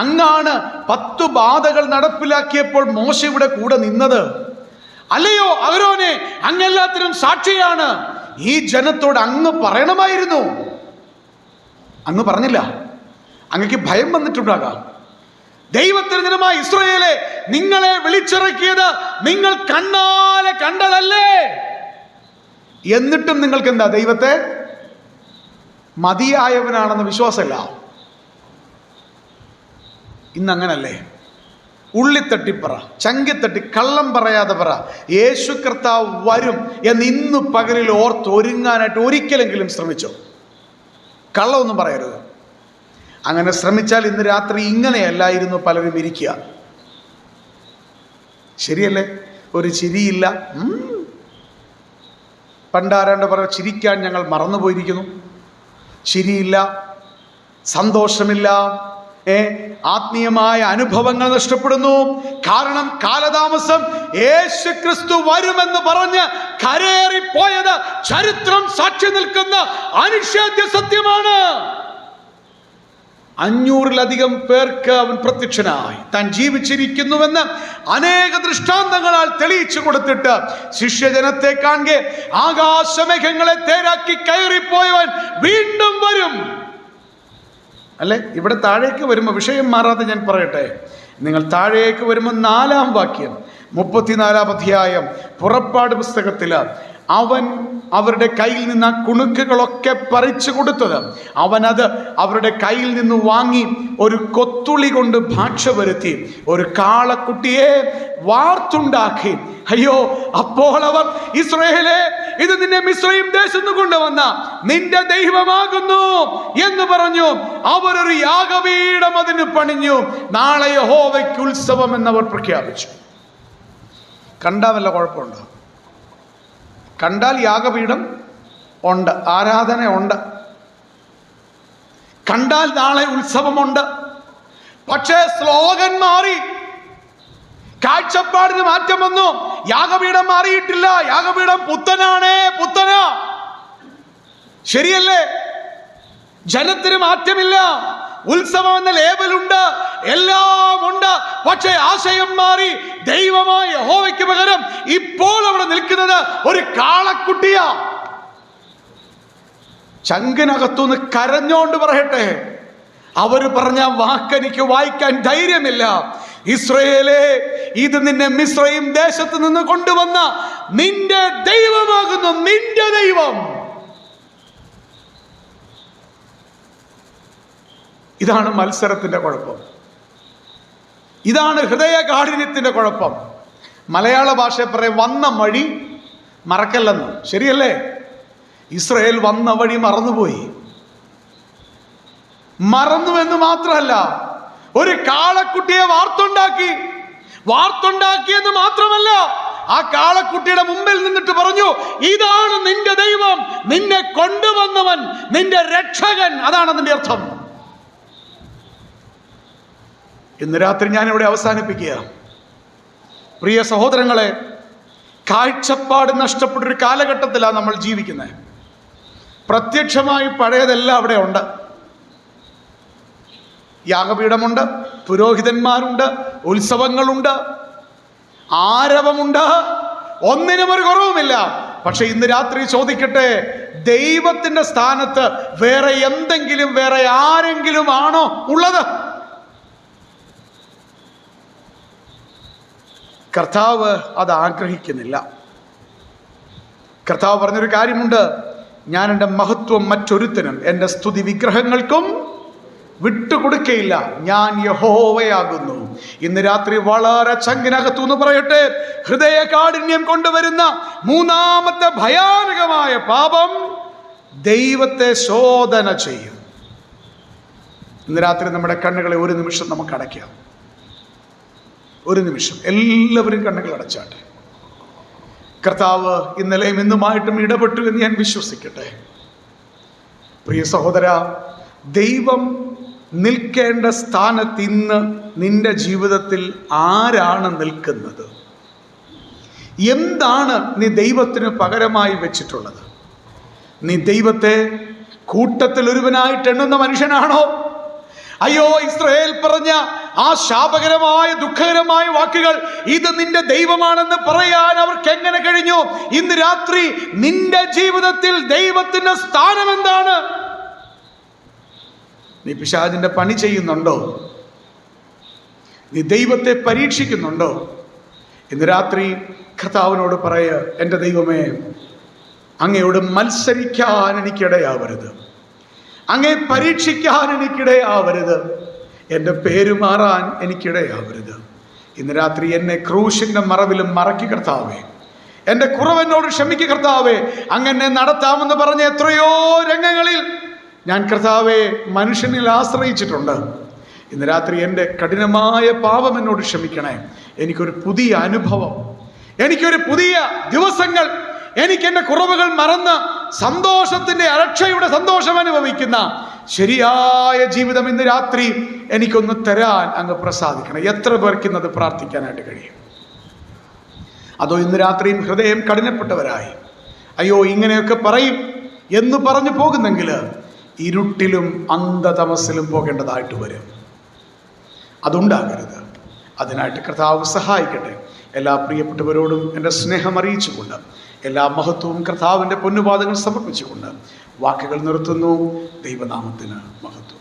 അങ്ങാണ് 10 ബാധകൾ നടപ്പിലാക്കിയപ്പോൾ മോശയുടെ കൂടെ നിന്നത്, അല്ലയോ അഹ്റോനെ? അങ്ങെല്ലാത്തിനും സാക്ഷിയാണ്. ഈ ജനത്തോട് അങ്ങ് പറയണമായിരുന്നു. അങ്ങ് പറഞ്ഞില്ല. അങ്ങക്ക് ഭയം വന്നിട്ടുണ്ടാകാം. ദൈവത്തിന് ജനമായ ഇസ്രായേലെ, നിങ്ങളെ വിളിച്ചിറക്കിയത് നിങ്ങൾ കണ്ണാലെ കണ്ടതല്ലേ? എന്നിട്ടും നിങ്ങൾക്ക് എന്താ ദൈവത്തെ മതിയായവനാണെന്ന് വിശ്വാസമില്ല. ഇന്നങ്ങനല്ലേ? ഉള്ളിത്തട്ടിപ്പറ, ചങ്കിത്തട്ടി, കള്ളം പറയാതെ പറ, യേശു കർത്താവ് വരും എന്ന് ഇന്ന് പകലിൽ ഓർത്തൊരുങ്ങാനായിട്ട് ഒരിക്കലെങ്കിലും ശ്രമിച്ചോ? കള്ളമൊന്നും പറയരുത്. അങ്ങനെ ശ്രമിച്ചാൽ ഇന്ന് രാത്രി ഇങ്ങനെയല്ലായിരുന്നു പലരും ഇരിക്കുക. ശരിയല്ലേ? ഒരു ചിരിയില്ല. പണ്ടാരാണ്ട് പറഞ്ഞ ചിരിക്കാൻ ഞങ്ങൾ മറന്നുപോയിരിക്കുന്നു. ചിരിയില്ല, സന്തോഷമില്ല, ആത്മീയമായ അനുഭവങ്ങൾ നഷ്ടപ്പെടുന്നു. കാരണം കാലതാമസം. യേശു ക്രിസ്തു വരുമെന്ന് പറഞ്ഞ് കരേറിപ്പോയത് ചരിത്രം സാക്ഷി നിൽക്കുന്ന അനിഷേധ്യ സത്യമാണ്. 500-ലധികം പേർക്ക് അവൻ പ്രത്യക്ഷനായി. താൻ ജീവിച്ചിരിക്കുന്നുവെന്ന് അനേക ദൃഷ്ടാന്തങ്ങളാൽ തെളിയിച്ചു കൊടുത്തിട്ട് ശിഷ്യജനത്തെ കാണെ ആകാശമേഘങ്ങളെ തേരാക്കി കയറിപ്പോയവൻ വീണ്ടും വരും. അല്ലെ? ഇവിടെ താഴേക്ക് വരുമ്പോൾ, വിഷയം മാറാതെ ഞാൻ പറയട്ടെ, നിങ്ങൾ താഴേക്ക് വരുമ്പോൾ 4-ാം വാക്യം 34-ാം അധ്യായം പുറപ്പാട് പുസ്തകത്തില് അവൻ അവരുടെ കയ്യിൽ നിന്ന് ആ കുണുക്കുകളൊക്കെ പറിച്ചു കൊടുത്തത് അവനത് അവരുടെ കയ്യിൽ നിന്ന് വാങ്ങി ഒരു കൊത്തുളി കൊണ്ട് ഭാഷ വരുത്തി ഒരു കാളക്കുട്ടിയെ വാർത്തുണ്ടാക്കി. അയ്യോ, അപ്പോൾ അവർ, ഇസ്രായേലേ, ഇത് നിന്നെ മിസ്രയീം ദേശത്ത് കൊണ്ടുവന്ന നിന്റെ ദൈവമാകുന്നു എന്ന് പറഞ്ഞു. അവരൊരു യാഗപീഠം അതിന് പണിഞ്ഞു. നാളെ യഹോവയ്ക്ക് ഉത്സവം എന്നവർ പ്രഖ്യാപിച്ചു. കണ്ടാ വല്ല കുഴപ്പമുണ്ടോ? കണ്ടാൽ യാഗപീഠം ഉണ്ട്, ആരാധന ഉണ്ട്, കണ്ടാൽ നാളെ ഉത്സവമുണ്ട്. പക്ഷേ സ്ലോഗൻ മാറി, കാഴ്ചപ്പാടിന് മാറ്റം വന്നു. യാഗപീഠം മാറിയിട്ടില്ല. യാഗപീഠം പുത്തനാണേ, പുത്തനാ. ശരിയല്ലേ? ജനത്തിന് മാറ്റമില്ല. ഉത്സവം എന്ന ലേബലുണ്ട്, എല്ലാം ഉണ്ട്. പക്ഷേ ആശയം മാറി. ദൈവമായ യഹോവയ്ക്ക് പകരം ഇപ്പോൾ അവിടെ നിൽക്കുന്നത് ഒരു കാളക്കുട്ടിയാ. ചങ്കിനകത്തുനിന്ന് കരഞ്ഞോണ്ട് പറയട്ടെ, അവര് പറഞ്ഞ വാക്കെനിക്ക് വായിക്കാൻ ധൈര്യമില്ല. ഇസ്രായേലേ, ഇത് നിന്നെ മിസ്രയീം ദേശത്ത് നിന്ന് കൊണ്ടുവന്ന നിന്റെ ദൈവമാകുന്നു, നിന്റെ ദൈവം. ഇതാണ് മത്സരത്തിന്റെ കുഴപ്പം. ഇതാണ് ഹൃദയകാഠിന്യത്തിന്റെ കുഴപ്പം. മലയാള ഭാഷ പറയും വന്ന വഴി മറക്കല്ലെന്ന്. ശരിയല്ലേ? ഇസ്രായേൽ വന്ന വഴി മറന്നുപോയി. മറന്നുവെന്ന് മാത്രമല്ല, ഒരു കാളക്കുട്ടിയെ വാർത്തുണ്ടാക്കിയെന്ന് മാത്രമല്ല, ആ കാളക്കുട്ടിയുടെ മുമ്പിൽ നിന്നിട്ട് പറഞ്ഞു, ഇതാണ് നിന്റെ ദൈവം, നിന്നെ കൊണ്ടുവന്നവൻ, നിന്റെ രക്ഷകൻ. അതാണ് അതിന്റെ അർത്ഥം. ഇന്ന് രാത്രി ഞാൻ ഇവിടെ അവസാനിപ്പിക്കുക. പ്രിയ സഹോദരങ്ങളെ, കാഴ്ചപ്പാട് നഷ്ടപ്പെട്ടൊരു കാലഘട്ടത്തിലാണ് നമ്മൾ ജീവിക്കുന്നത്. പ്രത്യക്ഷമായി പഴയതെല്ലാം അവിടെ ഉണ്ട്. യാഗപീഠമുണ്ട്, പുരോഹിതന്മാരുണ്ട്, ഉത്സവങ്ങളുണ്ട്, ആരവമുണ്ട്, ഒന്നിനും ഒരു കുറവുമില്ല. പക്ഷെ ഇന്ന് രാത്രി ചോദിക്കട്ടെ, ദൈവത്തിന്റെ സ്ഥാനത്ത് വേറെ എന്തെങ്കിലും, വേറെ ആരെങ്കിലും ആണോ ഉള്ളത്? കർത്താവ് അത് ആഗ്രഹിക്കുന്നില്ല. കർത്താവ് പറഞ്ഞൊരു കാര്യമുണ്ട്, ഞാൻ എൻ്റെ മഹത്വം മറ്റൊരുത്തനും എൻ്റെ സ്തുതി വിഗ്രഹങ്ങൾക്കും വിട്ടുകൊടുക്കയില്ല, ഞാൻ യഹോവയാകുന്നു. ഇന്ന് രാത്രി വളരെ ചങ്കിനകത്തുനിന്ന് പറയട്ടെ, ഹൃദയകാഠിന്യം കൊണ്ടുവരുന്ന 3-ാമത്തെ ഭയാനകമായ പാപം ദൈവത്തെ ശോധന ചെയ്യും. ഇന്ന് രാത്രി നമ്മുടെ കണ്ണുകളെ ഒരു നിമിഷം നമുക്ക് അടയ്ക്കാം. ഒരു നിമിഷം എല്ലാവരും കണ്ണുകൾ അടച്ചാട്ടെ. കർത്താവ് ഇന്നലെയും ഇന്നുമായിട്ടും ഇടപെട്ടു എന്ന് ഞാൻ വിശ്വസിക്കട്ടെ. പ്രിയ സഹോദര, ദൈവം നിൽക്കേണ്ട സ്ഥാനത്ത് ഇന്ന് നിന്റെ ജീവിതത്തിൽ ആരാണ് നിൽക്കുന്നത്? എന്താണ് നീ ദൈവത്തിന് പകരമായി വെച്ചിട്ടുള്ളത്? നീ ദൈവത്തെ കൂട്ടത്തിൽ ഒരുവനായിട്ട് എണ്ണുന്ന മനുഷ്യനാണോ? അയ്യോ, ഇസ്രായേൽ പറഞ്ഞ ആ ശാപകരമായ ദുഃഖകരമായ വാക്കുകൾ, ഇത് നിന്റെ ദൈവമാണെന്ന് പറയാൻ അവർക്ക് എങ്ങനെ കഴിഞ്ഞു? ഇന്ന് രാത്രി നിന്റെ ജീവിതത്തിൽ ദൈവത്തിന്റെ സ്ഥാനം എന്താണ്? നീ പിശാചിന്റെ പണി ചെയ്യുന്നുണ്ടോ? നീ ദൈവത്തെ പരീക്ഷിക്കുന്നുണ്ടോ? ഇന്ന് രാത്രി കർത്താവിനോട് പറയുക, എൻ്റെ ദൈവമേ, അങ്ങയോട് മത്സരിക്കാൻ എനിക്കിടയാവരുത്, അങ്ങേ പരീക്ഷിക്കാൻ എനിക്കിടയാവരുത്, എൻ്റെ പേര് മാറാൻ എനിക്കിടയാവരുത്. ഇന്ന് രാത്രി എന്നെ ക്രൂശിന്റെ മറവിലും മറക്കി കർത്താവേ, എൻ്റെ കുറവെന്നോട് ക്ഷമിക്കുക കർത്താവേ. അങ്ങനെ നടത്താമെന്ന് പറഞ്ഞ എത്രയോ രംഗങ്ങളിൽ ഞാൻ കർത്താവെ മനുഷ്യനിൽ ആശ്രയിച്ചിട്ടുണ്ട്. ഇന്ന് രാത്രി എൻ്റെ കഠിനമായ പാപം എന്നോട് ക്ഷമിക്കണേ. എനിക്കൊരു പുതിയ അനുഭവം, എനിക്കൊരു പുതിയ ദിവസങ്ങൾ, എനിക്ക് എൻ്റെ കുറവുകൾ മറന്ന് സന്തോഷത്തിൻ്റെ അരക്ഷയുടെ സന്തോഷം അനുഭവിക്കുന്ന ശരിയായ ജീവിതം ഇന്ന് രാത്രി എനിക്കൊന്ന് തരാൻ അങ്ങ് പ്രസാദിക്കണം. എത്ര പേർക്ക് ഇന്നത് പ്രാർത്ഥിക്കാനായിട്ട് കഴിയും? അതോ ഇന്ന് രാത്രിയും ഹൃദയം കഠിനപ്പെട്ടവരായി അയ്യോ ഇങ്ങനെയൊക്കെ പറയും എന്ന് പറഞ്ഞു പോകുന്നെങ്കിൽ ഇരുട്ടിലും അന്ധതമസിലും പോകേണ്ടതായിട്ട് വരും. അതുണ്ടാകരുത്. അതിനായിട്ട് കർത്താവ് സഹായിക്കട്ടെ. എല്ലാ പ്രിയപ്പെട്ടവരോടും എൻ്റെ സ്നേഹം അറിയിച്ചുകൊണ്ട് എല്ലാ മഹത്വവും കർത്താവിൻ്റെ പൊന്നുപാദങ്ങൾ സമർപ്പിച്ചുകൊണ്ട് വാക്കുകൾ നിർത്തുന്നു. ദൈവനാമത്തിന് മഹത്വം.